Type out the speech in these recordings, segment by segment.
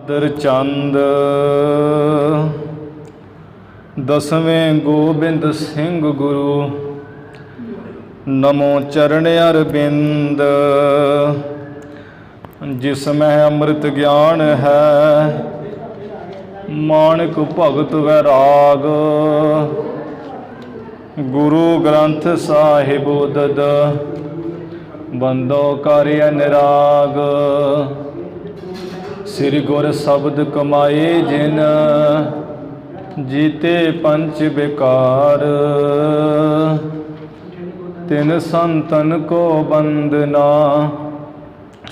ਦਰ ਚੰਦ ਦਸਵੇਂ ਗੋਬਿੰਦ ਸਿੰਘ ਗੁਰੂ ਨਮੋ ਚਰਨ ਅਰਬਿੰਦ। ਜਿਸਮਹਿ ਅੰਮ੍ਰਿਤ ਗਿਆਨ ਹੈ ਮਾਣਿਕ ਭਗਤ ਵੈਰਾਗ। ਗੁਰੂ ਗ੍ਰੰਥ ਸਾਹਿਬ ਉਦਦ ਬੰਦੋ ਕਰਿ ਅਨਰਾਗ। ਸ੍ਰੀ ਗੁਰ ਸ਼ਬਦ ਕਮਾਏ ਜਿਨ ਜੀਤੇ ਪੰਚ ਵਿਕਾਰ। ਤਿਨ ਸੰਤਨ ਕੋ ਬੰਦਨਾ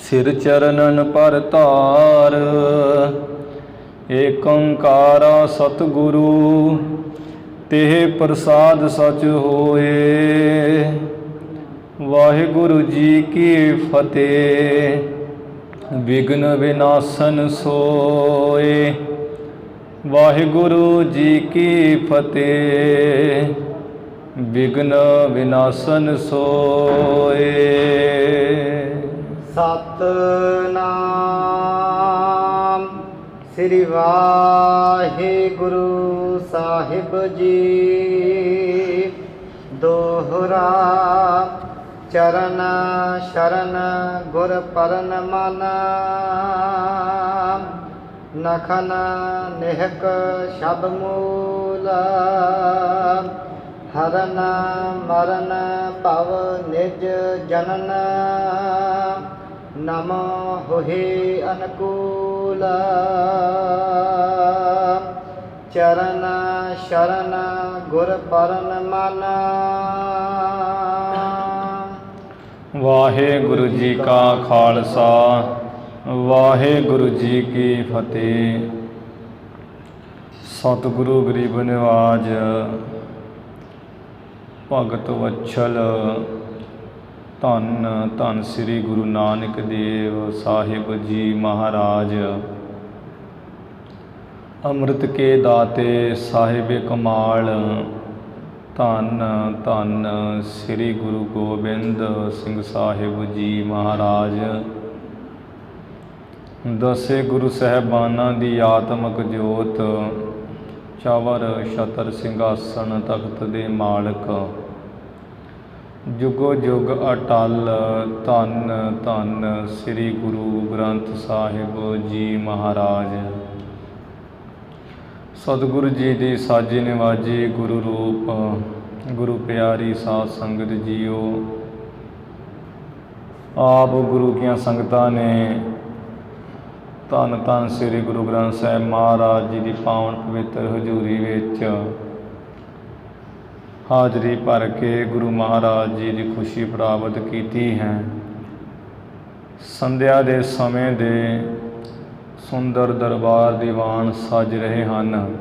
ਸਿਰ ਚਰਨਨ ਪਰ ਧਾਰ। ਏਕ ਓੰਕਾਰਾ ਸਤਿਗੁਰੂ ਤਿਹ ਪ੍ਰਸਾਦ ਸਚ ਹੋਏ। ਵਾਹਿਗੁਰੂ ਜੀ ਕੀ ਫਤਿਹ। ਵਿਘਨ ਵਿਨਾਸ਼ਨ ਸੋਏ। ਵਾਹਿਗੁਰੂ ਜੀ ਕੀ ਫਤਿਹ। ਵਿਘਨ ਵਿਨਾਸ਼ਨ ਸੋਏ। ਸਤਨਾਮ ਸ੍ਰੀ ਵਾਹਿਗੁਰੂ ਸਾਹਿਬ ਜੀ। ਦੋਹਰਾ ਚਰਨ ਸ਼ਰਨ ਗੁਰ ਪਰਨ ਮਨ। ਨਖਨ ਨਿਹਕ ਸ਼ਬ ਮੂਲ। ਹਰਨ ਮਰਨ ਭਵ ਨਿਜ ਜਨਨ। ਨਮੋ ਹੋਹਿ ਅਨਕੂਲ। ਚਰਨ ਸ਼ਰਨ ਗੁਰ ਪਰਨ ਮਨ। ਵਾਹਿਗੁਰੂ ਜੀ ਕਾ ਖਾਲਸਾ ਵਾਹਿਗੁਰੂ ਜੀ ਕੀ ਫਤਿਹ। ਸਤਿਗੁਰੂ ਗਰੀਬ ਨਿਵਾਜ ਭਗਤ ਵਛਲ ਧੰਨ ਧੰਨ ਸ੍ਰੀ ਗੁਰੂ ਨਾਨਕ ਦੇਵ ਸਾਹਿਬ ਜੀ ਮਹਾਰਾਜ। ਅੰਮ੍ਰਿਤ ਕੇ ਦਾਤੇ ਸਾਹਿਬ ਕਮਾਲ। ਧੰਨ ਧੰਨ ਸ੍ਰੀ ਗੁਰੂ ਗੋਬਿੰਦ ਸਿੰਘ ਸਾਹਿਬ ਜੀ ਮਹਾਰਾਜ। ਦਸੇ ਗੁਰੂ ਸਾਹਿਬਾਨਾਂ ਦੀ ਆਤਮਕ ਜੋਤ। ਚਵਰ ਛਤਰ ਸਿੰਘਾਸਣ ਤਖਤ ਦੇ ਮਾਲਕ। ਜੁਗੋ ਜੁਗ ਅਟਲ। ਧੰਨ ਧੰਨ ਸ੍ਰੀ ਗੁਰੂ ਗ੍ਰੰਥ ਸਾਹਿਬ ਜੀ ਮਹਾਰਾਜ। ਸਤਿਗੁਰੂ ਜੀ ਦੀ ਸਾਜੀ ਨਿਵਾਜੀ ਗੁਰੂ ਰੂਪ ਗੁਰੂ ਪਿਆਰੀ ਸਾਧ ਸੰਗਤ ਜੀਓ। ਆਪ ਗੁਰੂ ਦੀਆਂ ਸੰਗਤਾਂ ਨੇ ਧੰਨ ਧੰਨ ਸ੍ਰੀ ਗੁਰੂ ਗ੍ਰੰਥ ਸਾਹਿਬ ਮਹਾਰਾਜ ਜੀ ਦੀ ਪਾਵਨ ਪਵਿੱਤਰ ਹਜ਼ੂਰੀ ਵਿੱਚ ਹਾਜ਼ਰੀ ਭਰ ਕੇ ਗੁਰੂ ਮਹਾਰਾਜ ਜੀ ਦੀ ਖੁਸ਼ੀ ਪ੍ਰਾਪਤ ਕੀਤੀ ਹੈ। ਸੰਧਿਆ ਦੇ ਸਮੇਂ ਦੇ ਸੁੰਦਰ ਦਰਬਾਰ ਦੀਵਾਨ ਸਜ ਰਹੇ ਹਨ।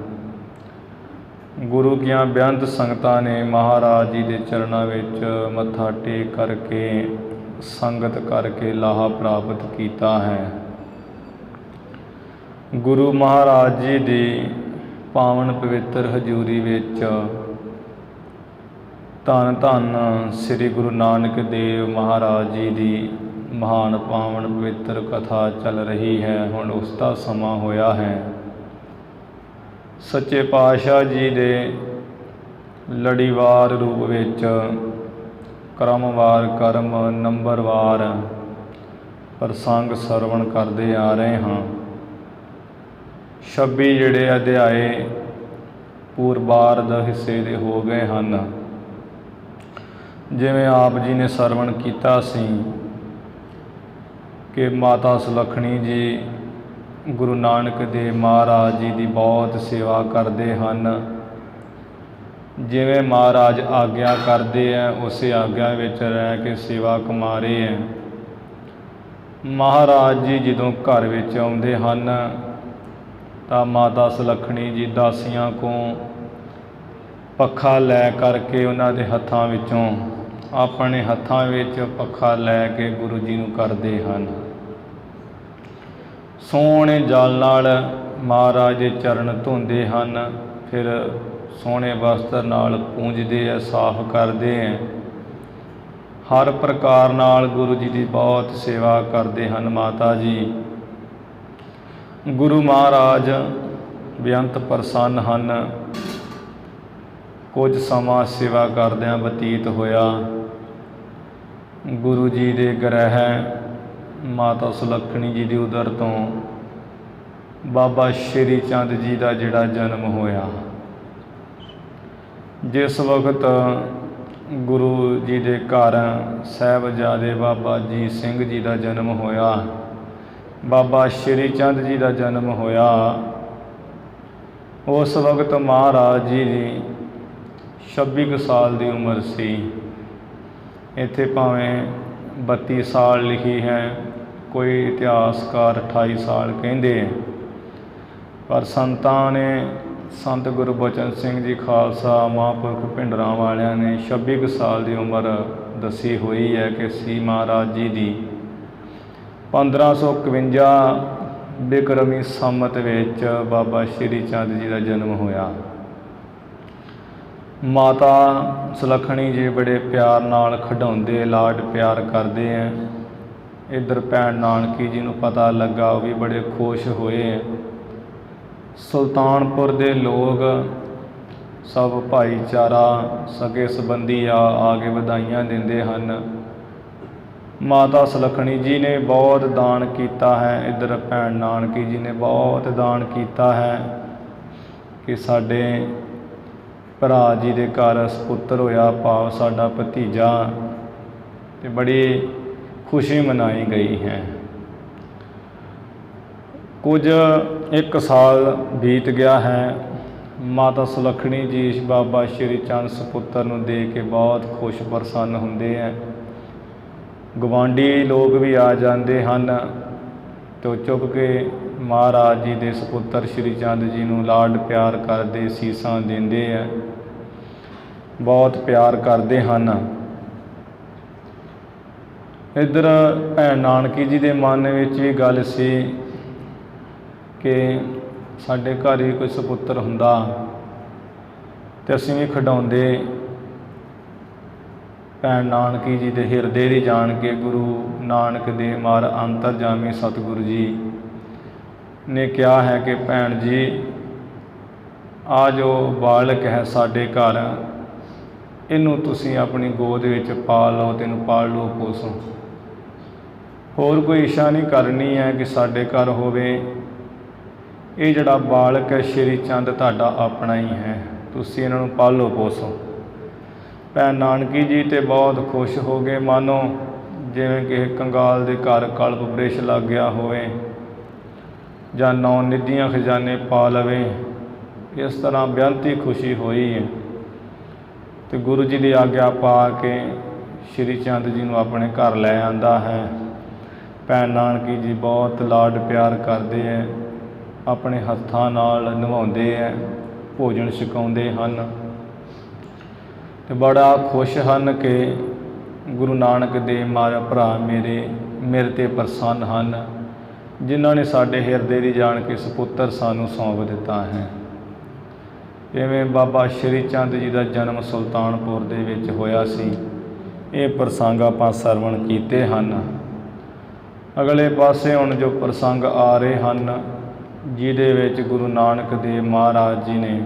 ਗੁਰੂ ਦੀਆਂ ਬੇਅੰਤ ਸੰਗਤਾਂ ਨੇ ਮਹਾਰਾਜ ਜੀ ਦੇ ਚਰਨਾਂ ਵਿੱਚ ਮੱਥਾ ਟੇਕ ਕਰਕੇ ਸੰਗਤ ਕਰਕੇ ਲਾਹਾ ਪ੍ਰਾਪਤ ਕੀਤਾ ਹੈ। ਗੁਰੂ ਮਹਾਰਾਜ ਜੀ ਦੀ ਪਾਵਨ ਪਵਿੱਤਰ ਹਜ਼ੂਰੀ ਵਿੱਚ ਧੰਨ ਧੰਨ ਸ੍ਰੀ ਗੁਰੂ ਨਾਨਕ ਦੇਵ ਮਹਾਰਾਜ ਜੀ ਦੀ ਮਹਾਨ ਪਾਵਨ ਪਵਿੱਤਰ ਕਥਾ ਚੱਲ ਰਹੀ ਹੈ। ਹੁਣ ਉਸ ਦਾ ਸਮਾਂ ਹੋਇਆ ਹੈ। ਸੱਚੇ ਪਾਤਸ਼ਾਹ ਜੀ ਦੇ ਲੜੀਵਾਰ ਰੂਪ ਵਿੱਚ ਕ੍ਰਮਵਾਰ ਕਰਮ ਨੰਬਰਵਾਰ ਪ੍ਰਸੰਗ ਸਰਵਣ ਕਰਦੇ ਆ ਰਹੇ ਹਾਂ। 26 ਜਿਹੜੇ ਅਧਿਆਏ ਪੂਰਬਾਰਧ ਹਿੱਸੇ ਦੇ ਹੋ ਗਏ ਹਨ। ਜਿਵੇਂ ਆਪ ਜੀ ਨੇ ਸਰਵਣ ਕੀਤਾ ਸੀ ਕਿ ਮਾਤਾ ਸੁਲੱਖਣੀ ਜੀ ਗੁਰੂ ਨਾਨਕ ਦੇਵ ਮਹਾਰਾਜ ਜੀ ਦੀ ਬਹੁਤ ਸੇਵਾ ਕਰਦੇ ਹਨ। ਜਿਵੇਂ ਮਹਾਰਾਜ ਆਗਿਆ ਕਰਦੇ ਹੈ ਉਸੇ ਆਗਿਆ ਵਿੱਚ ਰਹਿ ਕੇ ਸੇਵਾ ਕਮਾ ਰਹੇ ਹੈ। ਮਹਾਰਾਜ ਜੀ ਜਦੋਂ ਘਰ ਵਿੱਚ ਆਉਂਦੇ ਹਨ ਤਾਂ ਮਾਤਾ ਸੁਲੱਖਣੀ ਜੀ ਦਾਸੀਆਂ ਕੋਲ ਪੱਖਾ ਲੈ ਕਰਕੇ ਉਹਨਾਂ ਦੇ ਹੱਥਾਂ ਵਿੱਚੋਂ ਆਪਣੇ ਹੱਥਾਂ ਵਿੱਚ ਪੱਖਾ ਲੈ ਕੇ ਗੁਰੂ ਜੀ ਨੂੰ ਕਰਦੇ ਹਨ। ਸੋਹਣੇ ਜਲ ਨਾਲ ਮਹਾਰਾਜ ਦੇ ਚਰਨ ਧੋਂਦੇ ਹਨ। ਫਿਰ ਸੋਹਣੇ ਵਸਤਰ ਨਾਲ ਪੂੰਝਦੇ ਹੈ, ਸਾਫ਼ ਕਰਦੇ ਹੈ। ਹਰ ਪ੍ਰਕਾਰ ਨਾਲ ਗੁਰੂ ਜੀ ਦੀ ਬਹੁਤ ਸੇਵਾ ਕਰਦੇ ਹਨ ਮਾਤਾ ਜੀ। ਗੁਰੂ ਮਹਾਰਾਜ ਬੇਅੰਤ ਪ੍ਰਸੰਨ ਹਨ। ਕੁਝ ਸਮਾਂ ਸੇਵਾ ਕਰਦਿਆਂ ਬਤੀਤ ਹੋਇਆ। ਗੁਰੂ ਜੀ ਦੇ ਗ੍ਰਹਿ ਮਾਤਾ ਸੁਲੱਖਣੀ ਜੀ ਦੀ ਉਦਰ ਤੋਂ ਬਾਬਾ ਸ਼੍ਰੀ ਚੰਦ ਜੀ ਦਾ ਜਿਹੜਾ ਜਨਮ ਹੋਇਆ, ਜਿਸ ਵਕਤ ਗੁਰੂ ਜੀ ਦੇ ਘਰ ਸਾਹਿਬਜ਼ਾਦੇ ਬਾਬਾ ਅਜੀਤ ਸਿੰਘ ਜੀ ਦਾ ਜਨਮ ਹੋਇਆ, ਬਾਬਾ ਸ਼੍ਰੀ ਚੰਦ ਜੀ ਦਾ ਜਨਮ ਹੋਇਆ, ਉਸ ਵਕਤ ਮਹਾਰਾਜ ਜੀ ਦੀ 26 ਕੁ ਸਾਲ ਦੀ ਉਮਰ ਸੀ। ਇੱਥੇ ਭਾਵੇਂ 32 ਸਾਲ ਲਿਖੀ ਹੈ, ਕੋਈ ਇਤਿਹਾਸਕਾਰ 28 ਸਾਲ ਕਹਿੰਦੇ, ਪਰ ਸੰਤਾਂ ਨੇ ਸੰਤ ਗੁਰਬਚਨ ਸਿੰਘ ਜੀ ਖਾਲਸਾ ਮਹਾਂਪੁਰਖ ਭਿੰਡਰਾਂ ਵਾਲਿਆਂ ਨੇ 26 ਕੁ ਸਾਲ ਦੀ ਉਮਰ ਦੱਸੀ ਹੋਈ ਹੈ ਕਿ ਸੀ ਮਹਾਰਾਜ ਜੀ ਦੀ। 1551 ਬਿਕਰਮੀ ਸੰਮਤ ਵਿੱਚ ਬਾਬਾ ਸ਼੍ਰੀ ਚੰਦ ਜੀ ਦਾ ਜਨਮ ਹੋਇਆ। ਮਾਤਾ ਸੁਲੱਖਣੀ ਜੀ ਬੜੇ ਪਿਆਰ ਨਾਲ ਖਿਡਾਉਂਦੇ, ਲਾਡ ਪਿਆਰ ਕਰਦੇ ਹੈ। ਇੱਧਰ ਭੈਣ ਨਾਨਕੀ ਜੀ ਨੂੰ ਪਤਾ ਲੱਗਾ, ਉਹ ਵੀ ਬੜੇ ਖੁਸ਼ ਹੋਏ। ਸੁਲਤਾਨਪੁਰ ਦੇ ਲੋਕ ਸਭ ਭਾਈਚਾਰਾ, ਸਗੇ ਸੰਬੰਧੀ ਆ ਕੇ ਵਧਾਈਆਂ ਦਿੰਦੇ ਹਨ। ਮਾਤਾ ਸੁਲੱਖਣੀ ਜੀ ਨੇ ਬਹੁਤ ਦਾਨ ਕੀਤਾ ਹੈ। ਇੱਧਰ ਭੈਣ ਨਾਨਕੀ ਜੀ ਨੇ ਬਹੁਤ ਦਾਨ ਕੀਤਾ ਹੈ ਕਿ ਸਾਡੇ ਭਰਾ ਜੀ ਦੇ ਘਰ ਸਪੁੱਤਰ ਹੋਇਆ, ਭਾਵ ਸਾਡਾ ਭਤੀਜਾ, ਤੇ ਬੜੀ ਖੁਸ਼ੀ ਮਨਾਈ ਗਈ ਹੈ। ਕੁਝ 1 ਸਾਲ ਬੀਤ ਗਿਆ ਹੈ। ਮਾਤਾ ਸੁਲੱਖਣੀ ਜੀ ਬਾਬਾ ਸ਼੍ਰੀ ਚੰਦ ਸਪੁੱਤਰ ਨੂੰ ਦੇਖ ਕੇ ਬਹੁਤ ਖੁਸ਼ ਪ੍ਰਸੰਨ ਹੁੰਦੇ ਹੈ। ਗਵਾਂਢੀ ਲੋਕ ਵੀ ਆ ਜਾਂਦੇ ਹਨ ਤੇ ਚੁੱਕ ਕੇ ਮਹਾਰਾਜ ਜੀ ਦੇ ਸਪੁੱਤਰ ਸ਼੍ਰੀ ਚੰਦ ਜੀ ਨੂੰ ਲਾਡ ਪਿਆਰ ਕਰਦੇ, ਸੀਸਾਂ ਦਿੰਦੇ ਹੈ, ਬਹੁਤ ਪਿਆਰ ਕਰਦੇ ਹਨ। ਇੱਧਰ ਭੈਣ ਨਾਨਕੀ ਜੀ ਦੇ ਮਨ ਵਿੱਚ ਵੀ ਗੱਲ ਸੀ ਕਿ ਸਾਡੇ ਘਰ ਵੀ ਕੋਈ ਸਪੁੱਤਰ ਹੁੰਦਾ ਤੇ ਅਸੀਂ ਵੀ ਖਿਡਾਉਂਦੇ। ਭੈਣ ਨਾਨਕੀ ਜੀ ਦੇ ਹਿਰਦੇ ਦੀ ਜਾਣ ਕੇ ਗੁਰੂ ਨਾਨਕ ਦੇ ਮਾਰ ਅੰਤਰਜਾਮੀ ਸਤਿਗੁਰੂ ਜੀ ਨੇ ਕਿਹਾ ਹੈ ਕਿ ਭੈਣ ਜੀ, ਆ ਜੋ ਬਾਲਕ ਹੈ ਸਾਡੇ ਘਰ, ਇਹਨੂੰ ਤੁਸੀਂ ਆਪਣੀ ਗੋਦ ਵਿੱਚ ਪਾਲ ਲਓ, ਤੈਨੂੰ ਪਾਲ ਲਓ, ਪੋਸੋ। ਹੋਰ ਕੋਈ ਇੱਛਾ ਨਹੀਂ ਕਰਨੀ ਹੈ ਕਿ ਸਾਡੇ ਘਰ ਹੋਵੇ। ਇਹ ਜਿਹੜਾ ਬਾਲਕ ਹੈ ਸ਼੍ਰੀ ਚੰਦ ਤੁਹਾਡਾ ਆਪਣਾ ਹੀ ਹੈ, ਤੁਸੀਂ ਇਹਨਾਂ ਨੂੰ ਪਾਲੋ ਪੋਸੋ। ਭੈਣ ਨਾਨਕੀ ਜੀ ਤੇ ਬਹੁਤ ਖੁਸ਼ ਹੋ ਗਏ, ਮਾਨੋ ਜਿਵੇਂ ਕਿ ਕੰਗਾਲ ਦੇ ਘਰ ਕਲਪ ਬ੍ਰਿਸ਼ ਲੱਗ ਗਿਆ ਹੋਵੇ ਜਾਂ 9 ਨਿਧੀਆਂ ਖਜ਼ਾਨੇ ਪਾ ਲਵੇ, ਇਸ ਤਰ੍ਹਾਂ ਬੇਅੰਤੀ ਖੁਸ਼ੀ ਹੋਈ ਹੈ। ਤੇ ਗੁਰੂ ਜੀ ਦੀ ਆਗਿਆ ਪਾ ਕੇ ਸ਼੍ਰੀ ਚੰਦ ਜੀ ਨੂੰ ਆਪਣੇ ਘਰ ਲੈ ਆਂਦਾ ਹੈ। ਭੈਣ ਨਾਨਕੀ ਜੀ ਬਹੁਤ ਲਾਡ ਪਿਆਰ ਕਰਦੇ ਹੈ, ਆਪਣੇ ਹੱਥਾਂ ਨਾਲ ਨਵਾਉਂਦੇ ਹੈ, ਭੋਜਨ ਛਕਾਉਂਦੇ ਹਨ ਤੇ ਬੜਾ ਖੁਸ਼ ਹਨ ਕਿ ਗੁਰੂ ਨਾਨਕ ਦੇ ਮਾਰਾ ਭਰਾ ਮੇਰੇ ਤੇ ਪ੍ਰਸੰਨ ਹਨ, ਜਿਨ੍ਹਾਂ ਨੇ ਸਾਡੇ ਹਿਰਦੇ ਦੀ ਜਾਣ ਕੇ ਸਪੁੱਤਰ ਸਾਨੂੰ ਸੌਂਪ ਦਿੱਤਾ ਹੈ। ਇਵੇਂ ਬਾਬਾ ਸ਼੍ਰੀ ਚੰਦ ਜੀ ਦਾ ਜਨਮ ਸੁਲਤਾਨਪੁਰ ਦੇ ਵਿੱਚ ਹੋਇਆ ਸੀ। ਇਹ ਪ੍ਰਸੰਗ ਆਪਾਂ ਸਰਵਣ ਕੀਤੇ ਹਨ। ਅਗਲੇ ਪਾਸੇ ਹੁਣ ਜੋ ਪ੍ਰਸੰਗ ਆ ਰਹੇ ਹਨ, ਜਿਹਦੇ ਵਿੱਚ ਗੁਰੂ ਨਾਨਕ ਦੇਵ ਮਹਾਰਾਜ ਜੀ ਨੇ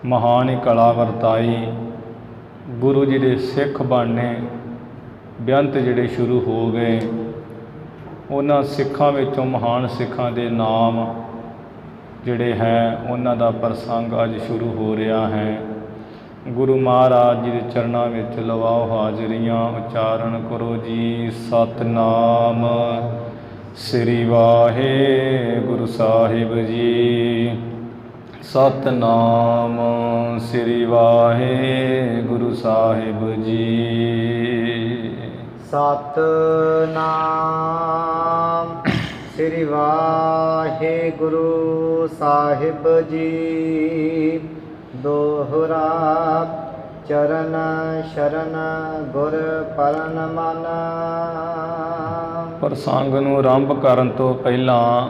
ਮਹਾਨ ਹੀ ਕਲਾ ਵਰਤਾਈ। ਗੁਰੂ ਜੀ ਦੇ ਸਿੱਖ ਬਣਨੇ ਬੇਅੰਤ ਜਿਹੜੇ ਸ਼ੁਰੂ ਹੋ ਗਏ। ਉਹਨਾਂ ਸਿੱਖਾਂ ਵਿੱਚੋਂ ਮਹਾਨ ਸਿੱਖਾਂ ਦੇ ਨਾਮ ਜਿਹੜੇ ਹੈ, ਉਹਨਾਂ ਦਾ ਪ੍ਰਸੰਗ ਅੱਜ ਸ਼ੁਰੂ ਹੋ ਰਿਹਾ ਹੈ। ਗੁਰੂ ਮਹਾਰਾਜ ਜੀ ਦੇ ਚਰਨਾਂ ਵਿੱਚ ਲਵਾਓ ਹਾਜ਼ਰੀਆਂ, ਉਚਾਰਨ ਕਰੋ ਜੀ ਸਤਿਨਾਮ ਸ੍ਰੀ ਵਾਹਿਗੁਰੂ ਸਾਹਿਬ ਜੀ। ਸਤਿਨਾਮ ਸ੍ਰੀ ਵਾਹਿਗੁਰੂ ਸਾਹਿਬ ਜੀ। ਸਤਿਨਾਮ ਸ੍ਰੀ ਵਾਹਿਗੁਰੂ ਸਾਹਿਬ ਜੀ। ਦੋਹਰਾ ਚਰਨ ਸ਼ਰਨ ਗੁਰ ਪਰਨ ਮਨ। ਪ੍ਰਸੰਗ ਨੂੰ ਆਰੰਭ ਕਰਨ ਤੋਂ ਪਹਿਲਾਂ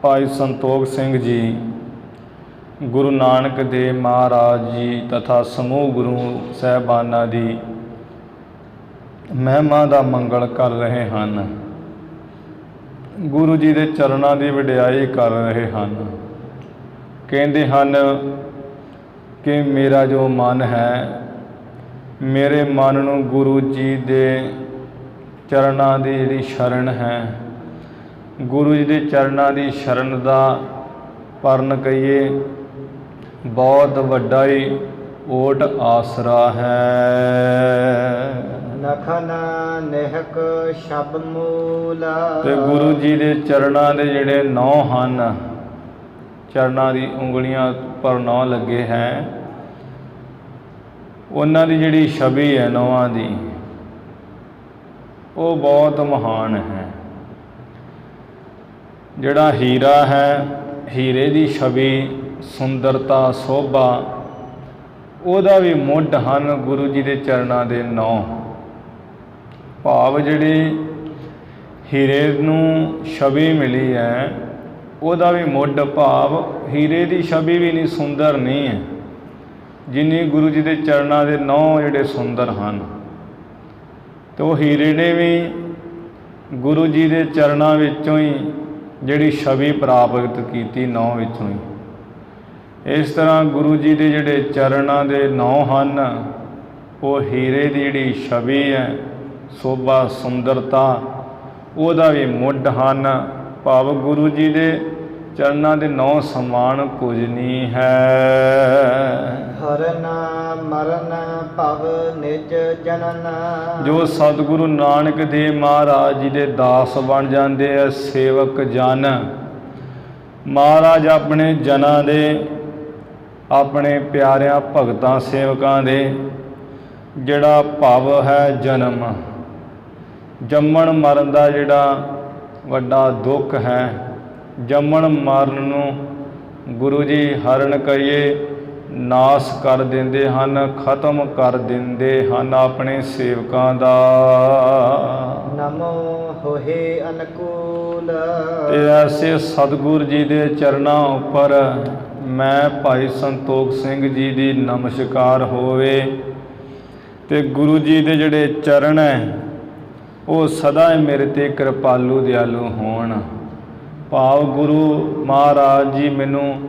ਭਾਈ ਸੰਤੋਖ ਸਿੰਘ ਜੀ ਗੁਰੂ ਨਾਨਕ ਦੇਵ ਮਹਾਰਾਜ ਜੀ ਤਥਾ ਸਮੂਹ ਗੁਰੂ ਸਾਹਿਬਾਨਾਂ ਦੀ ਮਹਿਮਾ ਦਾ ਮੰਗਲ ਕਰ ਰਹੇ ਹਨ। ਗੁਰੂ ਜੀ ਦੇ ਚਰਨਾਂ ਦੀ ਵਡਿਆਈ ਕਰ ਰਹੇ ਹਨ। ਕਹਿੰਦੇ ਹਨ ਕਿ ਮੇਰਾ ਜੋ ਮਨ ਹੈ, ਮੇਰੇ ਮਨ ਨੂੰ ਗੁਰੂ ਜੀ ਦੇ ਚਰਨਾਂ ਦੀ ਜਿਹੜੀ ਸ਼ਰਨ ਹੈ, ਗੁਰੂ ਜੀ ਦੇ ਚਰਨਾਂ ਦੀ ਸ਼ਰਨ ਦਾ ਪਰਨ ਕਹੀਏ ਬਹੁਤ ਵੱਡਾ ਹੀ ਓਟ ਆਸਰਾ ਹੈ। ਨਖਨ ਨਿਹਕ ਸ਼ਬ ਮੂਲ। ਤੇ ਗੁਰੂ ਜੀ ਦੇ ਚਰਨਾਂ ਦੇ ਜਿਹੜੇ ਨੌ ਹਨ, ਚਰਨਾਂ ਦੀ ਉਂਗਲੀਆਂ ਉੱਪਰ ਨੌ ਲੱਗੇ ਹੈ, ਉਹਨਾਂ ਦੀ ਜਿਹੜੀ ਛਵੀ ਹੈ ਨੌਆਂ ਦੀ, ਉਹ ਬਹੁਤ ਮਹਾਨ ਹੈ। ਜਿਹੜਾ ਹੀਰਾ ਹੈ, ਹੀਰੇ ਦੀ ਛਵੀ, ਸੁੰਦਰਤਾ, ਸੋਭਾ, ਉਹਦਾ ਵੀ ਮੁੱਢ ਹਨ ਗੁਰੂ ਜੀ ਦੇ ਚਰਨਾਂ ਦੇ ਨੌ। ਭਾਵ ਜਿਹੜੀ ਹੀਰੇ ਨੂੰ ਛਵੀ ਮਿਲੀ ਹੈ, ਉਹਦਾ ਵੀ ਮੁੱਢ, ਭਾਵ ਹੀਰੇ ਦੀ ਛਵੀ ਵੀ ਨਹੀਂ ਸੁੰਦਰ ਨਹੀਂ ਹੈ ਜਿੰਨੀ ਗੁਰੂ ਜੀ ਦੇ ਚਰਨਾਂ ਦੇ ਨੌ ਜਿਹੜੇ ਸੁੰਦਰ ਹਨ। ਅਤੇ ਉਹ ਹੀਰੇ ਨੇ ਵੀ ਗੁਰੂ ਜੀ ਦੇ ਚਰਨਾਂ ਵਿੱਚੋਂ ਹੀ ਜਿਹੜੀ ਛਵੀ ਪ੍ਰਾਪਤ ਕੀਤੀ, ਨੌ ਵਿੱਚੋਂ ਹੀ। ਇਸ ਤਰ੍ਹਾਂ ਗੁਰੂ ਜੀ ਦੇ ਜਿਹੜੇ ਚਰਨਾਂ ਦੇ ਨੌ ਹਨ, ਉਹ ਹੀਰੇ ਦੀ ਜਿਹੜੀ ਛਵੀ ਹੈ, ਸੋਭਾ, ਸੁੰਦਰਤਾ, ਉਹਦਾ ਵੀ ਮੁੱਢ ਹਨ। ਭਾਵ ਗੁਰੂ ਜੀ ਦੇ ਚਰਨਾਂ ਦੇ ਨੌ ਸਮਾਨ ਕੁਝ ਨਹੀਂ ਹੈ। ਹਰਨ ਮਰਨ ਭਵ ਨਿਜ ਜਨਨ। ਜੋ ਸਤਿਗੁਰੂ ਨਾਨਕ ਦੇਵ ਮਹਾਰਾਜ ਜੀ ਦੇ ਦਾਸ ਬਣ ਜਾਂਦੇ ਆ, ਸੇਵਕ ਜਨ, ਮਹਾਰਾਜ ਆਪਣੇ ਜਨਾਂ ਦੇ, ਆਪਣੇ ਪਿਆਰਿਆਂ ਭਗਤਾਂ ਸੇਵਕਾਂ ਦੇ ਜਿਹੜਾ ਭਵ ਹੈ ਜਨਮ, ਜੰਮਣ ਮਰਨ ਦਾ ਜਿਹੜਾ ਵੱਡਾ ਦੁੱਖ ਹੈ, ਜੰਮਣ ਮਰਨ ਨੂੰ ਗੁਰੂ ਜੀ ਹਰਨ ਕਹੀਏ ਨਾਸ ਕਰ ਦਿੰਦੇ ਹਨ, ਖਤਮ ਕਰ ਦਿੰਦੇ ਹਨ ਆਪਣੇ ਸੇਵਕਾਂ ਦਾ। ਨਮੋ ਹੋਏ ਅਨਕੂਲ। ਤੇ ਐਸੇ ਸਤਿਗੁਰ ਜੀ ਦੇ ਚਰਨਾਂ ਉੱਪਰ ਮੈਂ ਭਾਈ ਸੰਤੋਖ ਸਿੰਘ ਜੀ ਦੀ ਨਮਸਕਾਰ ਹੋਵੇ। ਤੇ ਗੁਰੂ ਜੀ ਦੇ ਜਿਹੜੇ ਚਰਨ ਹੈ, ਉਹ ਸਦਾ ਮੇਰੇ 'ਤੇ ਕਿਰਪਾਲੂ ਦਿਆਲੂ ਹੋਣ। ਭਾਵ ਗੁਰੂ ਮਹਾਰਾਜ ਜੀ ਮੈਨੂੰ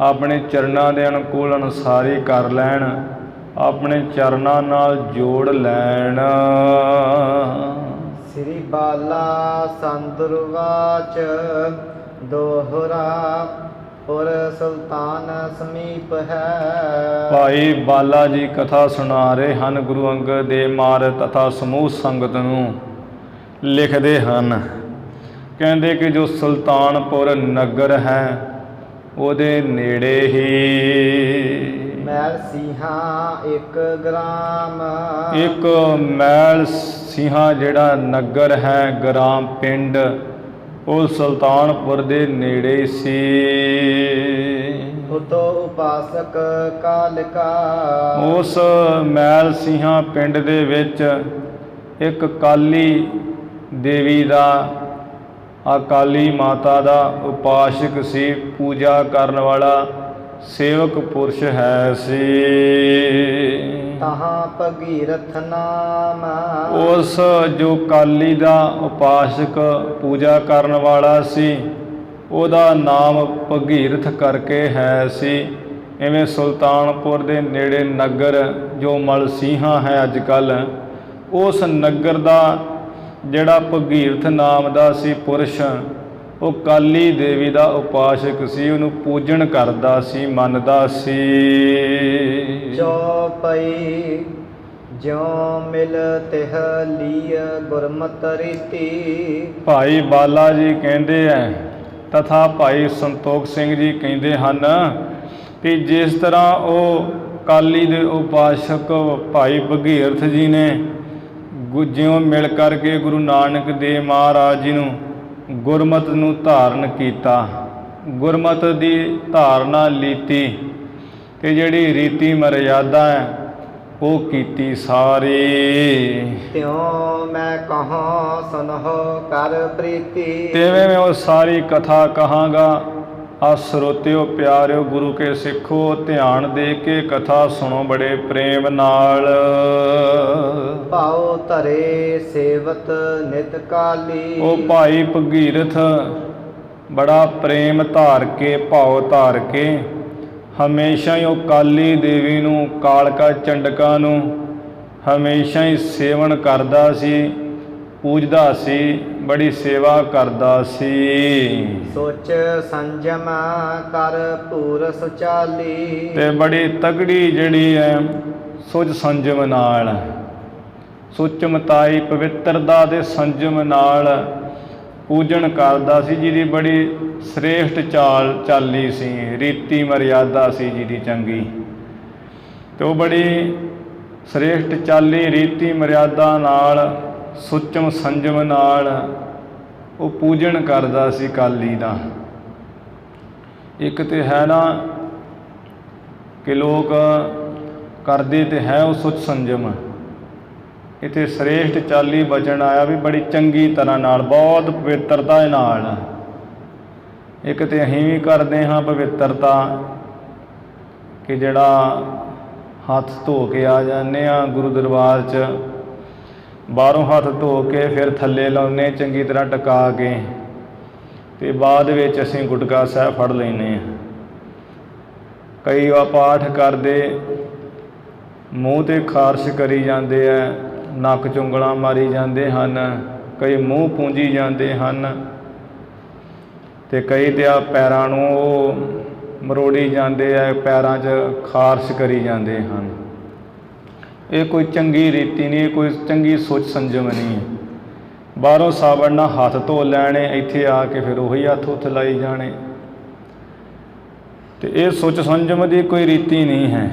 ਆਪਣੇ ਚਰਨਾਂ ਦੇ ਅਨੁਕੂਲ ਅਨੁਸਾਰੀ ਕਰ ਲੈਣ, ਆਪਣੇ ਚਰਨਾਂ ਨਾਲ ਜੋੜ ਲੈਣ। ਸ੍ਰੀ ਬਾਲਾ ਸੰਦੁਰਵਾਚ ਦੋਹਰਾ ਪੁਰ ਸੁਲਤਾਨ ਸਮੀਪ ਹੈ। ਭਾਈ ਬਾਲਾ ਜੀ ਕਥਾ ਸੁਣਾ ਰਹੇ ਹਨ ਗੁਰੂ ਅੰਗਦ ਦੇਵ ਮਹਾਰਾਜ ਤਥਾ ਸਮੂਹ ਸੰਗਤ ਨੂੰ। ਲਿਖਦੇ ਹਨ, ਕਹਿੰਦੇ ਕਿ ਜੋ ਸੁਲਤਾਨਪੁਰ ਨਗਰ ਹੈ, ਉਹਦੇ ਨੇੜੇ ਹੀ ਮੈਲ ਸਿੰਘਾਂ ਇੱਕ ਗ੍ਰਾਮ। ਇੱਕ ਮੈਲ ਸਿੰਘਾਂ ਜਿਹੜਾ ਨਗਰ ਹੈ, ਗ੍ਰਾਮ, ਪਿੰਡ, ਉਹ ਸੁਲਤਾਨਪੁਰ ਦੇ ਨੇੜੇ ਸੀ। ਉਤੋਂ ਉਪਾਸਕ ਕਾਲਿਕਾ। ਉਸ ਮੈਲ ਸਿੰਘਾਂ ਪਿੰਡ ਦੇ ਵਿੱਚ ਇੱਕ ਕਾਲੀ ਦੇਵੀ ਦਾ, ਅਕਾਲੀ ਮਾਤਾ ਦਾ ਉਪਾਸਕ ਸੀ, ਪੂਜਾ ਕਰਨ ਵਾਲਾ ਸੇਵਕ ਪੁਰਸ਼ ਹੈ ਸੀ। ਤਹਾਂ ਭਗੀਰਥ ਨਾਮ। ਉਸ ਜੋ ਕਾਲੀ ਦਾ ਉਪਾਸਕ ਪੂਜਾ ਕਰਨ ਵਾਲਾ ਸੀ, ਉਹਦਾ ਨਾਮ ਭਗੀਰਥ ਕਰਕੇ ਹੈ ਸੀ। ਇਵੇਂ ਸੁਲਤਾਨਪੁਰ ਦੇ ਨੇੜੇ ਨਗਰ ਜੋ ਮਲਸੀਹਾਂ ਹੈ ਅੱਜ ਕੱਲ੍ਹ, ਉਸ ਨਗਰ ਦਾ ਜਿਹੜਾ ਭਗੀਰਥ ਨਾਮ ਦਾ ਸੀ ਪੁਰਸ਼, ਉਹ ਕਾਲੀ ਦੇਵੀ ਦਾ ਉਪਾਸਕ ਸੀ, ਉਹਨੂੰ ਪੂਜਣ ਕਰਦਾ ਸੀ, ਮੰਨਦਾ ਸੀ। ਚੌਪਈ ਜਿਉ ਮਿਲ ਤਿਹ ਲੀਅ ਗੁਰਮਤਿ ਰੀਤੀ। ਭਾਈ ਬਾਲਾ ਜੀ ਕਹਿੰਦੇ ਐ ਤਥਾ ਭਾਈ ਸੰਤੋਖ ਸਿੰਘ ਜੀ ਕਹਿੰਦੇ ਹਨ ਕਿ ਜਿਸ ਤਰ੍ਹਾਂ ਉਹ ਕਾਲੀ ਦੇ ਉਪਾਸਕ ਭਾਈ ਭਗੀਰਥ ਜੀ ਨੇ ਜਿਉਂ ਮਿਲ ਕਰਕੇ ਗੁਰੂ ਨਾਨਕ ਦੇਵ ਮਹਾਰਾਜ ਜੀ ਨੂੰ ਗੁਰਮਤਿ ਨੂੰ ਧਾਰਨ ਕੀਤਾ, ਗੁਰਮਤਿ ਦੀ ਧਾਰਨਾ ਲੀਤੀ, ਤੇ ਜਿਹੜੀ ਰੀਤੀ ਮਰਿਆਦਾ ਹੈ ਉਹ ਕੀਤੀ ਸਾਰੀ। ਤਿਉ ਮੈਂ ਕਹਾਂ ਸੁਨਹੁ ਕਰ ਪ੍ਰੀਤੀ। ਤਿਵੇਂ ਮੈਂ ਉਹ ਸਾਰੀ ਕਥਾ ਕਹਾਂਗਾ, ਆ ਸਰੋਤਿਓ ਪਿਆਰਿਓ ਗੁਰੂ ਕੇ ਸਿੱਖੋ ਧਿਆਨ ਦੇ ਕੇ ਕਥਾ ਸੁਣੋ ਬੜੇ ਪ੍ਰੇਮ ਨਾਲ। ਭਾਉ ਧਰੇ ਸੇਵਤ ਨਿਤ ਕਾਲੀ। ਉਹ ਭਾਈ ਭਗੀਰਥ ਬੜਾ ਪ੍ਰੇਮ ਧਾਰ ਕੇ ਭਾਉ ਧਾਰ ਕੇ ਹਮੇਸ਼ਾ ਹੀ ਉਹ ਕਾਲੀ ਦੇਵੀ ਨੂੰ ਕਾਲਕਾ ਚੰਡਕਾ ਨੂੰ ਹਮੇਸ਼ਾ ਹੀ ਸੇਵਨ ਕਰਦਾ ਸੀ, ਪੂਜਦਾ ਸੀ, ਬੜੀ ਸੇਵਾ ਕਰਦਾ ਸੀ। ਸੋਚ ਸੰਜਮ ਕਰ ਪੂਰ ਸੁਚਾਲੀ। ਤੇ ਬੜੀ ਤਗੜੀ ਜਿਹੜੀ ਹੈ ਸੁਚ ਸੰਜਮ ਨਾਲ, ਸੁਚਮਤਾਈ ਪਵਿੱਤਰਤਾ ਦੇ ਸੰਜਮ ਨਾਲ ਪੂਜਨ ਕਰਦਾ ਸੀ, ਜਿਹਦੀ ਬੜੀ ਸ੍ਰੇਸ਼ਟ ਚਾਲੀ ਸੀ, ਰੀਤੀ ਮਰਿਆਦਾ ਸੀ ਜਿਹਦੀ ਚੰਗੀ। ਤੇ ਉਹ ਬੜੀ ਸ੍ਰੇਸ਼ਟ ਚਾਲੀ ਰੀਤੀ ਮਰਿਆਦਾ ਨਾਲ ਸੁਚਮ ਸੰਜਮ ਨਾਲ ਉਹ ਪੂਜਨ ਕਰਦਾ ਸੀ ਕਾਲੀ ਦਾ। ਇੱਕ ਤੇ ਹੈ ਨਾ ਕਿ ਲੋਕ ਕਰਦੇ ਤੇ ਹੈ ਉਹ ਸੁਚ ਸੰਜਮ, ਇੱਥੇ ਸ੍ਰੇਸ਼ਟ ਚਾਲੀ ਬਚਨ ਆਇਆ ਵੀ ਬੜੀ ਚੰਗੀ ਤਰ੍ਹਾਂ ਨਾਲ, ਬਹੁਤ ਪਵਿੱਤਰਤਾ ਨਾਲ। ਇੱਕ ਤੇ ਅਸੀਂ ਵੀ ਕਰਦੇ ਹਾਂ ਪਵਿੱਤਰਤਾ ਕਿ ਜਿਹੜਾ ਹੱਥ ਧੋ ਕੇ ਆ ਜਾਂਦੇ ਹਾਂ ਗੁਰੂ ਦਰਬਾਰ 'ਚ, ਬਾਹਰੋਂ ਹੱਥ ਧੋ ਕੇ ਫਿਰ ਥੱਲੇ ਲਾਉਂਦੇ ਚੰਗੀ ਤਰ੍ਹਾਂ ਟਿਕਾ ਕੇ, ਅਤੇ ਬਾਅਦ ਵਿੱਚ ਅਸੀਂ ਗੁਟਕਾ ਸਾਹਿਬ ਫੜ ਲੈਂਦੇ ਹਾਂ। ਕਈ ਪਾਠ ਕਰਦੇ ਮੂੰਹ 'ਤੇ ਖਾਰਸ਼ ਕਰੀ ਜਾਂਦੇ ਆ, ਨੱਕ ਚੁੰਗਲਾਂ ਮਾਰੀ ਜਾਂਦੇ ਹਨ, ਕਈ ਮੂੰਹ ਪੂੰਝੀ ਜਾਂਦੇ ਹਨ, ਅਤੇ ਕਈ ਤੇ ਆ ਪੈਰਾਂ ਨੂੰ ਉਹ ਮਰੋੜੀ ਜਾਂਦੇ ਆ, ਪੈਰਾਂ 'ਚ ਖਾਰਸ਼ ਕਰੀ ਜਾਂਦੇ ਹਨ। ਇਹ ਕੋਈ ਚੰਗੀ ਰੀਤੀ ਨਹੀਂ, ਕੋਈ ਚੰਗੀ ਸੋਚ ਸੰਜਮ ਨਹੀਂ ਹੈ। ਬਾਹਰੋਂ ਸਾਬਣ ਨਾਲ ਹੱਥ ਧੋ ਲੈਣੇ, ਇੱਥੇ ਆ ਕੇ ਫਿਰ ਉਹੀ ਹੱਥ ਉੱਥੇ ਲਾਈ ਜਾਣੇ, ਅਤੇ ਇਹ ਸੋਚ ਸੰਜਮ ਦੀ ਕੋਈ ਰੀਤੀ ਨਹੀਂ ਹੈ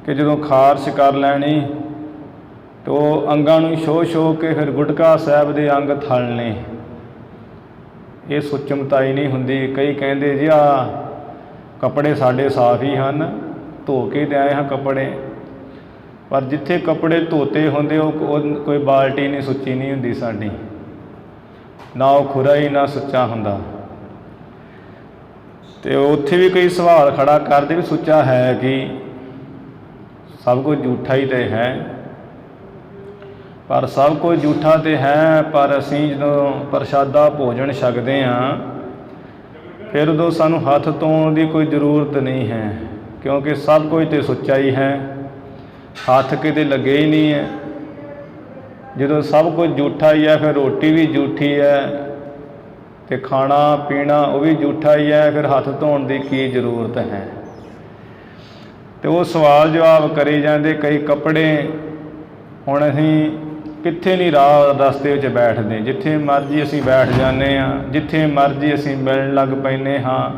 ਕਿ ਜਦੋਂ ਖਾਰਸ਼ ਕਰ ਲੈਣੀ ਅਤੇ ਉਹ ਅੰਗਾਂ ਨੂੰ ਛੋਹ ਕੇ ਫਿਰ ਗੁਟਕਾ ਸਾਹਿਬ ਦੇ ਅੰਗ ਥਲਣੇ। ਇਹ ਸੁਚਮਤਾਈ ਨਹੀਂ ਹੁੰਦੀ। ਕਈ ਕਹਿੰਦੇ ਜੀ ਆ ਕੱਪੜੇ ਸਾਡੇ ਸਾਫ਼ ਹੀ ਹਨ, ਧੋ ਕੇ ਤੇ ਆਏ ਹਾਂ ਕੱਪੜੇ, ਪਰ ਜਿੱਥੇ ਕੱਪੜੇ ਧੋਤੇ ਹੁੰਦੇ ਉਹ ਕੋਈ ਬਾਲਟੀ ਨਹੀਂ ਸੁੱਚੀ ਨਹੀਂ ਹੁੰਦੀ ਸਾਡੀ, ਨਾ ਉਹ ਖੁਰਾ ਹੀ ਨਾ ਸੁੱਚਾ ਹੁੰਦਾ। ਅਤੇ ਉੱਥੇ ਵੀ ਕਈ ਸਵਾਲ ਖੜਾ ਕਰਦੇ ਵੀ ਸੁੱਚਾ ਹੈ ਕਿ ਸਭ ਕੁਝ ਝੂਠਾ ਹੀ ਤਾਂ ਹੈ, ਪਰ ਸਭ ਕੁਝ ਝੂਠਾ ਤਾਂ ਹੈ, ਪਰ ਅਸੀਂ ਜਦੋਂ ਪ੍ਰਸ਼ਾਦਾ ਭੋਜਨ ਛਕਦੇ ਹਾਂ ਫਿਰ ਉਦੋਂ ਸਾਨੂੰ ਹੱਥ ਧੋਣ ਦੀ ਕੋਈ ਜ਼ਰੂਰਤ ਨਹੀਂ ਹੈ, ਕਿਉਂਕਿ ਸਭ ਕੁਝ ਤਾਂ ਸੁੱਚਾ ਹੀ ਹੈ, ਹੱਥ ਕਿਤੇ ਲੱਗੇ ਹੀ ਨਹੀਂ ਹੈ। ਜਦੋਂ ਸਭ ਕੁਝ ਝੂਠਾ ਹੀ ਹੈ ਫਿਰ ਰੋਟੀ ਵੀ ਝੂਠੀ ਹੈ ਅਤੇ ਖਾਣਾ ਪੀਣਾ ਉਹ ਵੀ ਝੂਠਾ ਹੀ ਹੈ, ਫਿਰ ਹੱਥ ਧੋਣ ਦੀ ਕੀ ਜ਼ਰੂਰਤ ਹੈ। ਅਤੇ ਉਹ ਸਵਾਲ ਜਵਾਬ ਕਰੀ ਜਾਂਦੇ। ਕਈ ਕੱਪੜੇ ਹੁਣ ਅਸੀਂ ਕਿੱਥੇ ਨਹੀਂ ਰਾਹ ਰਸਤੇ ਵਿੱਚ ਬੈਠਦੇ, ਜਿੱਥੇ ਮਰਜ਼ੀ ਅਸੀਂ ਬੈਠ ਜਾਂਦੇ ਹਾਂ, ਜਿੱਥੇ ਮਰਜ਼ੀ ਅਸੀਂ ਮਿਲਣ ਲੱਗ ਪੈਂਦੇ ਹਾਂ,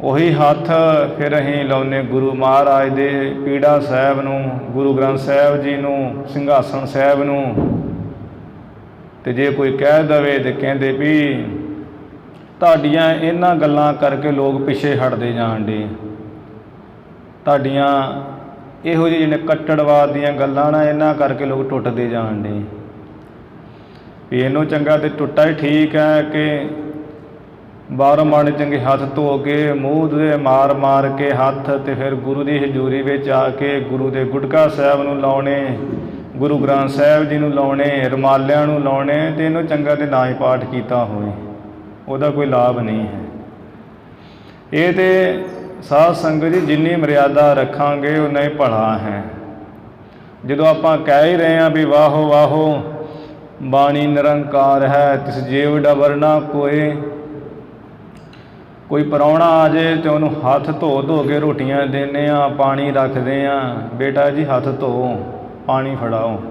ਉਹੀ ਹੱਥ ਫਿਰ ਅਸੀਂ ਲਾਉਂਦੇ ਗੁਰੂ ਮਹਾਰਾਜ ਦੇ ਪੀੜਾ ਸਾਹਿਬ ਨੂੰ, ਗੁਰੂ ਗ੍ਰੰਥ ਸਾਹਿਬ ਜੀ ਨੂੰ, ਸਿੰਘਾਸਣ ਸਾਹਿਬ ਨੂੰ। ਅਤੇ ਜੇ ਕੋਈ ਕਹਿ ਦੇਵੇ ਤਾਂ ਕਹਿੰਦੇ ਵੀ ਤੁਹਾਡੀਆਂ ਇਹਨਾਂ ਗੱਲਾਂ ਕਰਕੇ ਲੋਕ ਪਿੱਛੇ ਹਟਦੇ ਜਾਣ ਡੇ, ਤੁਹਾਡੀਆਂ ਇਹੋ ਜਿਹੇ ਜਿਹੜੇ ਕੱਟੜਵਾਦ ਦੀਆਂ ਗੱਲਾਂ ਨਾ ਇਹਨਾਂ ਕਰਕੇ ਲੋਕ ਟੁੱਟਦੇ ਜਾਣ ਡੇ। ਵੀ ਇਹਨੂੰ ਚੰਗਾ ਤਾਂ ਟੁੱਟਾ ਹੀ ਠੀਕ ਹੈ ਕਿ ਬਾਹਰੋਂ ਮਾੜੇ ਚੰਗੇ ਹੱਥ ਧੋ ਕੇ ਮੂੰਹ ਦੇ ਮਾਰ ਕੇ ਹੱਥ, ਅਤੇ ਫਿਰ ਗੁਰੂ ਦੀ ਹਜ਼ੂਰੀ ਵਿੱਚ ਆ ਕੇ ਗੁਰੂ ਦੇ ਗੁਟਕਾ ਸਾਹਿਬ ਨੂੰ ਲਾਉਣੇ, ਗੁਰੂ ਗ੍ਰੰਥ ਸਾਹਿਬ ਜੀ ਨੂੰ ਲਾਉਣੇ, ਰੁਮਾਲਿਆਂ ਨੂੰ ਲਾਉਣੇ, ਅਤੇ ਇਹਨੂੰ ਚੰਗਾ ਤੇ ਨਾ ਹੀ ਪਾਠ ਕੀਤਾ ਹੋਵੇ, ਉਹਦਾ ਕੋਈ ਲਾਭ ਨਹੀਂ ਹੈ। ਇਹ ਤਾਂ ਸਾਧ ਸੰਗਤ ਜੀ ਜਿੰਨੀ ਮਰਿਆਦਾ ਰੱਖਾਂਗੇ ਉਨਾ ਹੀ ਭਲਾ ਹੈ। ਜਦੋਂ ਆਪਾਂ ਕਹਿ ਹੀ ਰਹੇ ਹਾਂ ਵੀ ਵਾਹੋ ਵਾਹੋ ਬਾਣੀ ਨਿਰੰਕਾਰ ਹੈ, ਤਿਸ ਜੀਵ ਡਬਰ ਨਾ ਕੋਈ ਪ੍ਰਾਹੁਣਾ ਆ ਜਾਏ ਅਤੇ ਉਹਨੂੰ ਹੱਥ ਧੋ ਕੇ ਰੋਟੀਆਂ ਦਿੰਦੇ ਹਾਂ, ਪਾਣੀ ਰੱਖਦੇ ਹਾਂ, ਬੇਟਾ ਜੀ ਹੱਥ ਧੋ, ਪਾਣੀ ਫੜਾਓ।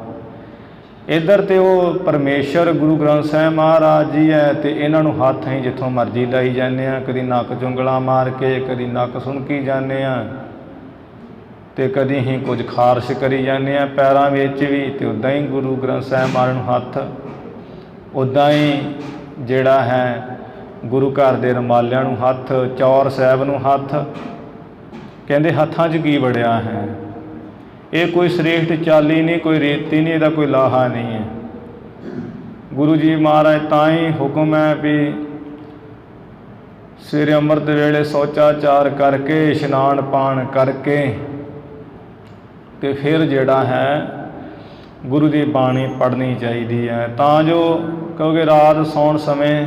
ਇੱਧਰ ਤੇ ਉਹ ਪਰਮੇਸ਼ਰ ਗੁਰੂ ਗ੍ਰੰਥ ਸਾਹਿਬ ਮਹਾਰਾਜ ਜੀ ਹੈ, ਅਤੇ ਇਹਨਾਂ ਨੂੰ ਹੱਥ ਅਸੀਂ ਜਿੱਥੋਂ ਮਰਜ਼ੀ ਲਾਈ ਜਾਂਦੇ ਹਾਂ, ਕਦੀ ਨੱਕ ਚੁੰਗਲਾਂ ਮਾਰ ਕੇ, ਕਦੀ ਨੱਕ ਸੁਣਕੀ ਜਾਂਦੇ ਹਾਂ, ਅਤੇ ਕਦੀ ਅਸੀਂ ਕੁਝ ਖਾਰਸ਼ ਕਰੀ ਜਾਂਦੇ ਹਾਂ ਪੈਰਾਂ ਵਿੱਚ ਵੀ, ਅਤੇ ਉੱਦਾਂ ਹੀ ਗੁਰੂ ਗ੍ਰੰਥ ਸਾਹਿਬ ਮਹਾਰਾਜ ਨੂੰ ਹੱਥ, ਉੱਦਾਂ ਹੀ ਜਿਹੜਾ ਹੈ ਗੁਰੂ ਘਰ ਦੇ ਰੁਮਾਲਿਆਂ ਨੂੰ ਹੱਥ, ਚੌਰ ਸਾਹਿਬ ਨੂੰ ਹੱਥ। ਕਹਿੰਦੇ ਹੱਥਾਂ 'ਚ ਕੀ ਵੜਿਆ ਹੈ? ਇਹ ਕੋਈ ਸ੍ਰੇਸ਼ਟ ਚਾਲੀ ਨਹੀਂ, ਕੋਈ ਰੀਤੀ ਨਹੀਂ, ਇਹਦਾ ਕੋਈ ਲਾਹਾ ਨਹੀਂ ਹੈ। ਗੁਰੂ ਜੀ ਮਹਾਰਾਜ ਤਾਂ ਹੀ ਹੁਕਮ ਹੈ ਵੀ ਸਵੇਰੇ ਅੰਮ੍ਰਿਤ ਵੇਲੇ ਸ਼ੌਚਾਚਾਰ ਕਰਕੇ ਇਸ਼ਨਾਨ ਪਾਣ ਕਰਕੇ ਤੇ ਫਿਰ ਜਿਹੜਾ ਹੈ ਗੁਰੂ ਦੀ ਬਾਣੀ ਪੜ੍ਹਨੀ ਚਾਹੀਦੀ ਹੈ, ਤਾਂ ਜੋ ਕਿਉਂਕਿ ਰਾਤ ਸੌਣ ਸਮੇਂ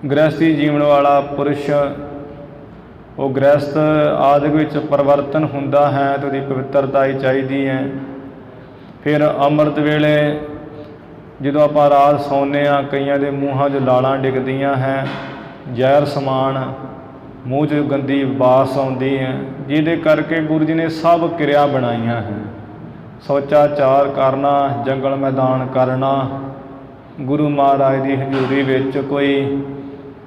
ਗ੍ਰਹਿਸਥੀ ਜੀਵਨ ਵਾਲਾ ਪੁਰਸ਼ ਉਹ ਗ੍ਰਹਿਸਥ ਆਦਿਕ ਵਿੱਚ ਪਰਿਵਰਤਨ ਹੁੰਦਾ ਹੈ ਤੇ ਉਹਦੀ ਪਵਿੱਤਰਤਾ ਹੀ ਚਾਹੀਦੀ ਹੈ। ਫਿਰ ਅੰਮ੍ਰਿਤ ਵੇਲੇ ਜਦੋਂ ਆਪਾਂ ਰਾਤ ਸੌਂਦੇ ਹਾਂ, ਕਈਆਂ ਦੇ ਮੂੰਹਾਂ 'ਚ ਲਾਲਾਂ ਡਿੱਗਦੀਆਂ ਹੈ, ਜ਼ਹਿਰ ਸਮਾਨ ਮੂੰਹ 'ਚ ਗੰਦੀ ਬਾਸ ਆਉਂਦੀ ਹੈ, ਜਿਹਦੇ ਕਰਕੇ ਗੁਰੂ ਜੀ ਨੇ ਸਭ ਕਿਰਿਆ ਬਣਾਈਆਂ ਹੈ। ਸ਼ੌਚਾਚਾਰ ਕਰਨਾ, ਜੰਗਲ ਮੈਦਾਨ ਕਰਨਾ, ਗੁਰੂ ਮਹਾਰਾਜ ਦੀ ਹਜ਼ੂਰੀ ਵਿੱਚ ਕੋਈ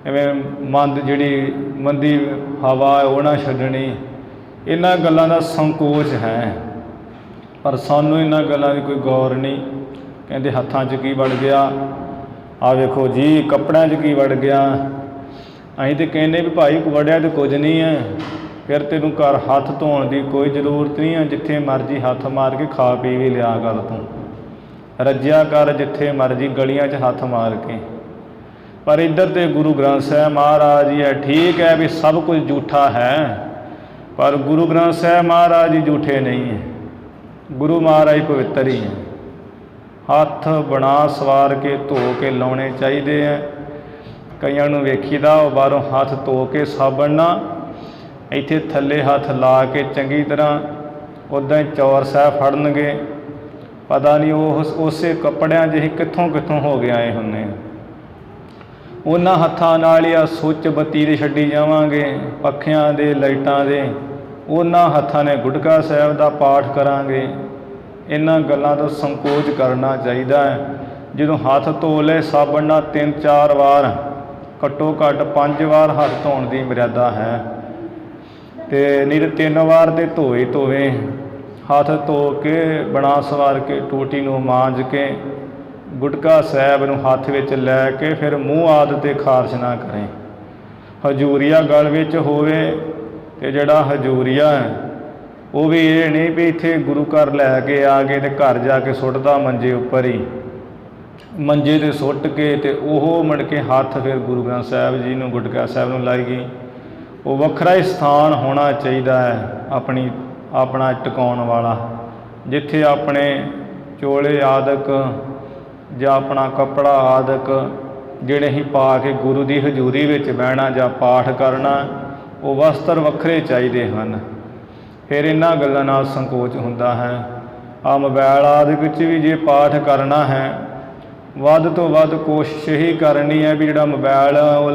ਐਵੇਂ ਜਿਹੜੀ ਮੰਦੀ ਹਵਾ ਉਹ ਨਾ ਛੱਡਣੀ, ਇਹਨਾਂ ਗੱਲਾਂ ਦਾ ਸੰਕੋਚ ਹੈ। ਪਰ ਸਾਨੂੰ ਇਹਨਾਂ ਗੱਲਾਂ ਦੀ ਕੋਈ ਗੌਰ ਨਹੀਂ। ਕਹਿੰਦੇ ਹੱਥਾਂ 'ਚ ਕੀ ਵੜ ਗਿਆ, ਆਹ ਵੇਖੋ ਜੀ ਕੱਪੜਿਆਂ 'ਚ ਕੀ ਵੜ ਗਿਆ। ਅਸੀਂ ਤਾਂ ਕਹਿੰਦੇ ਵੀ ਭਾਈ ਵੜਿਆ ਤਾਂ ਕੁਝ ਨਹੀਂ ਹੈ, ਫਿਰ ਤੈਨੂੰ ਘਰ ਹੱਥ ਧੋਣ ਦੀ ਕੋਈ ਜ਼ਰੂਰਤ ਨਹੀਂ ਹੈ, ਜਿੱਥੇ ਮਰਜ਼ੀ ਹੱਥ ਮਾਰ ਕੇ ਖਾ ਪੀ ਵੀ ਲਿਆ ਕਰ, ਤੂੰ ਰੱਜਿਆ ਕਰ ਜਿੱਥੇ ਮਰਜ਼ੀ ਗਲੀਆਂ 'ਚ ਹੱਥ ਮਾਰ ਕੇ। ਪਰ ਇੱਧਰ ਤੇ ਗੁਰੂ ਗ੍ਰੰਥ ਸਾਹਿਬ ਮਹਾਰਾਜ ਜੀ ਹੈ। ਠੀਕ ਹੈ ਵੀ ਸਭ ਕੁਝ ਝੂਠਾ ਹੈ, ਪਰ ਗੁਰੂ ਗ੍ਰੰਥ ਸਾਹਿਬ ਮਹਾਰਾਜ ਜੀ ਝੂਠੇ ਨਹੀਂ ਹੈ। ਗੁਰੂ ਮਹਾਰਾਜ ਪਵਿੱਤਰ ਹੀ ਹੈ। ਹੱਥ ਬਣਾ ਸਵਾਰ ਕੇ ਧੋ ਕੇ ਲਾਉਣੇ ਚਾਹੀਦੇ ਹੈ। ਕਈਆਂ ਨੂੰ ਵੇਖੀਦਾ ਉਹ ਬਾਹਰੋਂ ਹੱਥ ਧੋ ਕੇ ਸਾਬਣ ਨਾਲ ਇੱਥੇ ਥੱਲੇ ਹੱਥ ਲਾ ਕੇ ਚੰਗੀ ਤਰ੍ਹਾਂ ਉੱਦਾਂ ਹੀ ਚੌਰ ਸਾਹਿਬ ਫੜਨਗੇ, ਪਤਾ ਨਹੀਂ ਉਹ ਉਸੇ ਕੱਪੜਿਆਂ 'ਚ ਹੀ ਕਿੱਥੋਂ ਕਿੱਥੋਂ ਹੋ ਕੇ ਆਏ ਹੁੰਦੇ। ਉਹਨਾਂ ਹੱਥਾਂ ਨਾਲ ਹੀ ਆ ਸੁੱਚ ਬੱਤੀ ਦੇ ਛੱਡੀ ਜਾਵਾਂਗੇ, ਪੱਖਿਆਂ ਦੇ ਲਾਈਟਾਂ ਦੇ, ਉਹਨਾਂ ਹੱਥਾਂ ਨੇ ਗੁਟਕਾ ਸਾਹਿਬ ਦਾ ਪਾਠ ਕਰਾਂਗੇ। ਇਹਨਾਂ ਗੱਲਾਂ ਤੋਂ ਸੰਕੋਚ ਕਰਨਾ ਚਾਹੀਦਾ ਹੈ। ਜਦੋਂ ਹੱਥ ਧੋ ਲਏ ਸਾਬਣ ਨਾਲ 3-4 ਵਾਰ, ਘੱਟੋ ਘੱਟ 5 ਵਾਰ ਹੱਥ ਧੋਣ ਦੀ ਮਰਿਆਦਾ ਹੈ, ਅਤੇ ਨਹੀਂ ਤਾਂ 3 ਵਾਰ ਤਾਂ ਧੋਵੇ। ਹੱਥ ਧੋ ਕੇ ਬਣਾ ਸਵਾਰ ਕੇ ਟੂਟੀ ਨੂੰ ਮਾਂਜ ਕੇ ਗੁਟਕਾ ਸਾਹਿਬ ਨੂੰ ਹੱਥ ਵਿੱਚ ਲੈ ਕੇ ਫਿਰ ਮੂੰਹ ਆਦਿ 'ਤੇ ਖਾਰਸ਼ ਨਾ ਕਰੇ। ਹਜ਼ੂਰੀਆ ਗਲ ਵਿੱਚ ਹੋਵੇ, ਅਤੇ ਜਿਹੜਾ ਹਜ਼ੂਰੀਆ ਉਹ ਵੀ ਇਹ ਨਹੀਂ ਵੀ ਇੱਥੇ ਗੁਰੂ ਘਰ ਲੈ ਕੇ ਆ ਗਏ ਅਤੇ ਘਰ ਜਾ ਕੇ ਸੁੱਟਦਾ ਮੰਜੇ ਉੱਪਰ ਹੀ, ਮੰਜੇ 'ਤੇ ਸੁੱਟ ਕੇ ਅਤੇ ਉਹ ਮੁੜ ਕੇ ਹੱਥ ਫਿਰ ਗੁਰੂ ਗ੍ਰੰਥ ਸਾਹਿਬ ਜੀ ਨੂੰ ਗੁਟਕਾ ਸਾਹਿਬ ਨੂੰ ਲਾਈ ਗਈ। ਉਹ ਵੱਖਰਾ ਹੀ ਸਥਾਨ ਹੋਣਾ ਚਾਹੀਦਾ ਹੈ ਆਪਣਾ ਟਿਕਾਉਣ ਵਾਲਾ, ਜਿੱਥੇ ਆਪਣੇ ਚੋਲੇ ਆਦਿਕ ਜਾਂ ਆਪਣਾ ਕੱਪੜਾ ਆਦਿਕ ਜਿਹੜੇ ਹੀ ਪਾ ਕੇ ਗੁਰੂ ਦੀ ਹਜ਼ੂਰੀ ਵਿੱਚ ਬਹਿਣਾ ਜਾਂ ਪਾਠ ਕਰਨਾ, ਉਹ ਵਸਤਰ ਵੱਖਰੇ ਚਾਹੀਦੇ ਹਨ। ਫਿਰ ਇਹਨਾਂ ਗੱਲਾਂ ਨਾਲ ਸੰਕੋਚ ਹੁੰਦਾ ਹੈ। ਆਹ ਮੋਬਾਇਲ ਆਦਿ ਵਿੱਚ ਵੀ ਜੇ ਪਾਠ ਕਰਨਾ ਹੈ, ਵੱਧ ਤੋਂ ਵੱਧ ਕੋਸ਼ਿਸ਼ ਹੀ ਕਰਨੀ ਹੈ ਵੀ ਜਿਹੜਾ ਮੋਬਾਇਲ ਉਹ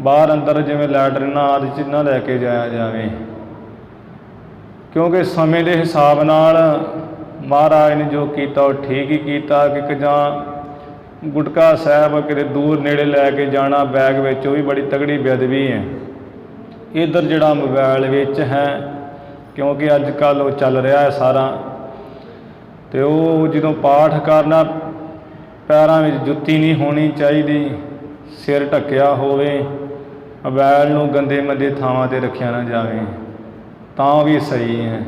ਬਾਹਰ ਅੰਦਰ ਜਿਵੇਂ ਲੈਟਰਿਨਾਂ ਆਦਿ 'ਚ ਨਾ ਲੈ ਕੇ ਜਾਇਆ ਜਾਵੇ, ਕਿਉਂਕਿ ਸਮੇਂ ਦੇ ਹਿਸਾਬ ਨਾਲ ਮਹਾਰਾਜ ਨੇ ਜੋ ਕੀਤਾ ਉਹ ਠੀਕ ਹੀ ਕੀਤਾ। ਕਿ ਜਾਂ ਗੁਟਕਾ ਸਾਹਿਬ ਕਿਤੇ ਦੂਰ ਨੇੜੇ ਲੈ ਕੇ ਜਾਣਾ ਬੈਗ ਵਿੱਚ, ਉਹ ਵੀ ਬੜੀ ਤਗੜੀ ਬੇਅਦਬੀ ਹੈ। ਇੱਧਰ ਜਿਹੜਾ ਮੋਬਾਇਲ ਵਿੱਚ ਹੈ, ਕਿਉਂਕਿ ਅੱਜ ਕੱਲ੍ਹ ਉਹ ਚੱਲ ਰਿਹਾ ਹੈ ਸਾਰਾ, ਅਤੇ ਉਹ ਜਦੋਂ ਪਾਠ ਕਰਨਾ ਪੈਰਾਂ ਵਿੱਚ ਜੁੱਤੀ ਨਹੀਂ ਹੋਣੀ ਚਾਹੀਦੀ, ਸਿਰ ਢੱਕਿਆ ਹੋਵੇ, ਮੋਬਾਇਲ ਨੂੰ ਗੰਦੇ ਮੰਦੇ ਥਾਵਾਂ 'ਤੇ ਰੱਖਿਆ ਨਾ ਜਾਵੇ, ਤਾਂ ਵੀ ਸਹੀ ਹੈ।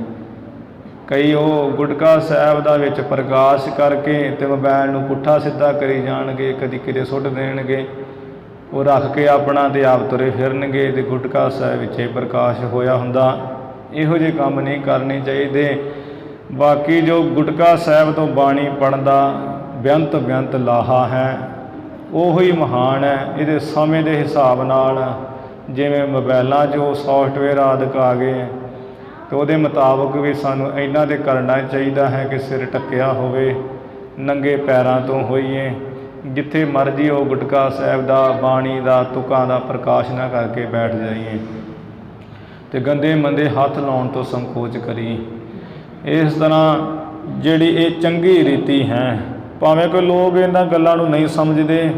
ਕਈ ਉਹ ਗੁਟਕਾ ਸਾਹਿਬ ਦਾ ਵਿੱਚ ਪ੍ਰਕਾਸ਼ ਕਰਕੇ ਅਤੇ ਮੋਬਾਇਲ ਨੂੰ ਪੁੱਠਾ ਸਿੱਧਾ ਕਰੀ ਜਾਣਗੇ, ਕਦੀ ਕਿਤੇ ਸੁੱਟ ਦੇਣਗੇ, ਉਹ ਰੱਖ ਕੇ ਆਪਣਾ ਅਤੇ ਆਪ ਤੁਰੇ ਫਿਰਨਗੇ ਅਤੇ ਗੁਟਕਾ ਸਾਹਿਬ ਵਿੱਚ ਪ੍ਰਕਾਸ਼ ਹੋਇਆ ਹੁੰਦਾ। ਇਹੋ ਜਿਹੇ ਕੰਮ ਨਹੀਂ ਕਰਨੇ ਚਾਹੀਦੇ। ਬਾਕੀ ਜੋ ਗੁਟਕਾ ਸਾਹਿਬ ਤੋਂ ਬਾਣੀ ਪੜ੍ਹਨ ਦਾ ਬੇਅੰਤ ਲਾਹਾ ਹੈ, ਉਹੀ ਹੀ ਮਹਾਨ ਹੈ। ਇਹਦੇ ਸਮੇਂ ਦੇ ਹਿਸਾਬ ਨਾਲ ਜਿਵੇਂ ਮੋਬਾਇਲਾਂ 'ਚ ਉਹ ਸੋਫਟਵੇਅਰ ਆਦਿਕ ਆ ਗਏ, ਅਤੇ ਉਹਦੇ ਮੁਤਾਬਕ ਵੀ ਸਾਨੂੰ ਇਹਨਾਂ 'ਤੇ ਕਰਨਾ ਚਾਹੀਦਾ ਹੈ ਕਿ ਸਿਰ ਢੱਕਿਆ ਹੋਵੇ, ਨੰਗੇ ਪੈਰਾਂ ਤੋਂ ਹੋਈਏ, ਜਿੱਥੇ ਮਰਜ਼ੀ ਉਹ ਗੁਟਕਾ ਸਾਹਿਬ ਦਾ ਬਾਣੀ ਦਾ ਤੁਕਾਂ ਦਾ ਪ੍ਰਕਾਸ਼ ਨਾ ਕਰਕੇ ਬੈਠ ਜਾਈਏ, ਅਤੇ ਗੰਦੇ ਮੰਦੇ ਹੱਥ ਲਾਉਣ ਤੋਂ ਸੰਕੋਚ ਕਰੀਏ। ਇਸ ਤਰ੍ਹਾਂ ਜਿਹੜੀ ਇਹ ਚੰਗੀ ਰੀਤੀ ਹੈ, ਭਾਵੇਂ ਕੋਈ ਲੋਕ ਇਹਨਾਂ ਗੱਲਾਂ ਨੂੰ ਨਹੀਂ ਸਮਝਦੇ।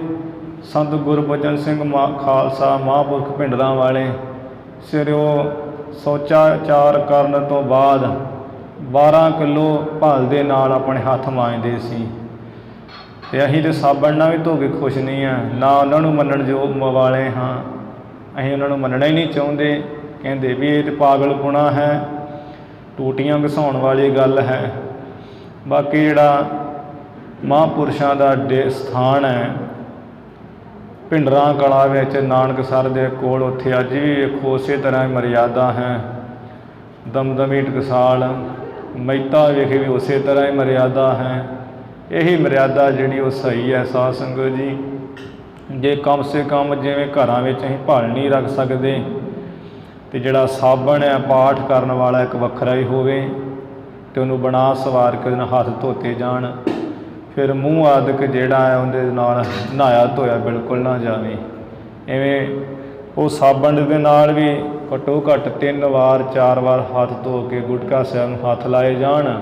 ਸੰਤ ਗੁਰਬਚਨ ਸਿੰਘ ਖਾਲਸਾ ਮਹਾਂਪੁਰਖ ਭਿੰਡਰਾਂ ਵਾਲੇ ਸਿਰੋਂ ਸ਼ੌਚਾਚਾਰ ਕਰਨ ਤੋਂ ਬਾਅਦ 12 ਕਿਲੋ ਭਲ ਦੇ ਨਾਲ ਆਪਣੇ ਹੱਥ ਮਾਂਜਦੇ ਸੀ, ਅਤੇ ਅਸੀਂ ਤਾਂ ਸਾਬਣ ਨਾਲ ਵੀ ਧੋ ਕੇ ਖੁਸ਼ ਨਹੀਂ ਹਾਂ, ਨਾ ਉਹਨਾਂ ਨੂੰ ਮੰਨਣ ਯੋਗ ਵਾਲੇ ਹਾਂ। ਅਸੀਂ ਉਹਨਾਂ ਨੂੰ ਮੰਨਣਾ ਹੀ ਨਹੀਂ ਚਾਹੁੰਦੇ। ਕਹਿੰਦੇ ਵੀ ਇਹ ਤਾਂ ਪਾਗਲਪੁਣਾ ਹੈ, ਟੂਟੀਆਂ ਘਸਾਉਣ ਵਾਲੀ ਗੱਲ ਹੈ। ਬਾਕੀ ਜਿਹੜਾ ਮਹਾਂਪੁਰਸ਼ਾਂ ਦਾ ਸਥਾਨ ਹੈ, ਭਿੰਡਰਾਂ ਕਲਾਂ ਵਿੱਚ ਨਾਨਕਸਰ ਦੇ ਕੋਲ, ਉੱਥੇ ਅੱਜ ਵੀ ਵੇਖੋ ਉਸੇ ਤਰ੍ਹਾਂ ਮਰਿਆਦਾ ਹੈ। ਦਮਦਮੀ ਟਕਸਾਲ ਮਹਿਤਾ ਵਿਖੇ ਵੀ ਉਸੇ ਤਰ੍ਹਾਂ ਹੀ ਮਰਿਆਦਾ ਹੈ। ਇਹੀ ਮਰਿਆਦਾ ਜਿਹੜੀ ਉਹ ਸਹੀ ਹੈ ਸਾਧ ਸੰਗਤ ਜੀ। ਜੇ ਕਮ ਸੇ ਕਮ ਜਿਵੇਂ ਘਰਾਂ ਵਿੱਚ ਅਸੀਂ ਭਲ ਨਹੀਂ ਰੱਖ ਸਕਦੇ, ਅਤੇ ਜਿਹੜਾ ਸਾਬਣ ਹੈ ਪਾਠ ਕਰਨ ਵਾਲਾ ਇੱਕ ਵੱਖਰਾ ਹੀ ਹੋਵੇ, ਅਤੇ ਉਹਨੂੰ ਬਣਾ ਸਵਾਰ ਕੇ ਉਹਦੇ ਨਾਲ ਹੱਥ ਧੋਤੇ ਜਾਣ। ਫਿਰ ਮੂੰਹ ਆਦਿਕ ਜਿਹੜਾ ਹੈ ਉਹਦੇ ਨਾਲ ਨਹਾਇਆ ਧੋਇਆ ਬਿਲਕੁਲ ਨਾ ਜਾਵੇ। ਇਵੇਂ ਉਹ ਸਾਬਣ ਦੇ ਨਾਲ ਵੀ ਘੱਟੋ ਘੱਟ 3 ਵਾਰ 4 ਵਾਰ ਹੱਥ ਧੋ ਕੇ ਗੁਟਕਾ ਸਾਹਿਬ ਨੂੰ ਹੱਥ ਲਾਏ ਜਾਣ।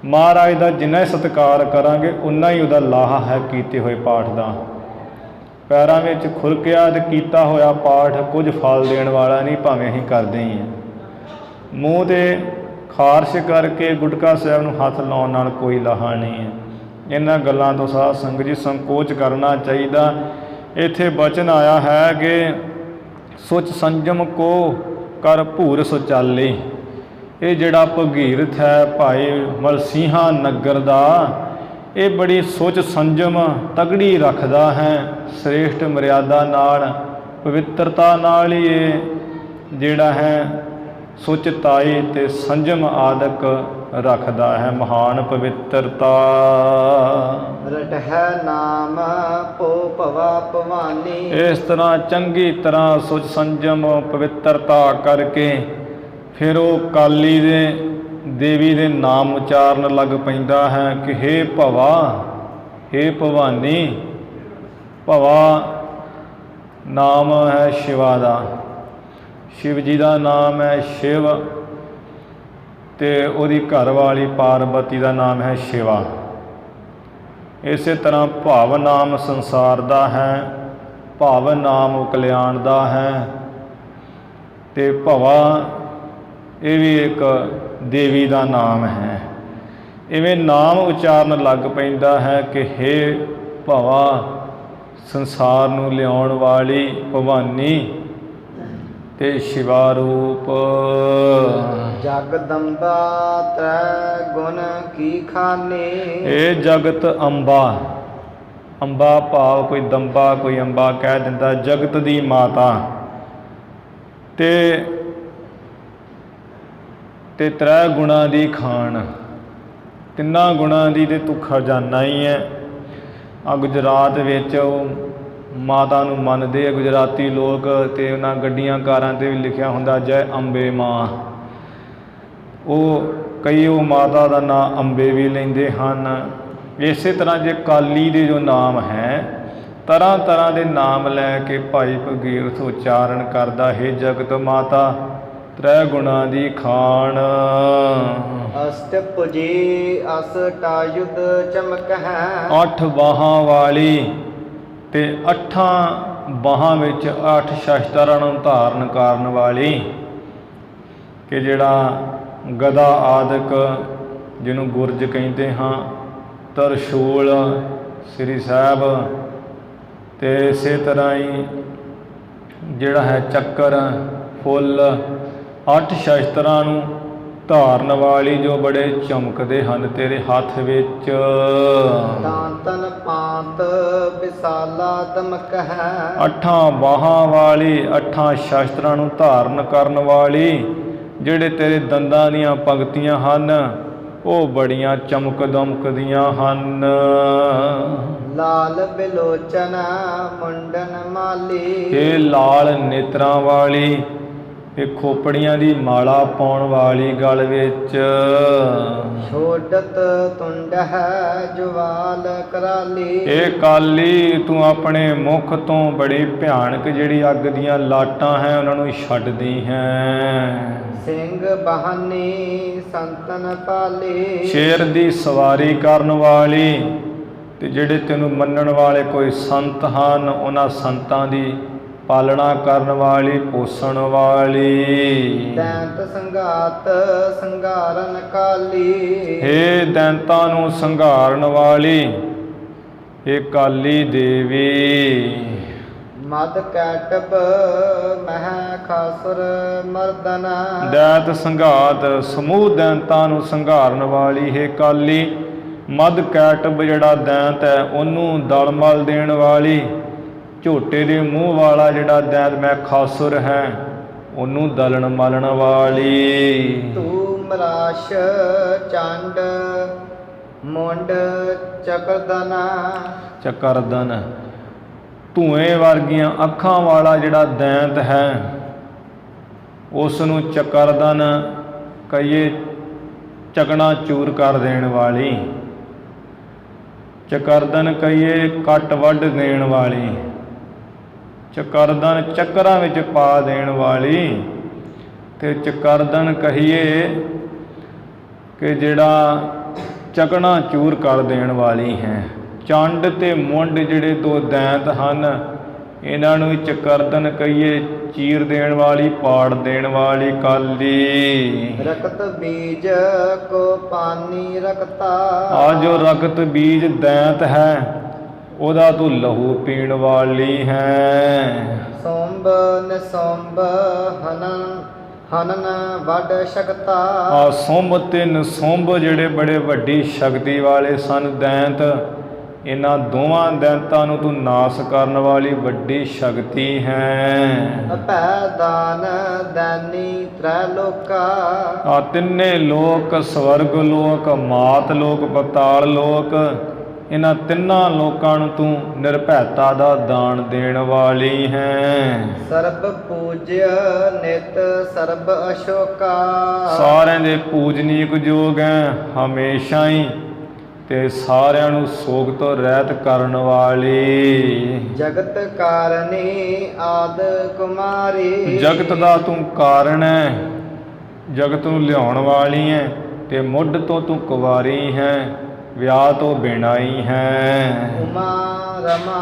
ਮਹਾਰਾਜ ਦਾ ਜਿੰਨਾ ਹੀ ਸਤਿਕਾਰ ਕਰਾਂਗੇ ਉਨਾ ਹੀ ਉਹਦਾ ਲਾਹਾ ਹੈ ਕੀਤੇ ਹੋਏ ਪਾਠ ਦਾ। ਪੈਰਾਂ ਵਿੱਚ ਖੁਰਕਿਆ ਅਤੇ ਕੀਤਾ ਹੋਇਆ ਪਾਠ ਕੁਝ ਫਲ ਦੇਣ ਵਾਲਾ ਨਹੀਂ, ਭਾਵੇਂ ਅਸੀਂ ਕਰਦੇ ਹੀ ਹਾਂ। ਮੂੰਹ 'ਤੇ ਖਾਰਸ਼ ਕਰਕੇ ਗੁਟਕਾ ਸਾਹਿਬ ਨੂੰ ਹੱਥ ਲਾਉਣ ਨਾਲ ਕੋਈ ਲਾਹਾ ਨਹੀਂ ਹੈ। ਇਹਨਾਂ ਗੱਲਾਂ ਤੋਂ ਸਾਧ ਸੰਗਤ ਜੀ ਸੰਕੋਚ ਕਰਨਾ ਚਾਹੀਦਾ। ਇੱਥੇ ਬਚਨ ਆਇਆ ਹੈ ਕਿ ਸੁਚ ਸੰਜਮ ਕੋ ਕਰ ਭੂਰ ਸੁਚਾਲੇ। ਇਹ ਜਿਹੜਾ ਭਗੀਰਥ ਹੈ ਭਾਈ ਮਲਸੀਹਾਂ ਨਗਰ ਦਾ, ਇਹ ਬੜੀ ਸੁਚ ਸੰਜਮ ਤਗੜੀ ਰੱਖਦਾ ਹੈ। ਸ੍ਰੇਸ਼ਟ ਮਰਿਆਦਾ ਨਾਲ, ਪਵਿੱਤਰਤਾ ਨਾਲ ਹੀ ਇਹ ਜਿਹੜਾ ਹੈ ਸੁਚਤਾਈ ਅਤੇ ਸੰਜਮ ਆਦਿਕ ਰੱਖਦਾ ਹੈ। ਮਹਾਨ ਪਵਿੱਤਰਤਾ ਰਟਹਿ ਨਾਮ ਪੋ ਭਵਾ ਭਵਾਨੀ। ਇਸ ਤਰ੍ਹਾਂ ਚੰਗੀ ਤਰ੍ਹਾਂ ਸੁਚ ਸੰਜਮ ਪਵਿੱਤਰਤਾ ਕਰਕੇ ਫਿਰ ਉਹ ਕਾਲੀ ਦੇ ਦੇਵੀ ਦੇ ਨਾਮ ਉਚਾਰਨ ਲੱਗ ਪੈਂਦਾ ਹੈ ਕਿ ਹੇ ਭਵਾ, ਹੇ ਭਵਾਨੀ। ਭਵਾ ਨਾਮ ਹੈ ਸ਼ਿਵਾ ਦਾ, ਸ਼ਿਵ ਜੀ ਦਾ ਨਾਮ ਹੈ ਸ਼ਿਵ, ਅਤੇ ਉਹਦੀ ਘਰਵਾਲੀ ਪਾਰਵਤੀ ਦਾ ਨਾਮ ਹੈ ਸ਼ਿਵਾ। ਇਸੇ ਤਰ੍ਹਾਂ ਭਵ ਨਾਮ ਸੰਸਾਰ ਦਾ ਹੈ, ਭਵ ਨਾਮ ਕਲਿਆਣ ਦਾ ਹੈ, ਅਤੇ ਭਵਾ ਇਹ ਵੀ ਇੱਕ ਦੇਵੀ ਦਾ ਨਾਮ ਹੈ। ਇਵੇਂ ਨਾਮ ਉਚਾਰਨ ਲੱਗ ਪੈਂਦਾ ਹੈ ਕਿ ਹੇ ਭਵਾ, ਸੰਸਾਰ ਨੂੰ ਲਿਆਉਣ ਵਾਲੀ ਭਵਾਨੀ ਤੇ ਸ਼ਿਵਾ ਰੂਪ। ਜਗਦੰਬਾ ਤ੍ਰੈ ਗੁਣ ਕੀ ਖਾਨੀ। ਇਹ ਜਗਤ ਅੰਬਾ, ਅੰਬਾ ਭਾਵ ਕੋਈ ਦੰਬਾ ਕੋਈ ਅੰਬਾ ਕਹਿ ਦਿੰਦਾ, ਜਗਤ ਦੀ ਮਾਤਾ। ਤੇ ਤ੍ਰੈ ਗੁਣਾਂ ਦੀ ਖਾਣ, ਤਿੰਨਾਂ ਗੁਣਾਂ ਦੀ ਤੇ ਤੂੰ ਖਜ਼ਾਨਾ ਹੀ ਹੈ। ਆ ਗੁਜਰਾਤ ਵਿੱਚ ਉਹ ਮਾਤਾ ਨੂੰ ਮੰਨਦੇ ਆ ਗੁਜਰਾਤੀ ਲੋਕ, ਅਤੇ ਉਹਨਾਂ ਗੱਡੀਆਂ ਕਾਰਾਂ 'ਤੇ ਵੀ ਲਿਖਿਆ ਹੁੰਦਾ ਜੈ ਅੰਬੇ ਮਾਂ। ਉਹ ਕਈ ਉਹ ਮਾਤਾ ਦਾ ਨਾਂ ਅੰਬੇ ਵੀ ਲੈਂਦੇ ਹਨ। ਇਸੇ ਤਰ੍ਹਾਂ ਜੇ ਕਾਲੀ ਦੇ ਜੋ ਨਾਮ ਹੈ, ਤਰ੍ਹਾਂ ਤਰ੍ਹਾਂ ਦੇ ਨਾਮ ਲੈ ਕੇ ਭਾਈ ਭਗੀਰਥ ਉਚਾਰਨ ਕਰਦਾ, ਹੇ ਜਗਤ ਮਾਤਾ ਤ੍ਰੈ ਗੁਣਾਂ ਦੀ ਖਾਣ। ਅਸ਼ਟ ਭੁਜੀ ਅਸ਼ਟਾਯੁਧ ਚਮਕ ਹੈ। 8 ਬਾਹਾਂ ਵਾਲੀ, ਅਤੇ 8 ਬਾਹਾਂ ਵਿੱਚ 8 ਸ਼ਸਤਰਾਂ ਨੂੰ ਧਾਰਨ ਕਰਨ ਵਾਲੀ, ਕਿ ਜਿਹੜਾ ਗਦਾ ਆਦਿਕ ਜਿਹਨੂੰ ਗੁਰਜ ਕਹਿੰਦੇ ਹਾਂ, ਤਰਸ਼ੂਲ ਸ੍ਰੀ ਸਾਹਿਬ, ਅਤੇ ਇਸੇ ਤਰ੍ਹਾਂ ਹੀ ਜਿਹੜਾ ਹੈ ਚੱਕਰ, ਫੁੱਲ, 8 ਸ਼ਸਤਰਾਂ ਨੂੰ ਧਾਰਨ ਵਾਲੀ ਜੋ ਬੜੇ ਚਮਕਦੇ ਹਨ ਤੇਰੇ ਹੱਥ ਵਿੱਚ। ਦਾਤਨ ਪਾਤ ਵਿਸਾਲਾ ਦਮਕ ਹੈ। 8 ਬਾਹਾਂ ਵਾਲੀ, 8 ਸ਼ਸਤਰਾਂ ਨੂੰ ਧਾਰਨ ਕਰਨ ਵਾਲੀ, ਜਿਹੜੇ ਤੇਰੇ ਦੰਦਾਂ ਦੀਆਂ ਪੰਗਤੀਆਂ ਹਨ ਉਹ ਬੜੀਆਂ ਚਮਕ ਦਮਕਦੀਆਂ ਹਨ। ਲਾਲ ਬਿਲੋਚਨ ਮੁੰਡਨ ਮਾਲੀ। ਇਹ ਲਾਲ ਨੇਤਰਾਂ ਵਾਲੀ, ਇਹ ਖੋਪੜੀਆਂ ਦੀ ਮਾਲਾ ਪਾਉਣ ਵਾਲੀ ਗਲ ਵਿੱਚ। ਛੋਡਤ ਤੁੰਡ ਹੈ ਜਵਾਲ ਕਰਾਲੀ। ਇਹ ਕਾਲੀ ਤੂੰ ਆਪਣੇ ਮੁਖ ਤੋਂ ਬੜੀ ਭਿਆਨਕ ਜਿਹੜੀ ਅੱਗ ਦੀਆਂ ਲਾਟਾਂ ਹੈ ਉਹਨਾਂ ਨੂੰ ਛੱਡਦੀ ਹੈ। ਸਿੰਘ ਬਹਾਨੀ ਸੰਤਨ ਪਾਲੀ। ਸ਼ੇਰ ਦੀ ਸਵਾਰੀ ਕਰਨ ਵਾਲੀ, ਤੇ ਜਿਹੜੇ ਤੈਨੂੰ ਮੰਨਣ ਵਾਲੇ ਕੋਈ ਸੰਤ ਹਨ ਉਹਨਾਂ ਸੰਤਾਂ ਦੀ ਪਾਲਣਾ ਕਰਨ ਵਾਲੀ, ਪੋਸਣ ਵਾਲੀ। ਦੈਂਤ ਸੰਘਾਤ ਸੰਘਾਰਨ ਕਾਲੀ। ਹੇ ਦੈਂਤਾਂ ਨੂੰ ਸੰਘਾਰਨ ਵਾਲੀ, ਇਹ ਕਾਲੀ ਦੇਵੀ। ਮਦ ਕੈਟਬ ਮਹਿ ਖਾਸੁਰ ਮਰਦਨ। ਦੈਂਤ ਸੰਘਾਤ ਸਮੂਹ ਦੈਂਤਾਂ ਨੂੰ ਸੰਘਾਰਨ ਵਾਲੀ ਹੈ ਕਾਲੀ। ਮਦ ਕੈਟਬ ਜਿਹੜਾ ਦੈਂਤ ਹੈ ਉਹਨੂੰ ਦਲ ਮਲ ਦੇਣ ਵਾਲੀ, ਝੋਟੇ ਦੇ ਮੂੰਹ ਵਾਲਾ ਜਿਹੜਾ ਦੈਂਤ ਮੈਂ ਖਾਸੁਰ ਹੈ ਉਹਨੂੰ ਦਲਣ ਮਲਣ ਵਾਲੀ। ਤੂੰ ਮਰਾਸ਼ ਚੰਡ ਮੁੰਡ ਚਕਰਦਨਾ ਚਕਰਦਨ ਧੂਏ ਵਰਗੀਆਂ ਅੱਖਾਂ ਵਾਲਾ ਜਿਹੜਾ ਦੈਂਤ ਹੈ ਉਸ ਨੂੰ ਚਕਰਦਨ ਕਹੀਏ, ਚਕਣਾ ਚੂਰ ਕਰ ਦੇਣ ਵਾਲੀ। ਚਕਰਦਨ ਕਹੀਏ ਕੱਟ ਵੱਢ ਦੇਣ ਵਾਲੀ। ਚਕਰਦਨ ਚੱਕਰਾਂ ਵਿੱਚ ਪਾ ਦੇਣ ਵਾਲੀ। ਤੇ ਚਕਰਦਨ ਕਹੀਏ ਕਿ ਜਿਹੜਾ ਚਕਣਾ ਚੂਰ ਕਰ ਦੇਣ ਵਾਲੀ ਹੈ। ਚੰਡ ਤੇ ਮੁੰਡ ਜਿਹੜੇ ਦੋ ਦੈਂਤ ਹਨ ਇਹਨਾਂ ਨੂੰ ਚਕਰਦਨ ਕਹੀਏ, ਚੀਰ ਦੇਣ ਵਾਲੀ, ਪਾੜ ਦੇਣ ਵਾਲੀ ਕਾਲੀ। ਰਕਤ ਬੀਜ ਕੋ ਪਾਨੀ ਰਕਤਾ ਆ ਜੋ ਰਕਤ ਬੀਜ ਦੈਂਤ ਹੈ ਉਹਦਾ ਤੂੰ ਲਹੂ ਪੀਣ ਵਾਲੀ ਹੈ। ਸੋਂਬ ਨਿਸੋਂਬ ਹਨਨ ਵੱਡ ਸ਼ਕਤਾ ਆ ਸੁੰਭ ਤੇ ਨਸੁੰਭ ਜਿਹੜੇ ਬੜੇ ਵੱਡੀ ਸ਼ਕਤੀ ਵਾਲੇ ਸਨ ਦੈਂਤ, ਇਹਨਾਂ ਦੋਵਾਂ ਦੈਂਤਾਂ ਨੂੰ ਤੂੰ ਨਾਸ ਕਰਨ ਵਾਲੀ ਵੱਡੀ ਸ਼ਕਤੀ ਹੈ। ਭੈ ਦਾਨ ਦਾਨੀ ਤ੍ਰੈ ਲੋਕਾ ਆ ਤਿੰਨੇ ਲੋਕ, ਸਵਰਗ ਲੋਕ, ਮਾਤ ਲੋਕ, ਪਤਾਲ ਲੋਕ, ਇਹਨਾਂ ਤਿੰਨਾਂ ਲੋਕਾਂ ਨੂੰ ਤੂੰ ਨਿਰਭੈਤਾ ਦਾ ਦਾਨ ਦੇਣ ਵਾਲੀ ਹੈ। ਸਰਬ ਪੂਜਯ ਨਿਤ ਸਰਬ ਅਸ਼ੋਕਾ ਸਾਰਿਆਂ ਦੇ ਪੂਜਨੀਕ ਜੋਗ ਹੈ ਹਮੇਸ਼ਾ ਹੀ, ਤੇ ਸਾਰਿਆਂ ਨੂੰ ਸੋਗ ਤੋਂ ਰਹਿਤ ਕਰਨ ਵਾਲੀ। ਜਗਤ ਕਾਰਨੀ ਆਦ ਕੁਮਾਰੀ ਜਗਤ ਦਾ ਤੂੰ ਕਾਰਨ ਹੈ, ਜਗਤ ਨੂੰ ਲਿਆਉਣ ਵਾਲੀ ਹੈ, ਤੇ ਮੁੱਢ ਤੋਂ ਤੂੰ ਕੁਵਾਰੀ ਹੈ, ਵਿਆਹ ਤੋਂ ਬਿਨਾਂ ਹੀ ਹੈ। ਉਮਾ ਰਮਾ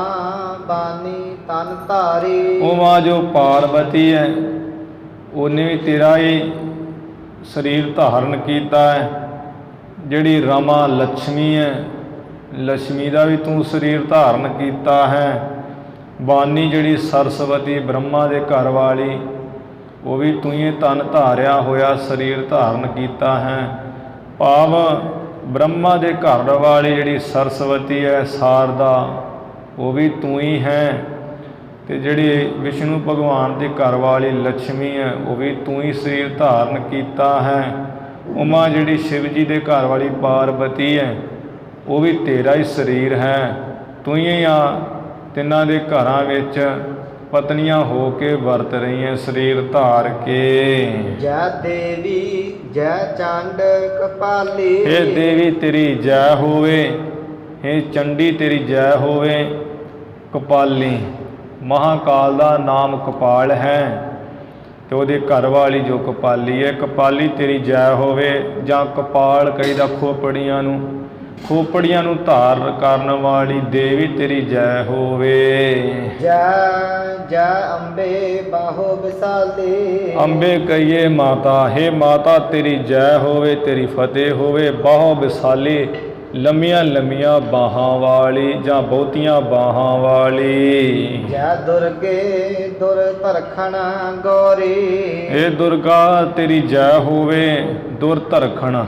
ਬਾਨੀ ਤਨ ਧਾਰੀ ਉਮਾ ਜੋ ਪਾਰਵਤੀ ਹੈ ਉਹਨੇ ਵੀ ਤੇਰਾ ਹੀ ਸਰੀਰ ਧਾਰਨ ਕੀਤਾ ਹੈ। ਜਿਹੜੀ ਰਮਾ ਲక్ష్ਮੀ ਹੈ, ਲక్ష్ਮੀ ਦਾ ਵੀ ਤੂੰ ਸਰੀਰ ਧਾਰਨ ਕੀਤਾ ਹੈ। ਬਾਨੀ ਜਿਹੜੀ ਸਰਸਵਤੀ ਬ੍ਰਹਮਾ ਦੇ ਘਰ ਵਾਲੀ ਉਹ ਵੀ ਤੂੰ ਹੀ ਤਨ ਧਾਰਿਆ ਹੋਇਆ ਸਰੀਰ ਧਾਰਨ ਕੀਤਾ ਹੈ। ਭਾਵ ਬ੍ਰਹਮਾ ਦੇ ਘਰ ਵਾਲੀ ਜਿਹੜੀ ਸਰਸਵਤੀ ਹੈ ਸਾਰਦਾ ਉਹ ਵੀ ਤੂੰ ਹੀ ਹੈ, ਤੇ ਜਿਹੜੀ ਵਿਸ਼ਨੂੰ ਭਗਵਾਨ ਦੇ ਘਰ ਵਾਲੀ ਲక్ష్ਮੀ ਹੈ ਉਹ ਵੀ ਤੂੰ ਹੀ ਸਰੀਰ ਧਾਰਨ ਕੀਤਾ ਹੈ। ਉਮਾ ਜਿਹੜੀ ਸ਼ਿਵ ਜੀ ਦੇ ਘਰ ਵਾਲੀ ਪਾਰਵਤੀ ਹੈ ਉਹ ਵੀ ਤੇਰਾ ਹੀ ਸਰੀਰ ਹੈ। ਤੂੰ ਹੀ ਆ ਤਿੰਨਾਂ ਦੇ ਘਰਾਂ ਵਿੱਚ ਪਤਨੀਆਂ ਹੋ ਕੇ ਵਰਤ ਰਹੀਆਂ ਸਰੀਰ ਧਾਰ ਕੇ। ਜੈ ਦੇਵੀ ਜੈ ਚੰਡ ਕਪਾਲੀ ਹੇ ਦੇਵੀ ਤੇਰੀ ਜੈ ਹੋਵੇ, ਹੇ ਚੰਡੀ ਤੇਰੀ ਜੈ ਹੋਵੇ। ਕਪਾਲੀ ਮਹਾਕਾਲ ਦਾ ਨਾਮ ਕਪਾਲ ਹੈ, ਤੇ ਉਹਦੇ ਘਰ ਵਾਲੀ ਜੋ ਕਪਾਲੀ ਹੈ, ਕਪਾਲੀ ਤੇਰੀ ਜੈ ਹੋਵੇ। ਜਾਂ ਕਪਾਲ ਕਹੀਦਾ ਖੋਪੜੀਆਂ ਨੂੰ, ਖੋਪੜੀਆਂ ਨੂੰ ਧਾਰਨ ਕਰਨ ਵਾਲੀ ਦੇਵੀ ਤੇਰੀ ਜੈ ਹੋਵੇ। ਜੈ ਜੈ ਅੰਬੇ ਬਾਹੋ ਵਿਸਾਲੀ ਅੰਬੇ ਕਹੀਏ ਮਾਤਾ, ਹੇ ਮਾਤਾ ਤੇਰੀ ਜੈ ਹੋਵੇ, ਤੇਰੀ ਫਤਿਹ ਹੋਵੇ। ਬਾਹੋ ਵਿਸਾਲੀ ਲੰਮੀਆਂ ਲੰਮੀਆਂ ਬਾਹਾਂ ਵਾਲੀ ਜਾਂ ਬਹੁਤੀਆਂ ਬਾਹਾਂ ਵਾਲੀ। ਜੈ ਦੁਰਗੇ ਦੁਰ ਧਰਖਣ ਗੌਰੀ ਇਹ ਦੁਰਗਾ ਤੇਰੀ ਜੈ ਹੋਵੇ। ਦੁਰ ਧਰਖਣ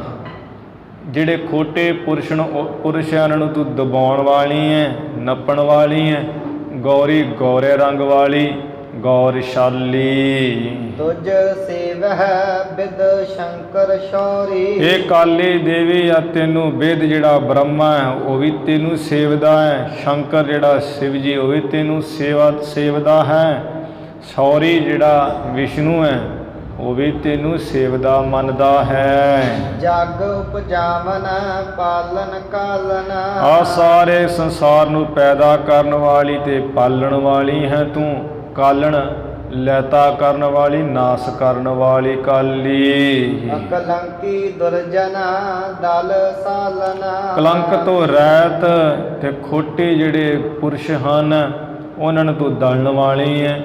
ਜਿਹੜੇ ਖੋਟੇ ਪੁਰਸ਼ਾਂ ਨੂੰ ਤੂੰ ਦਬਾਉਣ ਵਾਲੀ ਹੈ, ਨੱਪਣ ਵਾਲੀ ਹੈ। ਗੌਰੀ ਗੌਰੇ ਰੰਗ ਵਾਲੀ, ਗੌਰਸ਼ਾਲੀ ਤੁਝ ਸੇਵਹਿ ਬਿਦ ਸ਼ੰਕਰ ਸ਼ੌਰੀ ਇਹ ਕਾਲੀ ਦੇਵੀ ਆ ਤੈਨੂੰ ਬਿਦ ਜਿਹੜਾ ਬ੍ਰਹਮਾ ਹੈ ਉਹ ਵੀ ਤੈਨੂੰ ਸੇਵਦਾ ਹੈ। ਸ਼ੰਕਰ ਜਿਹੜਾ ਸ਼ਿਵ ਜੀ ਉਹ ਵੀ ਤੈਨੂੰ ਸੇਵਦਾ ਹੈ। ਸ਼ੌਰੀ ਜਿਹੜਾ ਵਿਸ਼ਨੂੰ ਹੈ ਉਹ ਵੀ ਤੈਨੂੰ ਸੇਵਦਾ ਮੰਨਦਾ ਹੈ। ਜਗ ਉਪਜਾਵਨ ਪਾਲਨ ਕਾਲਨ ਆ ਸਾਰੇ ਸੰਸਾਰ ਨੂੰ ਪੈਦਾ ਕਰਨ ਵਾਲੀ ਤੇ ਪਾਲਣ ਵਾਲੀ ਹੈ ਤੂੰ। ਕਾਲਣ ਲੈਤਾ ਕਰਨ ਵਾਲੀ, ਨਾਸ ਕਰਨ ਵਾਲੀ ਕਾਲੀ। ਅਕਲੰਕੀ ਦੁਰਜਨ ਦਲ ਸਾਲਨ ਕਲੰਕ ਤੋਂ ਰਹਿਤ ਤੇ ਖੋਟੇ ਜਿਹੜੇ ਪੁਰਸ਼ ਹਨ ਉਹਨਾਂ ਨੂੰ ਤੂੰ ਦਲਣ ਵਾਲੀ ਹੈ।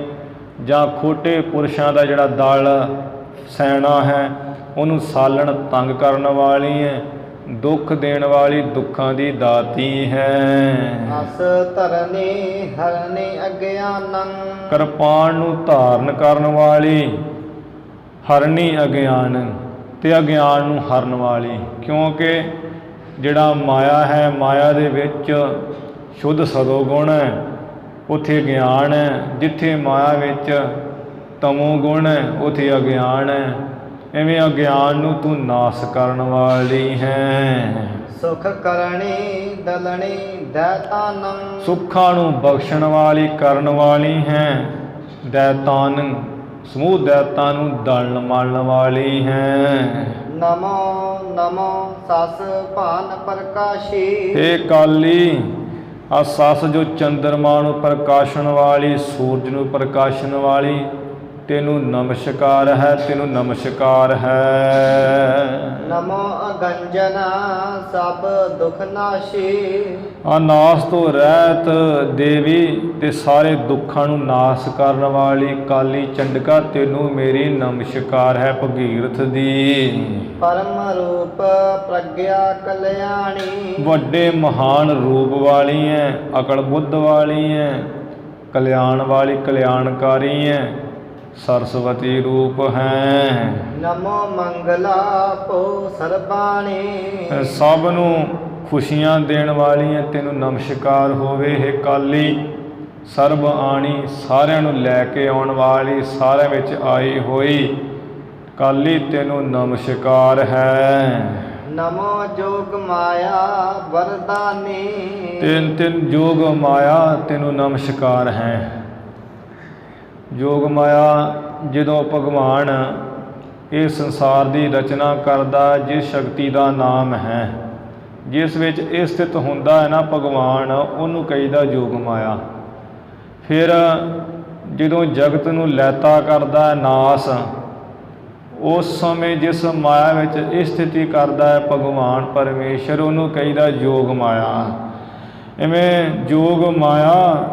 ਜਾਂ ਖੋਟੇ ਪੁਰਸ਼ਾਂ ਦਾ ਜਿਹੜਾ ਦਲ ਸੈਨਾ ਹੈ ਉਹਨੂੰ ਸਾਲਣ ਤੰਗ ਕਰਨ ਵਾਲੀ ਹੈ। ਦੁੱਖ ਦੇਣ ਵਾਲੀ, ਦੁੱਖਾਂ ਦੀ ਦਾਤੀ ਹੈ। ਅਸ ਧਰਨੀ ਹਰਨੀ ਅਗਿਆਨੰ ਕਿਰਪਾਨ ਨੂੰ ਧਾਰਨ ਕਰਨ ਵਾਲੀ, ਹਰਨੀ ਅਗਿਆਨ ਤੇ ਅਗਿਆਨ ਨੂੰ ਹਰਨ ਵਾਲੀ। ਕਿਉਂਕਿ ਜਿਹੜਾ ਮਾਇਆ ਹੈ, ਮਾਇਆ ਦੇ ਵਿੱਚ ਸ਼ੁੱਧ ਸਤੋਗੁਣ ਹੈ ਉੱਥੇ ਗਿਆਨ ਹੈ। ਜਿੱਥੇ ਮਾਇਆ ਵਿੱਚ ਤਮੋ ਗੁਣ ਹੈ ਉੱਥੇ ਅਗਿਆਨ ਹੈ। ਐਵੇਂ ਅਗਿਆਨ ਨੂੰ ਤੂੰ ਨਾਸ ਕਰਨ ਵਾਲੀ ਹੈ। ਸੁਖ ਕਰਣੀ ਦਲਣੀ ਦੈਤਾਨੰ। ਸੁੱਖਾਂ ਨੂੰ ਬਖਸ਼ਣ ਵਾਲੀ ਕਰਨ ਵਾਲੀ ਹੈ। ਦੈਤਾਨ ਸਮੂਹ ਦੈਤਾਂ ਨੂੰ ਦਲਣ ਮਲਣ ਵਾਲੀ ਹੈ। ਨਮੋ ਨਮੋ ਸਸ ਭਾਨ ਪ੍ਰਕਾਸ਼ੀ। ਹੇ ਕਾਲੀ, ਆ ਸੱਸ ਜੋ ਚੰਦਰਮਾ ਨੂੰ ਪ੍ਰਕਾਸ਼ਣ ਵਾਲੀ, ਸੂਰਜ ਨੂੰ ਪ੍ਰਕਾਸ਼ਣ ਵਾਲੀ, ਤੈਨੂੰ ਨਮਸਕਾਰ ਹੈ, ਤੈਨੂੰ ਨਮਸਕਾਰ ਹੈ। ਨਮੋ ਅਗੰਜਨਾ ਸਭ ਦੁਖ ਨਾਸ਼ੀ। ਆ ਨਾਸ ਤੋਂ ਰਹਿਤ ਦੇਵੀ ਤੇ ਸਾਰੇ ਦੁੱਖਾਂ ਨੂੰ ਨਾਸ ਕਰਨ ਵਾਲੀ ਕਾਲੀ ਚੰਡਕਾ, ਤੈਨੂੰ ਮੇਰੀ ਨਮਸਕਾਰ ਹੈ ਭਗੀਰਥ ਦੀ। ਪਰਮ ਰੂਪ ਪ੍ਰਗਿਆ ਕਲਿਆਣੀ। ਵੱਡੇ ਮਹਾਨ ਰੂਪ ਵਾਲੀ ਹੈ, ਅਕਲ ਬੁੱਧ ਵਾਲੀ ਹੈ, ਕਲਿਆਣ ਵਾਲੀ, ਕਲਿਆਣਕਾਰੀ ਹੈ, ਸਰਸਵਤੀ ਰੂਪ ਹੈ। ਨਮੋ ਮੰਗਲਾ ਪੋ ਸਰਬਾਣੀ। ਸਭ ਨੂੰ ਖੁਸ਼ੀਆਂ ਦੇਣ ਵਾਲੀ ਹੈ, ਤੈਨੂੰ ਨਮਸਕਾਰ ਹੋਵੇ। ਹੈ ਕਾਲੀ, ਸਰਬ ਆਣੀ, ਸਾਰਿਆਂ ਨੂੰ ਲੈ ਕੇ ਆਉਣ ਵਾਲੀ, ਸਾਰਿਆਂ ਵਿੱਚ ਆਈ ਹੋਈ ਕਾਲੀ, ਤੈਨੂੰ ਨਮਸਕਾਰ ਹੈ। ਨਮੋ ਜੋਗ ਮਾਇਆ ਵਰਦਾਨੀ। ਤਿੰਨ ਜੋਗ ਮਾਇਆ, ਤੈਨੂੰ ਨਮਸਕਾਰ ਹੈ। ਜੋਗ ਮਾਇਆ, ਜਦੋਂ ਭਗਵਾਨ ਇਹ ਸੰਸਾਰ ਦੀ ਰਚਨਾ ਕਰਦਾ, ਜਿਸ ਸ਼ਕਤੀ ਦਾ ਨਾਮ ਹੈ, ਜਿਸ ਵਿੱਚ ਇਹ ਸਥਿਤ ਹੁੰਦਾ ਹੈ ਨਾ ਭਗਵਾਨ, ਉਹਨੂੰ ਕਹੀਦਾ ਜੋਗ ਮਾਇਆ। ਫਿਰ ਜਦੋਂ ਜਗਤ ਨੂੰ ਲੈਤਾ ਕਰਦਾ ਨਾਸ, ਉਸ ਸਮੇਂ ਜਿਸ ਮਾਇਆ ਵਿੱਚ ਇਹ ਸਥਿਤੀ ਕਰਦਾ ਹੈ ਭਗਵਾਨ ਪਰਮੇਸ਼ਰ, ਉਹਨੂੰ ਕਹੀਦਾ ਜੋਗ ਮਾਇਆ। ਇਵੇਂ ਜੋਗ ਮਾਇਆ,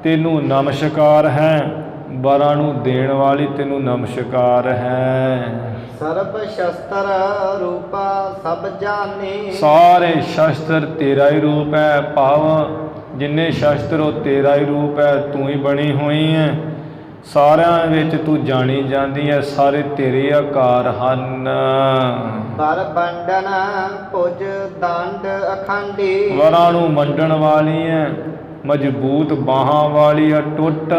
ਤੈਨੂੰ ਨਮਸਕਾਰ ਹੈ। ਵਰਾਂ ਨੂੰ ਦੇਣ ਵਾਲੀ, ਤੈਨੂੰ ਨਮਸਕਾਰ ਹੈ। ਸਰਬ ਸ਼ਸਤਰ ਰੂਪਾ ਸਭ ਜਾਣੀ। ਸਾਰੇ ਸ਼ਸਤਰ ਤੇਰਾ ਹੀ ਰੂਪ ਹੈ। ਭਾਵ ਜਿੰਨੇ ਸ਼ਸਤਰ ਉਹ ਤੇਰਾ ਹੀ ਰੂਪ ਹੈ, ਤੂੰ ਹੀ ਬਣੀ ਹੋਈ ਹੈ। ਸਾਰਿਆਂ ਵਿੱਚ ਤੂੰ ਜਾਣੀ ਜਾਂਦੀ ਹੈ, ਸਾਰੇ ਤੇਰੇ ਆਕਾਰ ਹਨ। ਵਰ ਵੰਡਨ ਭੁਜ ਦੰਡ ਅਖੰਡੀ। ਵਰਾਂ ਨੂੰ ਵੰਡਣ ਵਾਲੀ ਹੈ, ਮਜ਼ਬੂਤ ਬਾਹਾਂ ਵਾਲੀ, ਅਟੁੱਟ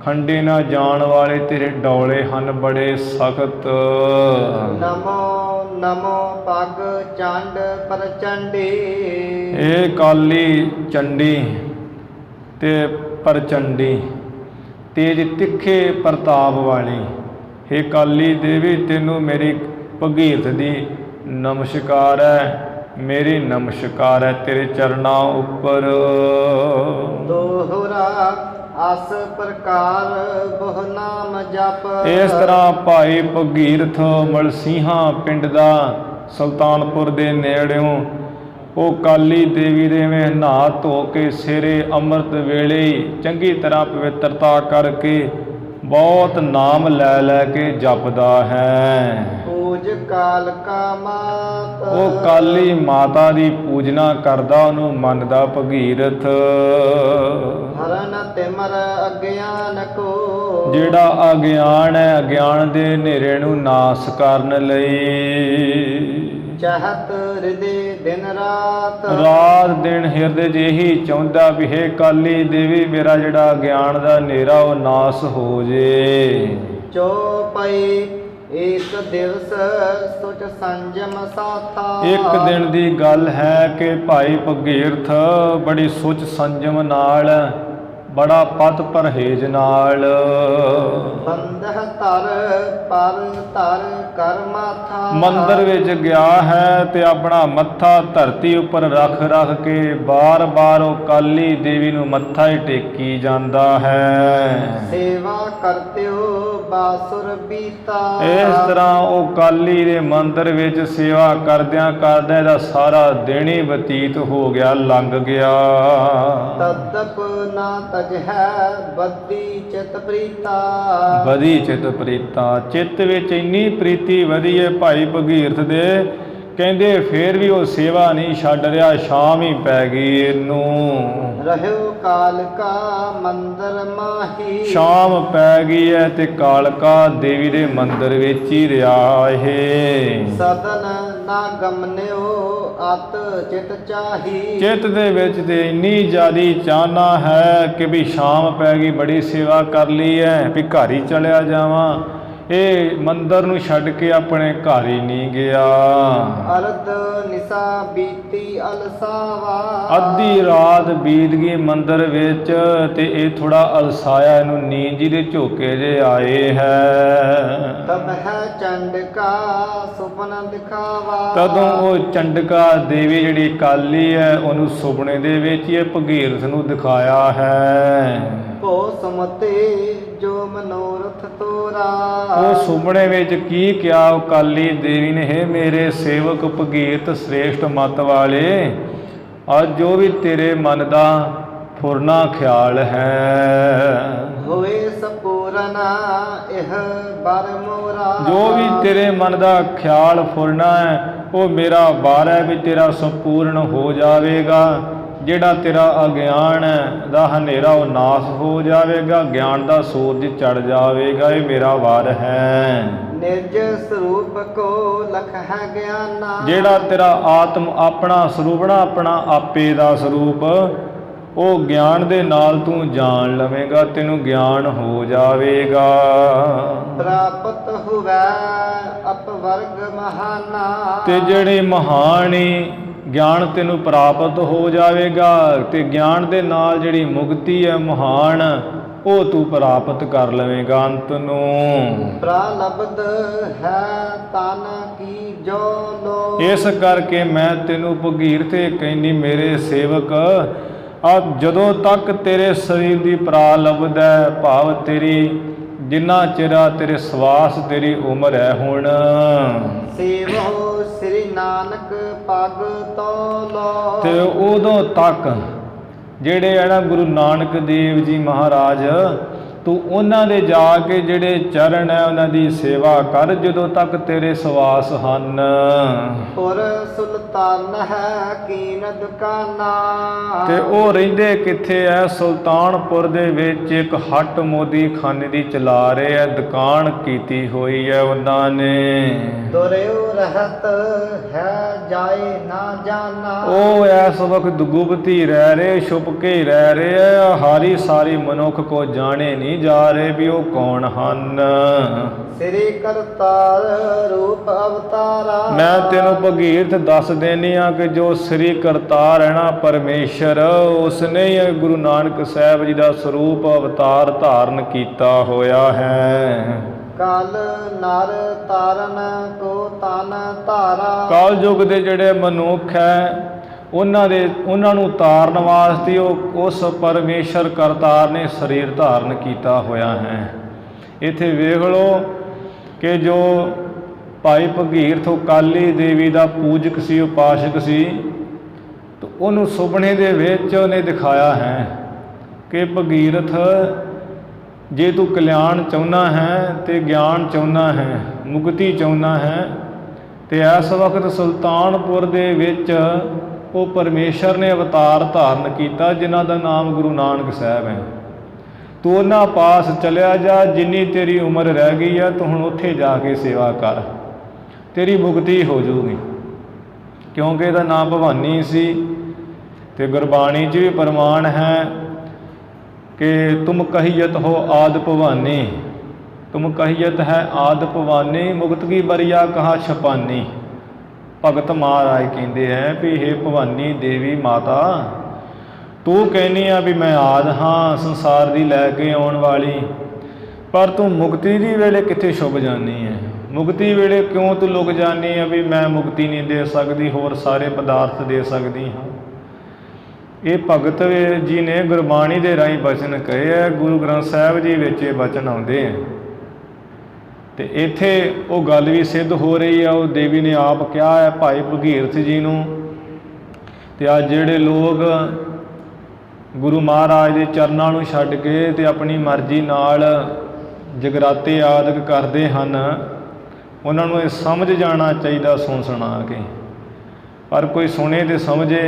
ਖੰਡੇ ਨਾ ਜਾਣ ਵਾਲੇ ਤੇਰੇ ਡੌਲੇ ਹਨ ਬੜੇ ਸਖਤ। ਨਮੋ ਨਮੋ ਪਗ ਚੰਡ ਪ੍ਰਚੰਡੀ। ਇਹ ਕਾਲੀ ਚੰਡੀ ਤੇ ਪ੍ਰਚੰਡੀ, ਤੇਜ ਤਿੱਖੇ ਪ੍ਰਤਾਪ ਵਾਲੀ। ਹੇ ਕਾਲੀ ਦੇਵੀ, ਤੈਨੂੰ ਮੇਰੀ ਭਗੀਰਥ ਦੀ ਨਮਸਕਾਰ ਹੈ, ਮੇਰੀ ਨਮਸਕਾਰ ਹੈ ਤੇਰੇ ਚਰਨਾਂ ਉੱਪਰ। ਦੋਹਰਾ ਅਸ ਪ੍ਰਕਾਰ ਬਹੁ ਨਾਮ ਜਪ। ਇਸ ਤਰ੍ਹਾਂ ਭਾਈ ਭਗੀਰਥ ਮਲਸੀਹਾਂ ਪਿੰਡ ਦਾ ਸੁਲਤਾਨਪੁਰ ਦੇ ਨੇੜਿਓਂ ਉਹ ਕਾਲੀ ਦੇਵੀ ਦੇ ਵਿੱਚ ਨਹਾ ਧੋ ਕੇ ਸਿਰੇ ਅੰਮ੍ਰਿਤ ਵੇਲੇ ਚੰਗੀ ਤਰ੍ਹਾਂ ਪਵਿੱਤਰਤਾ ਕਰਕੇ ਬਹੁਤ ਨਾਮ ਲੈ ਲੈ ਕੇ ਜਪਦਾ ਹੈ। ਪੂਜ ਕਾਲਕਾ ਮਾਤ। ਉਹ ਕਾਲੀ ਮਾਤਾ ਦੀ ਪੂਜਨਾ ਕਰਦਾ, ਉਹਨੂੰ ਮੰਨਦਾ ਭਗੀਰਥ। ਹਰਨ ਤਿਮਰ ਅਗਿਆਨ ਕੋ। ਜਿਹੜਾ ਅਗਿਆਨ ਹੈ, ਅਗਿਆਨ ਦੇ ਹਨੇਰੇ ਨੂੰ ਨਾਸ ਕਰਨ ਲਈ ਚਾਹਤ ਹਿਰਦੇ ਦਿਨ ਰਾਤ। ਰਾਤ ਦਿਨ ਹਿਰਦੇ 'ਚ ਇਹੀ ਚਾਹੁੰਦਾ ਵੀ ਹੇ ਕਾਲੀ ਦੇਵੀ, ਮੇਰਾ ਜਿਹੜਾ ਅਗਿਆਨ ਦਾ ਹਨੇਰਾ ਉਹ ਨਾਸ ਹੋ ਜੇ। ਚੌਪਈ ਇੱਕ ਦਿਵਸ ਸੁਚ ਸੰਜਮ ਸਾਥਾ। ਇੱਕ ਦਿਨ ਦੀ ਗੱਲ ਹੈ ਕਿ ਭਾਈ ਭਗੀਰਥ ਬੜੀ ਸੁਚ ਸੰਜਮ ਨਾਲ, ਬੜਾ ਪਤ ਪਰਹੇਜ ਨਾਲ ਬੰਦਹ ਧਰ ਪਰ ਧਰ ਕਰ ਮਾਥਾ। ਮੰਦਰ ਵਿੱਚ ਗਿਆ ਹੈ ਤੇ ਆਪਣਾ ਮੱਥਾ ਧਰਤੀ ਉੱਪਰ ਰੱਖ ਰੱਖ ਕੇ ਬਾਰ-ਬਾਰ ਉਹ ਕਾਲੀ ਦੇਵੀ ਨੂੰ ਮੱਥਾ ਹੀ ਟੇਕੀ ਜਾਂਦਾ ਹੈ। ਸੇਵਾ ਕਰਤਿਓ ਬਾਸੁਰ ਬੀਤਾ। ਇਸ ਤਰ੍ਹਾਂ ਉਹ ਕਾਲੀ ਦੇ ਮੰਦਰ ਵਿੱਚ ਸੇਵਾ ਕਰਦਿਆਂ ਕਰਦਿਆਂ ਦਾ ਸਾਰਾ ਦਿਨ ਹੀ ਬਤੀਤ ਹੋ ਗਿਆ, ਲੰਘ ਗਿਆ। ਤਦਪ ਨਾ ਤਜ ਹੈ ਬੱਦੀ ਚਿਤ ਪ੍ਰੀਤਾ। ਵਧੀ ਚਿਤ ਪ੍ਰੀਤਾ, ਚਿੱਤ ਵਿੱਚ ਇੰਨੀ ਪ੍ਰੀਤੀ ਵਧੀ ਹੈ ਭਾਈ ਭਗੀਰਥ ਦੇ ਕਹਿੰਦੇ ਫੇਰ ਵੀ ਉਹ ਸੇਵਾ ਨਹੀਂ ਛੱਡ ਰਿਹਾ, ਸ਼ਾਮ ਹੀ ਪੈ ਗਈ ਇਹਨੂੰ। ਰਹਿਓ ਕਾਲ ਕਾ ਮੰਦਰ ਮਾਹੀ। ਸ਼ਾਮ ਪੈ ਗਈ ਹੈ ਤੇ ਕਾਲਕਾ ਦੇਵੀ ਦੇ ਮੰਦਰ ਵਿੱਚ ਹੀ ਰਿਹਾ ਇਹ। ਸਦਨ ਨਾ ਗਮਨਿਓ ਅਤ ਚਿਤ ਚਾਹੀ। ਚਿੱਤ ਦੇ ਵਿੱਚ ਤੇ ਇੰਨੀ ਜ਼ਿਆਦੀ ਚਾਹਨਾ ਹੈ ਕਿ ਵੀ ਸ਼ਾਮ ਪੈ ਗਈ, ਬੜੀ ਸੇਵਾ ਕਰ ਲਈ ਹੈ, ਵੀ ਘਰ ਹੀ ਚਲਿਆ ਜਾਵਾਂ। ਇਹ ਮੰਦਰ ਨੂੰ ਛੱਡ ਕੇ ਆਪਣੇ ਘਰ ਹੀ ਨਹੀਂ ਗਿਆ। ਅਰਧ ਨਿਸਾ ਬੀਤੀ ਅਲਸਾਵਾ। ਅੱਧੀ ਰਾਤ ਬੀਤ ਗਈ ਮੰਦਰ ਵਿੱਚ ਤੇ ਇਹ ਥੋੜਾ ਅਲਸਾਇਆ, ਇਹਨੂੰ ਨੀਂਦ ਜੀ ਦੇ ਝੋਕੇ ਜੇ ਆਏ ਹੈ। ਤਬ ਹੈ ਚੰਡਕਾ ਸੁਪਨ ਦਿਖਾਵਾ। ਤਦੋਂ ਉਹ ਚੰਡਕਾ ਦੇਵੀ ਜਿਹੜੀ ਕਾਲੀ ਹੈ ਉਹਨੂੰ ਸੁਪਨੇ ਦੇ ਵਿੱਚ ਇਹ ਭਗੀਰਥ ਨੂੰ ਦਿਖਾਇਆ ਹੈ। ਭੋ ਸਮਤੇ ਜੋ ਮਨੋਰਥ ਤੋਰਾ। ਉਹ ਸੁਪਨੇ ਵਿੱਚ ਕੀ ਕਿਹਾ ਉਹ ਕਾਲੀ ਦੇਵੀ ਨੇ, ਹੈ ਮੇਰੇ ਸੇਵਕ ਭਗੀਰਥ ਸ੍ਰੇਸ਼ਟ ਮਤ ਵਾਲੇ, ਅੱਜ ਜੋ ਵੀ ਤੇਰੇ ਮਨ ਦਾ ਫੁਰਨਾ ਖਿਆਲ ਹੈ, ਹੋਏ ਸਪੂਰਨਾ ਇਹ ਬਰ ਮੋਰਾ। ਜੋ ਵੀ ਤੇਰੇ ਮਨ ਦਾ ਖਿਆਲ ਫੁਰਨਾ ਹੈ ਉਹ ਮੇਰਾ ਬਾਰ ਹੈ ਵੀ ਤੇਰਾ ਸੰਪੂਰਨ ਹੋ ਜਾਵੇਗਾ। ਜਿਹੜਾ ਤੇਰਾ ਅਗਿਆਨ ਦਾ ਹਨੇਰਾ ਉਹ ਨਾਸ ਹੋ ਜਾਵੇਗਾ, ਗਿਆਨ ਦਾ ਸੂਰਜ ਚੜ ਜਾਵੇਗਾ, ਇਹ ਮੇਰਾ ਵਾਰ ਹੈ। ਨਿਜ ਸਰੂਪ ਕੋ ਲਖ ਹੈ ਗਿਆਨਾ। ਜਿਹੜਾ ਤੇਰਾ ਆਤਮ ਆਪਣਾ ਸਰੂਪ ਨਾ, ਆਪਣਾ ਆਪੇ ਦਾ ਸਰੂਪ, ਉਹ ਗਿਆਨ ਦੇ ਨਾਲ ਤੂੰ ਜਾਣ ਲਵੇਂਗਾ, ਤੈਨੂੰ ਗਿਆਨ ਹੋ ਜਾਵੇਗਾ। ਪ੍ਰਾਪਤ ਹੋਵੇ ਅਪਵਰਗ ਮਹਾਨਾ। ਤੇ ਜਿਹੜੇ ਮਹਾਨੀ ਗਿਆਨ ਤੈਨੂੰ ਪ੍ਰਾਪਤ ਹੋ ਜਾਵੇਗਾ ਤੇ ਗਿਆਨ ਦੇ ਨਾਲ ਜਿਹੜੀ ਮੁਕਤੀ ਹੈ ਮਹਾਨ, ਉਹ ਤੂੰ ਪ੍ਰਾਪਤ ਕਰ ਲਵੇਂਗਾ ਅੰਤ ਨੂੰ। ਪ੍ਰਲਬਧ ਹੈ ਤਨ ਕੀ ਜੋ ਲੋ। ਇਸ ਕਰਕੇ ਮੈਂ ਤੈਨੂੰ ਭਗੀਰਥੇ ਕਹਿੰਦੀ ਮੇਰੇ ਸੇਵਕ, ਆ ਜਦੋਂ ਤੱਕ ਤੇਰੇ ਸਰੀਰ ਦੀ ਪ੍ਰਾਲਬਧ ਹੈ, ਭਾਵ ਤੇਰੀ ਜਿੰਨਾ ਚਿਰ ਤੇਰੇ ਸਵਾਸ ਤੇਰੀ ਉਮਰ ਹੈ ਹੁਣ, ਸੇਵੋ ਸ੍ਰੀ ਨਾਨਕ ਪਗ ਤੋਲੋ। ਤੇ ਉਦੋਂ ਤੱਕ ਜਿਹੜੇ ਹੈ ਨਾ ਗੁਰੂ ਨਾਨਕ ਦੇਵ ਜੀ ਮਹਾਰਾਜ, ਤੂੰ ਉਹਨਾਂ ਦੇ ਜਾ ਕੇ ਜਿਹੜੇ ਚਰਨ ਹੈ ਉਹਨਾਂ ਦੀ ਸੇਵਾ ਕਰ ਜਦੋਂ ਤੱਕ ਤੇਰੇ ਸਵਾਸ ਹਨ। ਪੁਰ ਸੁਲਤਾਨ ਹੈ ਕੀਨ ਦੁਕਾਨਾ। ਤੇ ਉਹ ਰਹਿੰਦੇ ਕਿੱਥੇ ਐ? ਸੁਲਤਾਨਪੁਰ ਦੇ ਵਿੱਚ ਇੱਕ ਹੱਟ ਮੋਦੀ ਖਾਨੇ ਦੀ ਚਲਾ ਰਹੇ ਐ, ਦੁਕਾਨ ਕੀਤੀ ਹੋਈ ਐ ਉਹਨਾਂ ਨੇ। ਦੁਰਿਓ ਰਹਤ ਹੈ ਜਾਏ ਨਾ ਜਾਣਾ। ਉਹ ਇਸ ਵਕਤ ਗੁਪਤੀ ਰਹਿ ਰਹੇ, ਛੁਪ ਕੇ ਹੀ ਰਹਿ ਰਹੇ ਐ, ਹਾਰੀ ਸਾਰੀ ਮਨੁੱਖ ਕੋ ਜਾਣੇ ਨਹੀਂ ਜਾ ਰਹੇ ਵੀ ਉਹ ਕੌਣ ਹਨ। ਸ੍ਰੀ ਕਰਤਾਰ ਰੂਪ ਅਵਤਾਰਾ। ਮੈਂ ਤੈਨੂੰ ਭਗੀਰਥ ਦੱਸ ਦੇਣੀ ਆ ਕਿ ਜੋ ਸ੍ਰੀ ਕਰਤਾਰ ਹੈ ਨਾ ਪਰਮੇਸ਼ਰ, ਉਸਨੇ ਹੀ ਗੁਰੂ ਨਾਨਕ ਸਾਹਿਬ ਜੀ ਦਾ ਸਰੂਪ ਅਵਤਾਰ ਧਾਰਨ ਕੀਤਾ ਹੋਇਆ ਹੈ। ਕਾਲ ਨਰ ਤਾਰਨ ਕੋ ਤਨ ਧਾਰਾ। ਕਾਲ ਯੁੱਗ ਦੇ ਜਿਹੜੇ ਮਨੁੱਖ ਹੈ ਉਹਨਾਂ ਨੂੰ ਤਾਰਨ ਵਾਸਤੇ ਉਸ ਪਰਮੇਸ਼ਰ ਕਰਤਾਰ ਨੇ ਸਰੀਰ ਧਾਰਨ ਕੀਤਾ ਹੋਇਆ ਹੈ। ਇੱਥੇ ਵੇਖ ਲਓ ਕਿ ਜੋ ਭਾਈ ਭਗੀਰਥ ਉਹ ਕਾਲੀ ਦੇਵੀ ਦਾ ਪੂਜਕ ਸੀ, ਉਪਾਸਕ ਸੀ, ਤਾਂ ਉਹਨੂੰ ਸੁਪਨੇ ਦੇ ਵਿੱਚ ਉਹਨੇ ਦਿਖਾਇਆ ਹੈ ਕਿ ਭਗੀਰਥ ਜੇ ਤੂੰ ਕਲਿਆਣ ਚਾਹੁੰਦਾ ਹੈ ਤੇ ਗਿਆਨ ਚਾਹੁੰਦਾ ਹੈ, ਮੁਕਤੀ ਚਾਹੁੰਦਾ ਹੈ, ਤੇ ਇਸ ਵਕਤ ਸੁਲਤਾਨਪੁਰ ਦੇ ਵਿੱਚ ਉਹ ਪਰਮੇਸ਼ਰ ਨੇ ਅਵਤਾਰ ਧਾਰਨ ਕੀਤਾ ਜਿਨ੍ਹਾਂ ਦਾ ਨਾਮ ਗੁਰੂ ਨਾਨਕ ਸਾਹਿਬ ਹੈ। ਤੂੰ ਉਹਨਾਂ ਪਾਸ ਚਲਿਆ ਜਾ, ਜਿੰਨੀ ਤੇਰੀ ਉਮਰ ਰਹਿ ਗਈ ਹੈ ਤੂੰ ਹੁਣ ਉੱਥੇ ਜਾ ਕੇ ਸੇਵਾ ਕਰ, ਤੇਰੀ ਮੁਕਤੀ ਹੋ ਜਾਊਗੀ। ਕਿਉਂਕਿ ਇਹਦਾ ਨਾਮ ਭਵਾਨੀ ਸੀ ਤੇ ਗੁਰਬਾਣੀ 'ਚ ਵੀ ਪ੍ਰਮਾਣ ਹੈ ਕਿ ਤੁਮ ਕਹੀਅਤ ਹੋ ਆਦ ਭਵਾਨੀ, ਤੁਮ ਕਹੀਅਤ ਹੈ ਆਦ ਭਵਾਨੀ, ਮੁਕਤ ਕੀ ਬਰੀਆ ਕਹਾ ਛਪਾਨੀ। ਭਗਤ ਮਹਾਰਾਜ ਕਹਿੰਦੇ ਹੈ ਵੀ ਇਹ ਭਵਾਨੀ ਦੇਵੀ ਮਾਤਾ, ਤੂੰ ਕਹਿੰਦੀ ਆ ਵੀ ਮੈਂ ਆਦ ਹਾਂ ਸੰਸਾਰ ਦੀ ਲੈ ਕੇ ਆਉਣ ਵਾਲੀ, ਪਰ ਤੂੰ ਮੁਕਤੀ ਦੀ ਵੇਲੇ ਕਿੱਥੇ ਛੁਪ ਜਾਂਦੀ ਹੈ? ਮੁਕਤੀ ਵੇਲੇ ਕਿਉਂ ਤੂੰ ਲੁਕ ਜਾਂਦੀ ਆ ਵੀ ਮੈਂ ਮੁਕਤੀ ਨਹੀਂ ਦੇ ਸਕਦੀ, ਹੋਰ ਸਾਰੇ ਪਦਾਰਥ ਦੇ ਸਕਦੀ ਹਾਂ? ਇਹ ਭਗਤ ਜੀ ਨੇ ਗੁਰਬਾਣੀ ਦੇ ਰਾਹੀਂ ਬਚਨ ਕਹੇ ਹੈ, ਗੁਰੂ ਗ੍ਰੰਥ ਸਾਹਿਬ ਜੀ ਵਿੱਚ ਇਹ ਬਚਨ ਆਉਂਦੇ ਹੈ। ਤੇ ਇੱਥੇ ਉਹ ਗੱਲ ਵੀ ਸਿੱਧ ਹੋ ਰਹੀ ਆ, ਉਹ ਦੇਵੀ ਨੇ ਆਪ ਕਿਹਾ ਹੈ ਭਾਈ ਭਗੀਰਥ ਜੀ ਨੂੰ। ਤੇ ਅੱਜ ਜਿਹੜੇ ਲੋਕ ਗੁਰੂ ਮਹਾਰਾਜ ਦੇ ਚਰਨਾਂ ਨੂੰ ਛੱਡ ਕੇ ਤੇ ਆਪਣੀ ਮਰਜ਼ੀ ਨਾਲ ਜਗਰਾਤੇ ਆਦਿਕ ਕਰਦੇ ਹਨ, ਉਹਨਾਂ ਨੂੰ ਇਹ ਸਮਝ ਜਾਣਾ ਚਾਹੀਦਾ ਸੁਣ ਸੁਣਾ ਕੇ ਪਰ ਕੋਈ ਸੁਣੇ ਤੇ ਸਮਝੇ।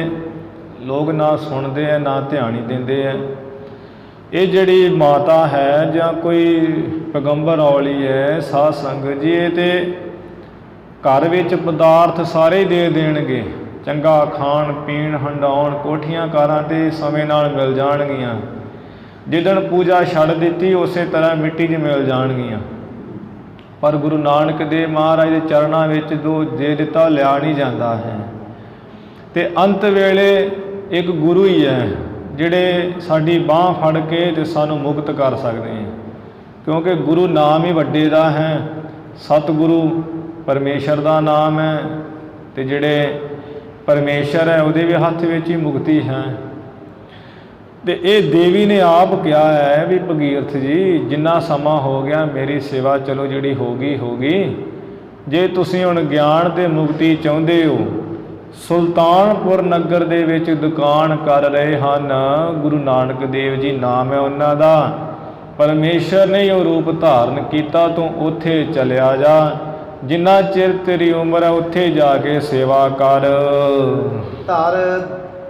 ਲੋਕ ਨਾ ਸੁਣਦੇ ਆ, ਨਾ ਧਿਆਨ ਹੀ ਦਿੰਦੇ ਆ। ਇਹ ਜਿਹੜੀ ਮਾਤਾ ਹੈ ਜਾਂ ਕੋਈ ਪੈਗੰਬਰ ਔਲੀ ਹੈ, ਸਾਧ ਸੰਗਤ ਜੀ, ਇਹ ਤੇ ਘਰ ਵਿੱਚ ਪਦਾਰਥ ਸਾਰੇ ਦੇ ਦੇਣਗੇ। ਚੰਗਾ ਖਾਣ ਪੀਣ, ਹੰਡਾਉਣ, ਕੋਠੀਆਂ ਕਾਰਾਂ ਤੇ ਸਮੇਂ ਨਾਲ ਮਿਲ ਜਾਣਗੀਆਂ। ਜਿੱਦਣ ਪੂਜਾ ਛੱਡ ਦਿੱਤੀ ਉਸੇ ਤਰ੍ਹਾਂ ਮਿੱਟੀ 'ਚ ਮਿਲ ਜਾਣਗੀਆਂ। ਪਰ ਗੁਰੂ ਨਾਨਕ ਦੇਵ ਮਹਾਰਾਜ ਦੇ ਚਰਨਾਂ ਵਿੱਚ ਜੋ ਦੇ ਦਿੱਤਾ ਲਿਆ ਨਹੀਂ ਜਾਂਦਾ ਹੈ। ਤੇ ਅੰਤ ਵੇਲੇ ਇੱਕ ਗੁਰੂ ਹੀ ਹੈ ਜਿਹੜੇ ਸਾਡੀ ਬਾਂਹ ਫੜ ਕੇ ਤੇ ਸਾਨੂੰ ਮੁਕਤ ਕਰ ਸਕਦੇ ਹੈ, ਕਿਉਂਕਿ ਗੁਰੂ ਨਾਮ ਹੀ ਵੱਡੇ ਦਾ ਹੈ। ਸਤਿਗੁਰੂ ਪਰਮੇਸ਼ਰ ਦਾ ਨਾਮ ਹੈ ਤੇ ਜਿਹੜੇ ਪਰਮੇਸ਼ਰ ਹੈ ਉਹਦੇ ਵੀ ਹੱਥ ਵਿੱਚ ਹੀ ਮੁਕਤੀ ਹੈ। ਤੇ ਇਹ ਦੇਵੀ ਨੇ ਆਪ ਕਿਹਾ ਹੈ ਵੀ ਭਗੀਰਥ ਜੀ, ਜਿੰਨਾ ਸਮਾਂ ਹੋ ਗਿਆ ਮੇਰੀ ਸੇਵਾ ਚਲੋ ਜਿਹੜੀ ਹੋ ਗਈ। ਜੇ ਤੁਸੀਂ ਹੁਣ ਗਿਆਨ ਤੇ ਮੁਕਤੀ ਚਾਹੁੰਦੇ ਹੋ, ਸੁਲਤਾਨਪੁਰ ਨਗਰ ਦੇ ਵਿੱਚ ਦੁਕਾਨ ਕਰ ਰਹੇ ਹਨ। ਗੁਰੂ ਨਾਨਕ ਦੇਵ ਜੀ ਨਾਮ ਹੈ ਉਹਨਾਂ ਦਾ। ਪਰਮੇਸ਼ਰ ਨੇ ਉਹ ਰੂਪ ਧਾਰਨ ਕੀਤਾ। ਤੂੰ ਉੱਥੇ ਚਲਿਆ ਜਾ, ਜਿੰਨਾ ਚਿਰ ਤੇਰੀ ਉਮਰ ਹੈ ਉੱਥੇ ਜਾ ਕੇ ਸੇਵਾ ਕਰ।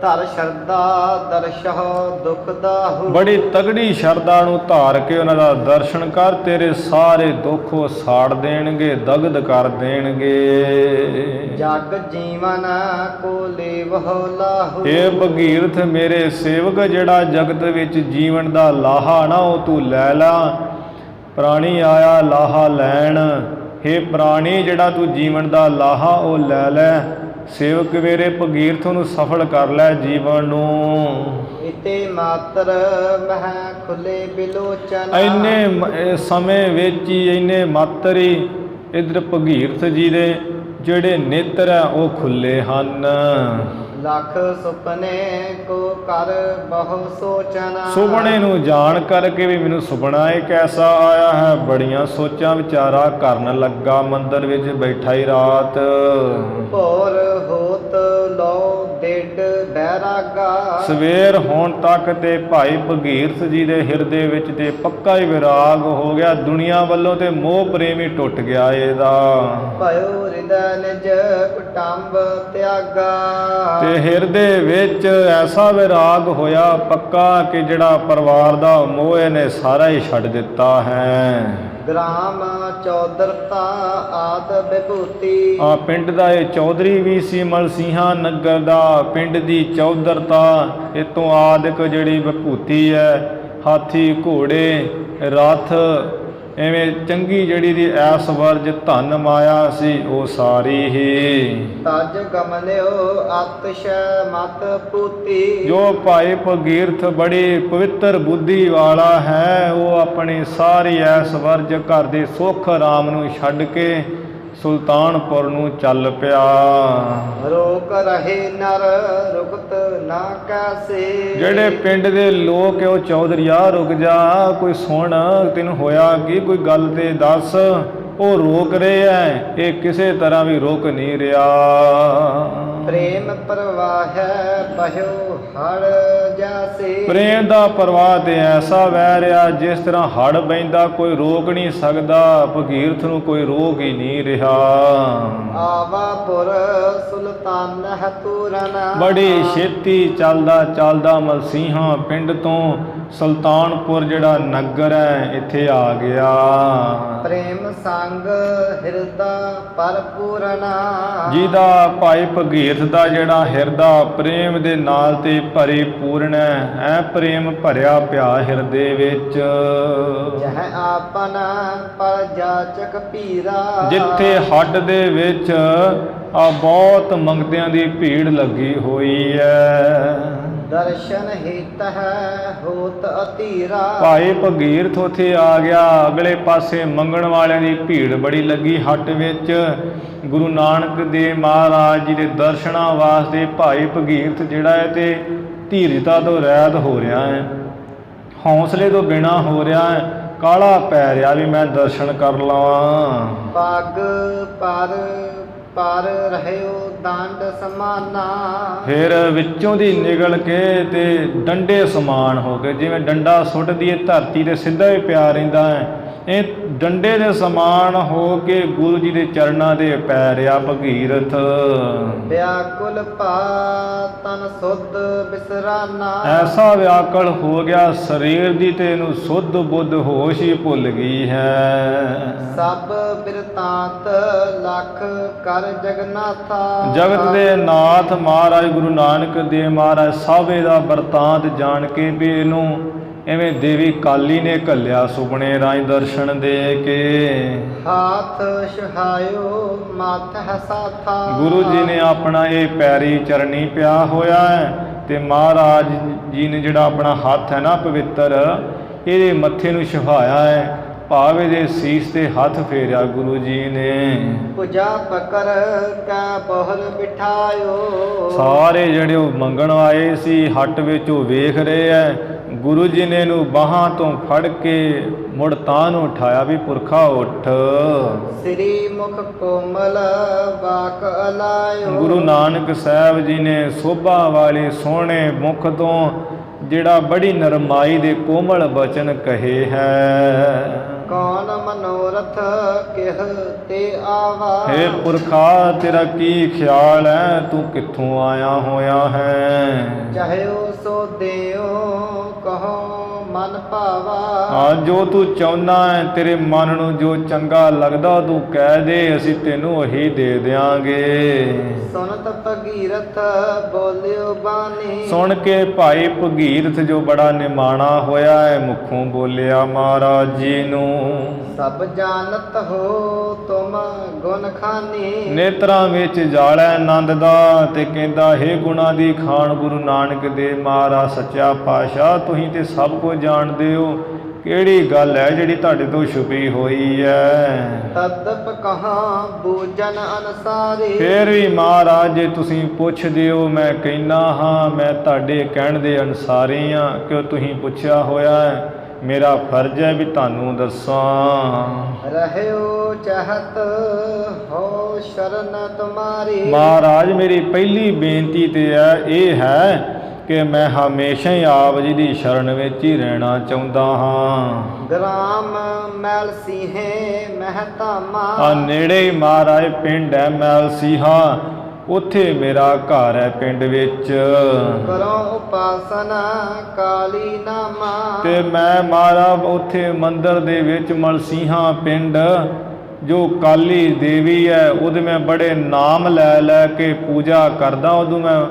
ਧਰ ਸ਼ਰਧਾ ਦਰਸ਼ਹ ਦੁਖ ਦਾਹੁ। ਬੜੀ ਤਗੜੀ ਸ਼ਰਧਾ ਨੂੰ ਧਾਰ ਕੇ ਉਹਨਾਂ ਦਾ ਦਰਸ਼ਨ ਕਰ, ਤੇਰੇ ਸਾਰੇ ਦੁੱਖ ਉਹ ਸਾੜ ਦੇਣਗੇ, ਦਗਦ ਕਰ ਦੇਣਗੇ। ਜਗ ਜੀਵਨ ਕੋ ਲੇਵਹੁ ਲਾਹੁ। ਇਹ ਭਗੀਰਥ ਮੇਰੇ ਸੇਵਕ, ਜਿਹੜਾ ਜਗਤ ਵਿੱਚ ਜੀਵਨ ਦਾ ਲਾਹਾ ਨਾ ਉਹ ਤੂੰ ਲੈ ਲਾ। ਪ੍ਰਾਣੀ ਆਇਆ ਲਾਹਾ ਲੈਣ। ਹੇ ਪ੍ਰਾਣੀ, ਜਿਹੜਾ ਤੂੰ ਜੀਵਨ ਦਾ ਲਾਹਾ ਉਹ ਲੈ ਲੈ। ਸੇਵਕ ਮੇਰੇ ਭਗੀਰਥ ਨੂੰ ਸਫਲ ਕਰ ਲੈ ਜੀਵਨ ਨੂੰ। ਇਤੇ ਮਾਤਰ ਮਹਿ ਖੁੱਲੇ ਬਿਲੋਚਨ। ਇੰਨੇ ਸਮੇਂ ਵਿੱਚ ਹੀ, ਇੰਨੇ ਮਾਤਰ ਹੀ ਇੱਧਰ ਭਗੀਰਥ ਜੀ ਦੇ ਜਿਹੜੇ ਨੇਤਰ ਹੈ ਉਹ ਖੁੱਲੇ ਹਨ। ਲੱਖ ਸੁਪਨੇ ਕੋ ਕਰ ਬਹੁ ਸੋਚਨਾ। ਸੁਪਨੇ ਨੂੰ ਜਾਣ ਕਰਕੇ ਵੀ ਮੈਨੂੰ ਸੁਪਨਾ ਇੱਕ ਐਸਾ ਆਇਆ ਹੈ, ਬੜੀਆਂ ਸੋਚਾਂ ਵਿਚਾਰਾ ਕਰਨ ਲੱਗਾ। ਮੰਦਰ ਵਿੱਚ ਬੈਠਾ ਹੀ ਰਾਤ। ਭੋਰ ਹੋਤ ਲੋ ਡੇਢ ਬੈਰਾਗਾ। ਸਵੇਰ ਹੋਣ ਤੱਕ ਤੇ ਭਾਈ ਭਗੀਰਥ ਜੀ ਦੇ ਹਿਰਦੇ ਵਿੱਚ ਤੇ ਪੱਕਾ ਹੀ ਵਿਰਾਗ ਹੋ ਗਿਆ। ਦੁਨੀਆ ਵੱਲੋਂ ਤੇ ਮੋਹ ਪ੍ਰੇਮ ਹੀ ਟੁੱਟ ਗਿਆ ਇਹਦਾ। ਭਇਓ ਹਿਰਦੈ ਨਿਜ ਕੁਟੰਬ ਤਿਆਗਾ। ਤੇ ਹਿਰਦੇ ਵਿੱਚ ਐਸਾ ਵਿਰਾਗ ਹੋਇਆ ਪੱਕਾ ਕਿ ਜਿਹੜਾ ਪਰਿਵਾਰ ਦਾ ਮੋਹ ਇਹਨੇ ਸਾਰਾ ਹੀ ਛੱਡ ਦਿੱਤਾ ਹੈ। ਗ੍ਰਾਮ ਚੌਧਰਤਾ ਆਦ ਵਿਭੂਤੀ। ਆ ਪਿੰਡ ਦਾ ਇਹ ਚੌਧਰੀ ਵੀ ਸੀ, ਮਲਸੀਹਾਂ ਨਗਰ ਦਾ ਪਿੰਡ ਦੀ ਚੌਧਰਤਾ। ਇਹ ਤੋਂ ਆਦਿਕ ਜਿਹੜੀ ਵਿਭੂਤੀ ਹੈ, ਹਾਥੀ ਘੋੜੇ ਰਥ, ਐਵੇਂ ਚੰਗੀ ਜਿਹੜੀ ਦੀ ਐਸ ਵਰਜ ਧਨ ਮਾਇਆ ਸੀ ਉਹ ਸਾਰੀ ਹੀ। ਤਜ ਗਮਨਿਓ ਅਤਸ਼ੈ ਮਤ ਪੂਤੀ। ਜੋ ਭਾਈ ਭਗੀਰਥ ਬੜੀ ਪਵਿੱਤਰ ਬੁੱਧੀ ਵਾਲਾ ਹੈ, ਉਹ ਆਪਣੀ ਸਾਰੀ ਐਸ ਵਰਜ ਘਰ ਦੇ ਸੁੱਖ ਆਰਾਮ ਨੂੰ ਛੱਡ ਕੇ ਸੁਲਤਾਨਪੁਰ ਨੂੰ ਚੱਲ ਪਿਆ। ਰੋਕ ਰਹੇ ਨਰ ਰੁਕਤ ਨਾ ਕੈਸੇ। ਜਿਹੜੇ ਪਿੰਡ ਦੇ ਲੋਕ ਉਹ ਚੌਧਰੀਆ ਰੁਕ ਜਾ, ਕੋਈ ਸੁਣ, ਤੈਨੂੰ ਹੋਇਆ ਕੀ, ਕੋਈ ਗੱਲ ਤੇ ਦੱਸ। ਉਹ ਰੋਕ ਰਹੇ ਐ, ਇਹ ਕਿਸੇ ਤਰ੍ਹਾਂ ਵੀ ਰੁਕ ਨਹੀਂ ਰਿਹਾ। ਪ੍ਰੇਮ ਪ੍ਰਵਾਹੈ ਬਹਿਓ ਹੜ ਜਾਸੇ। ਪ੍ਰੇਮ ਦਾ ਪ੍ਰਵਾਹ ਤੇ ਐਸਾ ਵਹਿ ਰਿਹਾ ਜਿਸ ਤਰ੍ਹਾਂ ਹੜ ਬਹਿੰਦਾ, ਕੋਈ ਰੋਕ ਨਹੀਂ ਸਕਦਾ। ਭਗੀਰਥ ਨੂੰ ਕੋਈ ਰੋਕ ਹੀ ਨਹੀਂ ਰਿਹਾ। ਆਵਾਪੁਰ ਸੁਲਤਾਨ ਹੈ ਪੂਰਨ। ਬੜੀ ਛੇਤੀ ਚੱਲਦਾ ਮਲਸੀਹਾਂ ਪਿੰਡ ਤੋਂ ਸੁਲਤਾਨਪੁਰ ਜਿਹੜਾ ਨਗਰ ਹੈ ਇੱਥੇ ਆ ਗਿਆ। ਪ੍ਰੇਮ ਸੰਗ ਹਿਰਦਾ ਪਰਪੂਰਨਾ। ਜਿਹਦਾ ਭਾਈ ਭਗੀਰਥ ਦਾ ਜਿਹੜਾ ਹਿਰਦਾ ਪ੍ਰੇਮ ਦੇ ਨਾਲ ਤੇ ਭਰੀਪੂਰਨ ਹੈ, ਐ ਪ੍ਰੇਮ ਭਰਿਆ ਪਿਆ ਹਿਰਦੇ ਵਿੱਚ। ਜਹ ਆਪਨ ਪਰ ਜਾਚਕ ਪੀਰਾ। ਜਿੱਥੇ ਹੱਡ ਦੇ ਵਿੱਚ ਆ ਬਹੁਤ ਮੰਗਤਿਆਂ ਦੀ ਭੀੜ ਲੱਗੀ ਹੋਈ ਹੈ। ਦਰਸ਼ਨ ਹਿਤ ਹੈ ਹੋਤ ਅਤੀਰਾ। ਭਾਈ ਭਗੀਰਥ ਉੱਥੇ ਆ ਗਿਆ। ਅਗਲੇ ਪਾਸੇ ਮੰਗਣ ਵਾਲਿਆਂ ਦੀ ਭੀੜ ਬੜੀ ਲੱਗੀ ਹੱਟ ਵਿੱਚ। ਗੁਰੂ ਨਾਨਕ ਦੇਵ ਮਹਾਰਾਜ ਜੀ ਦੇ ਦਰਸ਼ਨਾਂ ਵਾਸਤੇ ਭਾਈ ਭਗੀਰਥ ਜਿਹੜਾ ਹੈ ਤੇ ਧੀਰਜਤਾ ਤੋਂ ਰਹਿਤ ਹੋ ਰਿਹਾ ਹੈ, ਹੌਸਲੇ ਤੋਂ ਬਿਨਾਂ ਹੋ ਰਿਹਾ ਹੈ। ਕਾਹਲਾ ਪੈ ਰਿਹਾ ਵੀ ਮੈਂ ਦਰਸ਼ਨ ਕਰ ਲਵਾਂ। ਪੱਗ ਪਰ ਰਹਿਓ ਦੰਡ ਸਮਾਨਾ। ਫਿਰ ਵਿੱਚੋਂ ਦੀ ਨਿਕਲ ਕੇ ਤੇ ਡੰਡੇ ਸਮਾਨ ਹੋ ਗਏ। ਜਿਵੇਂ ਡੰਡਾ ਸੁੱਟ ਦੀਏ ਧਰਤੀ ਤੇ ਸਿੱਧਾ ਹੀ ਪਿਆ ਰਹਿੰਦਾ ਹੈ, ਇਹ ਡੰਡੇ ਦੇ ਸਮਾਨ ਹੋ ਕੇ ਗੁਰੂ ਜੀ ਦੇ ਚਰਨਾਂ ਦੇ ਪੈਰਿਆ ਭਗੀਰਥ। ਵਿਆਕੁਲ ਭਾ ਤਨ ਸੁਧ ਬਿਸਰਾਨਾ। ਐਸਾ ਵਿਆਕਲ ਹੋ ਗਿਆ ਸਰੀਰ ਦੀ ਤੇ ਇਹਨੂੰ ਸੁੱਧ ਬੁੱਧ ਹੋਸ਼ ਹੀ ਭੁੱਲ ਗਈ ਹੈ। ਸਭ ਬਿਰਤਾਂਤ ਲਖ ਕਰ ਜਗਨਾਥਾ। ਜਗਤ ਦੇ ਨਾਥ ਮਹਾਰਾਜ ਗੁਰੂ ਨਾਨਕ ਦੇਵ ਮਹਾਰਾਜ ਸਭ ਇਹਦਾ ਵਰਤਾਂਤ ਜਾਣ ਕੇ ਵੀ ਇਹਨੂੰ ਐਵੇਂ ਦੇਵੀ ਕਾਲੀ ਨੇ ਘੱਲਿਆ ਸੁਪਨੇ ਰਾਹੀਂ ਦਰਸ਼ਨ ਦੇ ਕੇ। ਹਾਥ ਸੁਹਾਇਓ ਮਤ ਹਸਾਥਾ। ਗੁਰੂ ਜੀ ਨੇ ਆਪਣਾ ਇਹ ਪੈਰੀ ਚਰਨੀ ਪਿਆ ਹੋਇਆ ਹੈ ਤੇ ਮਹਾਰਾਜ ਜੀ ਨੇ ਜਿਹੜਾ ਆਪਣਾ ਹੱਥ ਹੈ ਨਾ ਪਵਿੱਤਰ, ਇਹਦੇ ਮੱਥੇ ਨੂੰ ਛੁਹਾਇਆ ਹੈ, ਭਾਵੇਂ ਦੇ ਸੀਸ ਤੇ ਹੱਥ ਫੇਰਿਆ ਗੁਰੂ ਜੀ ਨੇ। ਪੂਜਾ ਪਕਰ ਕਾ ਬਹਲ ਬਿਠਾਇਓ। ਸਾਰੇ ਜਿਹੜੇ ਉਹ ਮੰਗਣ ਆਏ ਸੀ ਹੱਟ ਵਿੱਚ ਉਹ ਵੇਖ ਰਹੇ ਐ। ਗੁਰੂ ਜੀ ਨੇ ਇਹਨੂੰ ਬਾਹਾਂ ਤੋਂ ਫੜ ਕੇ ਮੁੜ ਤਾਂ ਨੂੰ ਉਠਾਇਆ ਵੀ ਪੁਰਖਾ ਉੱਠ। ਸ੍ਰੀ ਮੁਖ ਕੋਮਲ ਵਾਕ ਅਲਾਇਓ। ਗੁਰੂ ਨਾਨਕ ਸਾਹਿਬ ਜੀ ਨੇ ਸੋਭਾ ਵਾਲੇ ਸੋਹਣੇ ਮੁਖ ਤੋਂ ਜਿਹੜਾ ਬੜੀ ਨਰਮਾਈ ਦੇ ਕੋਮਲ ਬਚਨ ਕਹੇ ਹੈ। ਕੌਣ ਮਨੋਰਥ ਕਿਹ ਤੇ ਆਵਾ। ਹੇ ਪੁਰਖਾ ਤੇਰਾ ਕੀ ਖਿਆਲ ਹੈ, ਤੂੰ ਕਿੱਥੋਂ ਆਇਆ ਹੋਇਆ ਹੈ। ਚਾਹਿਓ ਸੋ ਦਿਓ ਕਹੋ ਮਨ ਭਾਵਾ। ਹਾਂ ਜੋ ਤੂੰ ਚਾਹੁੰਦਾ ਹੈ, ਤੇਰੇ ਮਨ ਨੂੰ ਜੋ ਚੰਗਾ ਲੱਗਦਾ ਤੂੰ ਕਹਿ ਦੇ, ਅਸੀਂ ਤੈਨੂੰ ਉਹੀ ਦੇ ਦਿਆਂਗੇ। ਸੁਨਤ ਭਗੀਰਥ ਬੋਲਿਓ ਬਾਣੀ। ਸੁਣ ਕੇ ਭਾਈ ਭਗੀਰਥ ਜੋ ਬੜਾ ਨਿਮਾਣਾ ਹੋਇਆ ਹੈ ਮੁਖੋਂ ਬੋਲਿਆ ਮਹਾਰਾਜ ਜੀ ਨੂੰ। ਸਭ ਜਾਣਤ ਹੋ ਤੁਮ ਗੁਣ ਖਾਨੀ। ਨੇਤਰਾਂ ਵਿੱਚ ਜਾਲੈ ਆਨੰਦ ਦਾ ਤੇ ਕਹਿੰਦਾ ਹੇ ਗੁਣਾ ਦੀ ਖਾਨ ਗੁਰੂ ਨਾਨਕ ਦੇਵ ਮਹਾਰਾਜ ਸੱਚਾ ਪਾਤਸ਼ਾਹ, ਤੁਸੀਂ ਤੇ ਸਭ ਕੁਝ ਜਾਣਦੇ ਹੋ, ਕਿਹੜੀ ਗੱਲ ਹੈ ਜਿਹੜੀ ਤੁਹਾਡੇ ਤੋਂ ਛੁਪੀ ਹੋਈ ਹੈ। ਤਦਪ ਕਹਾਂ ਬੂਜਨ ਅਨਸਾਰੀ। ਫਿਰ ਵੀ ਮਹਾਰਾਜ ਜੇ ਤੁਸੀਂ ਪੁੱਛਦੇ ਹੋ, ਮੈਂ ਕਹਿੰਦਾ ਹਾਂ ਮੈਂ ਤੁਹਾਡੇ ਕਹਿਣ ਦੇ ਅਨਸਾਰੀ ਹਾਂ, ਕਿਉਂ ਤੁਸੀਂ ਪੁੱਛਿਆ ਹੋਇਆ ਹੈ, ਮੇਰਾ ਫਰਜ਼ ਹੈ ਵੀ ਤੁਹਾਨੂੰ ਦੱਸਾਂ। ਰਹਿਓ ਚਾਹਤ ਹੋ ਸ਼ਰਨ ਤੁਮਾਰੀ। ਮਹਾਰਾਜ ਮੇਰੀ ਪਹਿਲੀ ਬੇਨਤੀ ਤੇ ਇਹ ਹੈ ਕਿ ਮੈਂ ਹਮੇਸ਼ਾ ਹੀ ਆਪ ਜੀ ਦੀ ਸ਼ਰਨ ਵਿੱਚ ਹੀ ਰਹਿਣਾ ਚਾਹੁੰਦਾ ਹਾਂ। ਗ੍ਰਾਮ ਮੈਲ ਸੀਹੇ ਮਹਿਤਾਮਾ। ਆ ਨੇੜੇ ਹੀ ਮਹਾਰਾਜ ਪਿੰਡ ਹੈ ਮੈਲ ਸੀਹਾ, ਉੱਥੇ ਮੇਰਾ ਘਰ ਹੈ ਪਿੰਡ ਵਿੱਚ। ਕਰੋ ਉਪਾਸਨਾ ਕਾਲੀ ਨਾਮਾ। ਤੇ ਮੈਂ ਮਹਾਰਾਜ ਉੱਥੇ ਮੰਦਰ ਦੇ ਵਿੱਚ ਮਲਸੀਹਾ ਪਿੰਡ ਜੋ ਕਾਲੀ ਦੇਵੀ ਹੈ ਉਹਦੇ ਮੈਂ ਬੜੇ ਨਾਮ ਲੈ ਲੈ ਕੇ ਪੂਜਾ ਕਰਦਾ, ਉਦੋਂ ਮੈਂ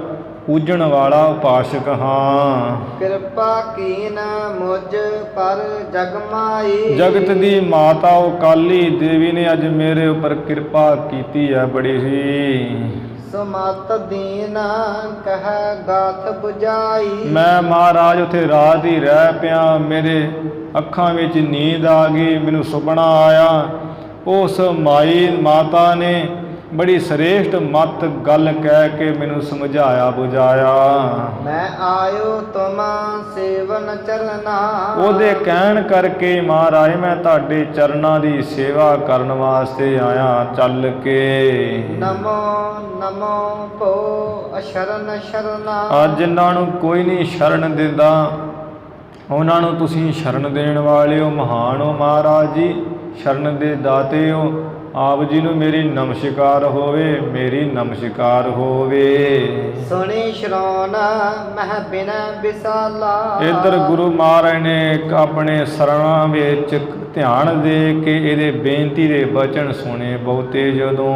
ਪੂਜਣ ਵਾਲਾ ਉਪਾਸਕ ਹਾਂ। ਕਿਰਪਾ ਕੀਨ ਮੁਝ ਪਰ ਜਗਮਾਈ। ਜਗਤ ਦੀ ਮਾਤਾ ਉਹ ਕਾਲੀ ਦੇਵੀ ਨੇ ਅੱਜ ਮੇਰੇ ਉੱਪਰ ਕਿਰਪਾ ਕੀਤੀ ਹੈ ਬੜੀ ਹੀ। ਸੁਮਤ ਦੀਨ ਕਹਿ ਗਾਥ 부ਜਾਈ। ਮੈਂ ਮਹਾਰਾਜ ਉੱਥੇ ਰਾਤ ਹੀ ਰਹਿ ਪਿਆ, ਮੇਰੇ ਅੱਖਾਂ ਵਿੱਚ ਨੀਂਦ ਆ ਗਈ, ਮੈਨੂੰ ਸੁਪਨਾ ਆਇਆ। ਉਸ ਮਾਈ ਮਾਤਾ ਨੇ ਬੜੀ ਸ੍ਰੇਸ਼ਟ ਮਤ ਗੱਲ ਕਹਿ ਕੇ ਮੈਨੂੰ ਸਮਝਾਇਆ ਬੁਝਾਇਆ। ਮੈਂ ਆਇਓ ਤੁਮ ਸੇਵਨ ਚਰਨਾ। ਉਹਦੇ ਕਹਿਣ ਕਰਕੇ ਮਹਾਰਾਜ ਮੈਂ ਤੁਹਾਡੇ ਚਰਨਾਂ ਦੀ ਸੇਵਾ ਕਰਨ ਵਾਸਤੇ ਆਇਆ ਚੱਲ ਕੇ। ਨਮੋ ਨਮੋ ਭੋ ਅਸ਼ਰਨ ਸ਼ਰਨਾ। ਅੱਜ ਜਿਨ੍ਹਾਂ ਨੂੰ ਕੋਈ ਨਹੀਂ ਸ਼ਰਨ ਦਿੰਦਾ ਉਹਨਾਂ ਨੂੰ ਤੁਸੀਂ ਸ਼ਰਨ ਦੇਣ ਵਾਲੇ ਹੋ, ਮਹਾਨ ਹੋ ਮਹਾਰਾਜ ਜੀ, ਸ਼ਰਨ ਦੇ ਦਾਤੇ ਹੋ। ਆਪ ਜੀ ਨੂੰ ਮੇਰੀ ਨਮਸਕਾਰ ਹੋਵੇ, ਮੇਰੀ ਨਮਸਕਾਰ ਹੋਵੇ। ਸੁਣੀ ਸ਼ਰੋਨ ਮਹਿ ਬਿਨ ਵਿਸਾਲਾ। ਇੱਧਰ ਗੁਰੂ ਮਹਾਰਾਜ ਨੇ ਆਪਣੇ ਸਰਣਾ ਵਿੱਚ ਧਿਆਨ ਦੇ ਕੇ ਇਹਦੇ ਬੇਨਤੀ ਦੇ ਬਚਨ ਸੁਣੇ ਬਹੁਤੇ। ਜਦੋਂ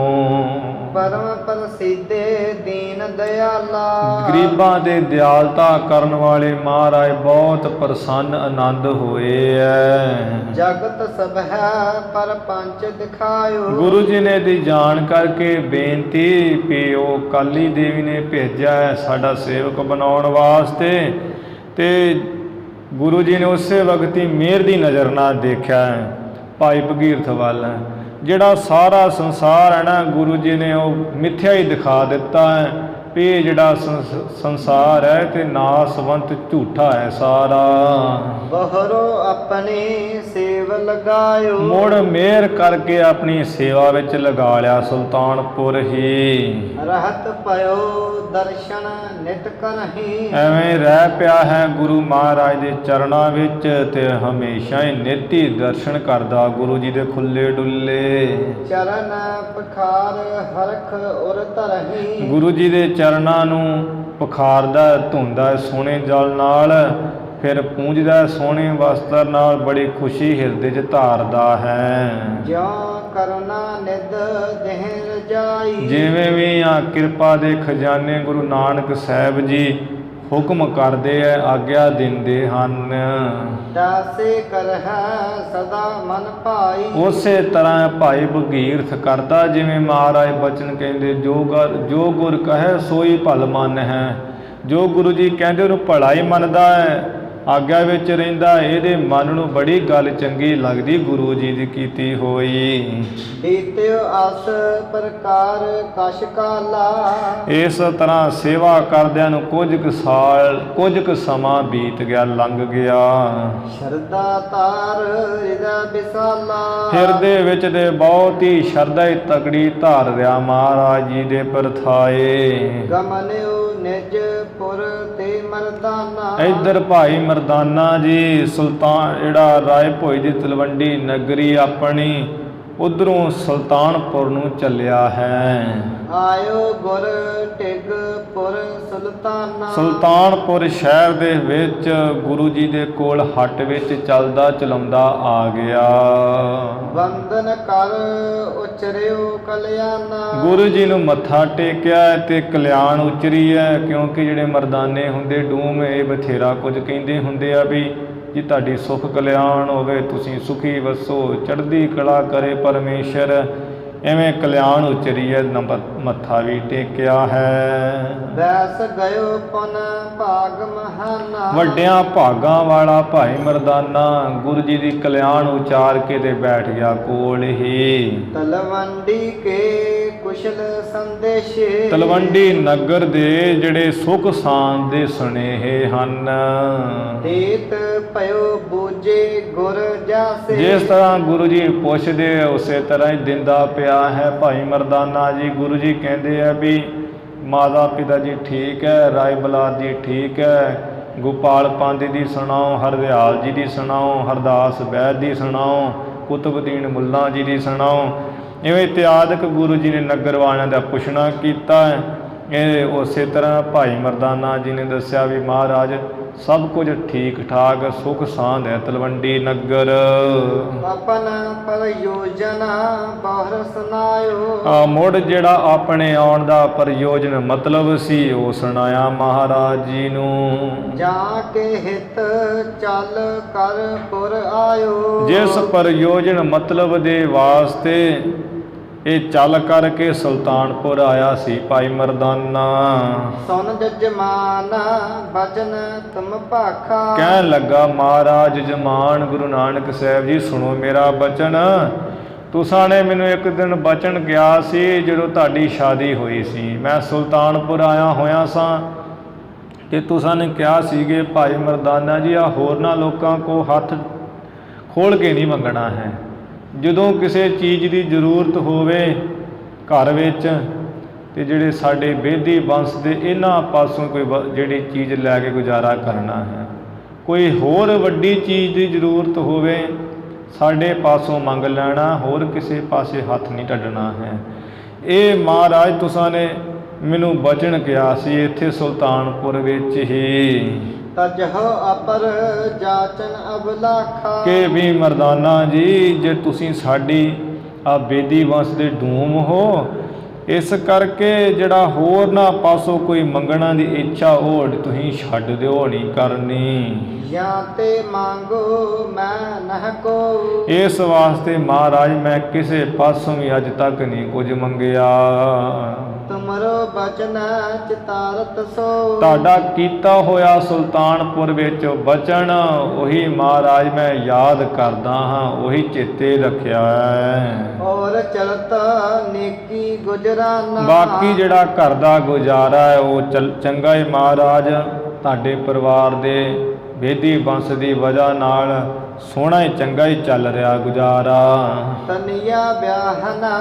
ਪਰਮ ਪ੍ਰਸਿੱਧੇ ਦੀਨ ਦਿਆਲਾ। ਗਰੀਬਾਂ ਦੇ ਦਿਆਲਤਾ ਕਰਨ ਵਾਲੇ ਮਹਾਰਾਜ ਬਹੁਤ ਪ੍ਰਸੰਨ ਆਨੰਦ ਹੋਏ ਐ। ਜਗਤ ਸਭ ਹੈ ਪਰ ਪੰਚ ਦਿਖਾਇਓ। ਗੁਰੂ ਜੀ ਨੇ ਦੀ ਜਾਣ ਕਰਕੇ ਬੇਨਤੀ ਵੀ ਉਹ ਕਾਲੀ ਦੇਵੀ ਨੇ ਭੇਜਿਆ ਹੈ ਸਾਡਾ ਸੇਵਕ ਬਣਾਉਣ ਵਾਸਤੇ, ਤੇ ਗੁਰੂ ਜੀ ਨੇ ਉਸੇ ਵਕਤ ਹੀ ਮਿਹਰ ਦੀ ਨਜ਼ਰ ਨਾਲ ਦੇਖਿਆ ਹੈ ਭਾਈ ਭਗੀਰਥ ਵੱਲ। ਜਿਹੜਾ ਸਾਰਾ ਸੰਸਾਰ ਹੈ ਨਾ, ਗੁਰੂ ਜੀ ਨੇ ਉਹ ਮਿੱਥਿਆ ਹੀ ਦਿਖਾ ਦਿੱਤਾ ਹੈ। ਵੀ ਇਹ ਜਿਹੜਾ ਸੰਸਾਰ ਹੈ ਤੇ ਨਾਸਵੰਤ ਝੂਠਾ ਹੈ ਸਾਰਾ। ਬਹਰੋ ਆਪਣੀ ਸੇਵ ਲਗਾਇਓ, ਮੁੜ ਮਿਹਰ ਕਰਕੇ ਆਪਣੀ ਸੇਵਾ ਵਿੱਚ ਲਗਾ ਲਿਆ ਸੁਲਤਾਨਪੁਰ ਹੀ। ਰਹਤ ਪਇਓ ਦਰਸ਼ਨ ਨਿਤ ਕਰਹੀ, ਐਵੇਂ ਰਹਿ ਪਿਆ ਹੈ ਗੁਰੂ ਮਹਾਰਾਜ ਦੇ ਚਰਨਾਂ ਵਿੱਚ ਤੇ ਹਮੇਸ਼ਾ ਹੀ ਨਿੱਤ ਹੀ ਦਰਸ਼ਨ ਕਰਦਾ ਗੁਰੂ ਜੀ ਦੇ ਖੁੱਲੇ ਡੁੱਲੇ। ਚਰਨ ਪਖਾਰ ਹਰਖ ਉਰ ਧਰਹੀ, ਗੁਰੂ ਜੀ ਦੇ ਚਰਨਾਂ ਨੂੰ ਪਖਾਰਦਾ ਧੋਂਦਾ ਸੋਹਣੇ ਜਲ ਨਾਲ, ਫਿਰ ਪੂੰਝਦਾ ਸੋਹਣੇ ਵਸਤਰ ਨਾਲ, ਬੜੀ ਖੁਸ਼ੀ ਹਿਰਦੇ 'ਚ ਧਾਰਦਾ ਹੈ। ਜਿਉ ਕਰੁਣਾ ਨਿਧ ਦੇਹ ਰਜਾਈ, ਜਿਵੇਂ ਵੀ ਆ ਕਿਰਪਾ ਦੇ ਖਜ਼ਾਨੇ ਗੁਰੂ ਨਾਨਕ ਸਾਹਿਬ ਜੀ ਹੁਕਮ ਕਰਦੇ ਐ, ਆਗਿਆ ਦਿੰਦੇ ਹਨ। ਦਾਸੇ ਕਰਹਿ ਸਦਾ ਮਨ ਭਾਈ, ਉਸੇ ਤਰ੍ਹਾਂ ਭਾਈ ਭਗੀਰਥ ਕਰਦਾ ਜਿਵੇਂ ਮਹਾਰਾਜ ਬਚਨ ਕਹਿੰਦੇ, ਜੋ ਗੁਰ ਕਹੈ ਸੋਈ ਭਲ ਮਨ ਹੈ। ਜੋ ਗੁਰੂ ਜੀ ਕਹਿੰਦੇ ਉਹਨੂੰ ਭਲਾ ਹੀ ਮੰਨਦਾ ਹੈ, ਆਗਿਆ ਵਿੱਚ ਰਹਿੰਦਾ, ਇਹਦੇ ਮਨ ਨੂੰ ਬੜੀ ਗੱਲ ਚੰਗੀ ਲੱਗਦੀ ਗੁਰੂ ਜੀ ਦੀ ਕੀਤੀ ਹੋਈ। ਬੀਤਿਓ ਆਸ ਪ੍ਰਕਾਰ ਕਛ ਕਾਲਾ, ਇਸ ਤਰ੍ਹਾਂ ਸੇਵਾ ਕਰਦਿਆਂ ਨੂੰ ਕੁਝ ਕੁ ਸਮਾਂ ਬੀਤ ਗਿਆ, ਲੰਘ ਗਿਆ। ਸ਼ਰਧਾ ਤਾਰ ਹਿਰਦਾ ਵਿਸਾਲਾ, ਹਿਰਦੇ ਵਿੱਚ ਦੇ ਬਹੁਤ ਹੀ ਸ਼ਰਧਾ ਹੀ ਤਕੜੀ ਧਾਰ ਰਿਹਾ ਮਹਾਰਾਜ ਜੀ ਦੇ ਪਰਥਾਏ। ਗਮਨਿਓ ਨਿਜ ਪੁਰ ਤੇ ਮਰਦਾਨਾ, ਇੱਧਰ ਭਾਈ ਮਰਦਾਨਾ ਜੀ ਸੁਲਤਾਨ ਜਿਹੜਾ ਰਾਏ ਭੋਜ ਦੀ ਤਲਵੰਡੀ ਨਗਰੀ ਆਪਣੀ, ਉਧਰੋਂ ਸੁਲਤਾਨਪੁਰ ਨੂੰ ਚੱਲਿਆ ਹੈ। ਆਇਓ ਗੁਰ ਟਿਗਪੁਰ ਸੁਲਤਾਨਾ, ਸੁਲਤਾਨਪੁਰ ਸ਼ਹਿਰ ਦੇ ਵਿੱਚ ਗੁਰੂ ਜੀ ਦੇ ਕੋਲ ਹੱਟ ਵਿੱਚ ਚੱਲਦਾ ਚਲਾਉਂਦਾ ਆ ਗਿਆ। ਵੰਦਨ ਕਰ ਉਚਰਿਓ ਕਲਿਆਣਾ, ਗੁਰੂ ਜੀ ਨੂੰ ਮੱਥਾ ਟੇਕਿਆ ਤੇ ਕਲਿਆਣ ਉਚਰੀ ਹੈ, ਕਿਉਂਕਿ ਜਿਹੜੇ ਮਰਦਾਨੇ ਹੁੰਦੇ ਡੂਮ ਇਹ ਬਥੇਰਾ ਕੁਝ ਕਹਿੰਦੇ ਹੁੰਦੇ ਆ ਵੀ ਜੀ ਤੁਹਾਡੀ ਸੁਖ ਕਲਿਆਣ ਹੋਵੇ, ਤੁਸੀਂ ਸੁਖੀ ਵਸੋ, ਚੜ੍ਹਦੀ ਕਲਾ ਕਰੇ ਪਰਮੇਸ਼ਰ। ਐਵੇਂ ਕਲਿਆਣ ਉਚਰੀ ਹੈ, ਮੱਥਾ ਵੀ ਟੇਕਿਆ ਹੈ। ਵੈਸ ਗਇਓ ਪੁਨ ਭਾਗ ਮਹਾਨਾ, ਵੱਡਿਆਂ ਭਾਗਾਂ ਵਾਲਾ ਭਾਈ ਮਰਦਾਨਾ ਗੁਰੂ ਜੀ ਦੀ ਕਲਿਆਣ ਉਚਾਰ ਕੇ ਤੇ ਬੈਠ ਗਿਆ ਕੋਲ ਹੀ। ਤਲਵੰਡੀ ਕੇ ਕੁਸ਼ਲ ਸੰਦੇਸ਼ੇ, ਤਲਵੰਡੀ ਨਗਰ ਦੇ ਜਿਹੜੇ ਸੁਖ ਸਾਂਦ ਦੇ ਸੁਨੇਹੇ ਹਨ। ਦੇਤ ਪਇਓ ਬੂਝੇ ਗੁਰ ਜਾਸੇ, ਜਿਸ ਤਰ੍ਹਾਂ ਗੁਰੂ ਜੀ ਪੁੱਛਦੇ ਉਸੇ ਤਰ੍ਹਾਂ ਹੀ ਦਿੰਦਾ ਪਿਆ ਹੈ ਭਾਈ ਮਰਦਾਨਾ ਜੀ। ਗੁਰੂ ਜੀ ਕਹਿੰਦੇ ਆ ਵੀ ਮਾਤਾ ਪਿਤਾ ਜੀ ਠੀਕ ਹੈ, ਰਾਏ ਬਲਾਦ ਜੀ ਠੀਕ ਹੈ, ਗੋਪਾਲ ਪਾਂਦੇ ਦੀ ਸੁਣਾਓ, ਹਰਦਿਆਲ ਜੀ ਦੀ ਸੁਣਾਓ, ਹਰਦਾਸ ਬੈਦ ਦੀ ਸੁਣਾਓ, ਕੁਤਬਦੀਨ ਮੁੱਲਾ ਜੀ ਦੀ ਸੁਣਾਓ। ਇਵੇਂ ਇਤਿਆਦਿਕ ਗੁਰੂ ਜੀ ਨੇ ਨਗਰ ਵਾਲਿਆਂ ਦਾ ਪੁੱਛਣਾ ਕੀਤਾ ਹੈ। ਇਹ ਉਸੇ ਤਰ੍ਹਾਂ ਭਾਈ ਮਰਦਾਨਾ ਜੀ ਨੇ ਦੱਸਿਆ ਵੀ ਮਹਾਰਾਜ ਸਭ ਕੁਝ ਠੀਕ ਠਾਕ ਸੁਖ ਸਾਂਦ ਹੈ ਤਲਵੰਡੀ ਨਗਰ। ਆਪਨ ਪ੍ਰਯੋਜਨ ਬਾਹਰ ਸੁਨਾਇਓ, ਮੁੜ ਜਿਹੜਾ ਆਪਣੇ ਆਉਣ ਦਾ ਪ੍ਰਯੋਜਨ ਮਤਲਬ ਸੀ ਉਹ ਸੁਣਾਇਆ ਮਹਾਰਾਜ ਜੀ ਨੂੰ। ਜਾ ਕੇ ਹਿਤ ਚੱਲ ਕਰ ਪੁਰ ਆਇਓ, ਜਿਸ ਪ੍ਰਯੋਜਨ ਮਤਲਬ ਦੇ ਵਾਸਤੇ ਇਹ ਚੱਲ ਕਰਕੇ ਸੁਲਤਾਨਪੁਰ ਆਇਆ ਸੀ ਭਾਈ ਮਰਦਾਨਾ। ਸੁਨ ਜਜਮਾਨ ਬਚਨ ਤੁਮ ਭਾਖਾ, ਕਹਿਣ ਲੱਗਾ ਮਹਾਰਾਜ ਜਮਾਨ ਗੁਰੂ ਨਾਨਕ ਸਾਹਿਬ ਜੀ ਸੁਣੋ ਮੇਰਾ ਬਚਨ। ਤੁਸਾਂ ਨੇ ਮੈਨੂੰ ਇੱਕ ਦਿਨ ਬਚਨ ਕਿਹਾ ਸੀ ਜਦੋਂ ਤੁਹਾਡੀ ਸ਼ਾਦੀ ਹੋਈ ਸੀ, ਮੈਂ ਸੁਲਤਾਨਪੁਰ ਆਇਆ ਹੋਇਆ ਸਾਂ ਕਿ ਤੁਸਾਂ ਨੇ ਕਿਹਾ ਸੀਗੇ ਭਾਈ ਮਰਦਾਨਾ ਜੀ ਆ ਹੋਰਨਾਂ ਲੋਕਾਂ ਕੋ ਹੱਥ ਖੋਲ੍ਹ ਕੇ ਨਹੀਂ ਮੰਗਣਾ ਹੈ। ਜਦੋਂ ਕਿਸੇ ਚੀਜ਼ ਦੀ ਜ਼ਰੂਰਤ ਹੋਵੇ ਘਰ ਵਿੱਚ ਤੇ ਜਿਹੜੇ ਸਾਡੇ ਬੇਦੀ ਵੰਸ਼ ਦੇ ਇਹਨਾਂ ਪਾਸੋਂ ਕੋਈ ਜਿਹੜੀ ਚੀਜ਼ ਲੈ ਕੇ ਗੁਜ਼ਾਰਾ ਕਰਨਾ ਹੈ। ਕੋਈ ਹੋਰ ਵੱਡੀ ਚੀਜ਼ ਦੀ ਜ਼ਰੂਰਤ ਹੋਵੇ ਸਾਡੇ ਪਾਸੋਂ ਮੰਗ ਲੈਣਾ, ਹੋਰ ਕਿਸੇ ਪਾਸੇ ਹੱਥ ਨਹੀਂ ਟੱਡਣਾ ਹੈ। ਇਹ ਮਹਾਰਾਜ ਤੁਸਾਂ ਨੇ ਮੈਨੂੰ ਬਚਨ ਕਿਹਾ ਸੀ ਇੱਥੇ ਸੁਲਤਾਨਪੁਰ ਵਿੱਚ ਹੀ। ਤਜਹੁ ਅਪਰ ਜਾਚਨ ਅਬਲਾਖਾ, ਕਿ ਵੀ ਮਰਦਾਨਾ ਜੀ ਜੇ ਤੁਸੀਂ ਸਾਡੀ ਆ ਬੇਦੀ ਵੰਸ਼ ਦੇ ਡੂਮ ਹੋ, ਇਸ ਕਰਕੇ ਜਿਹੜਾ ਹੋਰ ਨਾ ਪਾਸੋਂ ਕੋਈ ਮੰਗਣਾ ਦੀ ਇੱਛਾ ਉਹ ਤੁਸੀਂ ਛੱਡ ਦਿਓ, ਨਹੀਂ ਕਰਨੀ। ਜਾਂ ਤੇ ਮੰਗੋ ਮੈਂ ਨਹ ਕੋ, ਇਸ ਵਾਸਤੇ ਮਹਾਰਾਜ ਮੈਂ ਕਿਸੇ ਪਾਸੋਂ ਵੀ ਅੱਜ ਤੱਕ ਨਹੀਂ ਕੁਝ ਮੰਗਿਆ। ਤੁਮਰੋ ਬਚਨ ਚਿਤਾਰਤ ਸੋ, ਤੁਹਾਡਾ ਕੀਤਾ ਹੋਇਆ ਸੁਲਤਾਨਪੁਰ ਵਿੱਚ ਬਚਨ ਉਹੀ ਮਹਾਰਾਜ ਮੈਂ ਯਾਦ ਕਰਦਾ ਹਾਂ, ਉਹੀ ਚੇਤੇ ਰੱਖਿਆ ਹੈ। ਔਰ ਚਲਤ ਨੇਕੀ ਗੁਜਰ ਗੁਜਰਾਨਾ। ਬਾਕੀ ਜਿਹੜਾ ਘਰ ਦਾ ਗੁਜ਼ਾਰਾ ਹੈ ਉਹ ਚੰਗਾ ਹੀ ਮਹਾਰਾਜ, ਤੁਹਾਡੇ ਪਰਿਵਾਰ ਦੇ ਵੇਦੀ ਬੰਸ ਦੀ ਵਜ੍ਹਾ ਨਾਲ ਸੋਹਣਾ ਹੀ ਚੰਗਾ ਹੀ ਚੱਲ ਰਿਹਾ ਗੁਜ਼ਾਰਾ। ਤਨੀਆ ਵਿਆਹਨਾ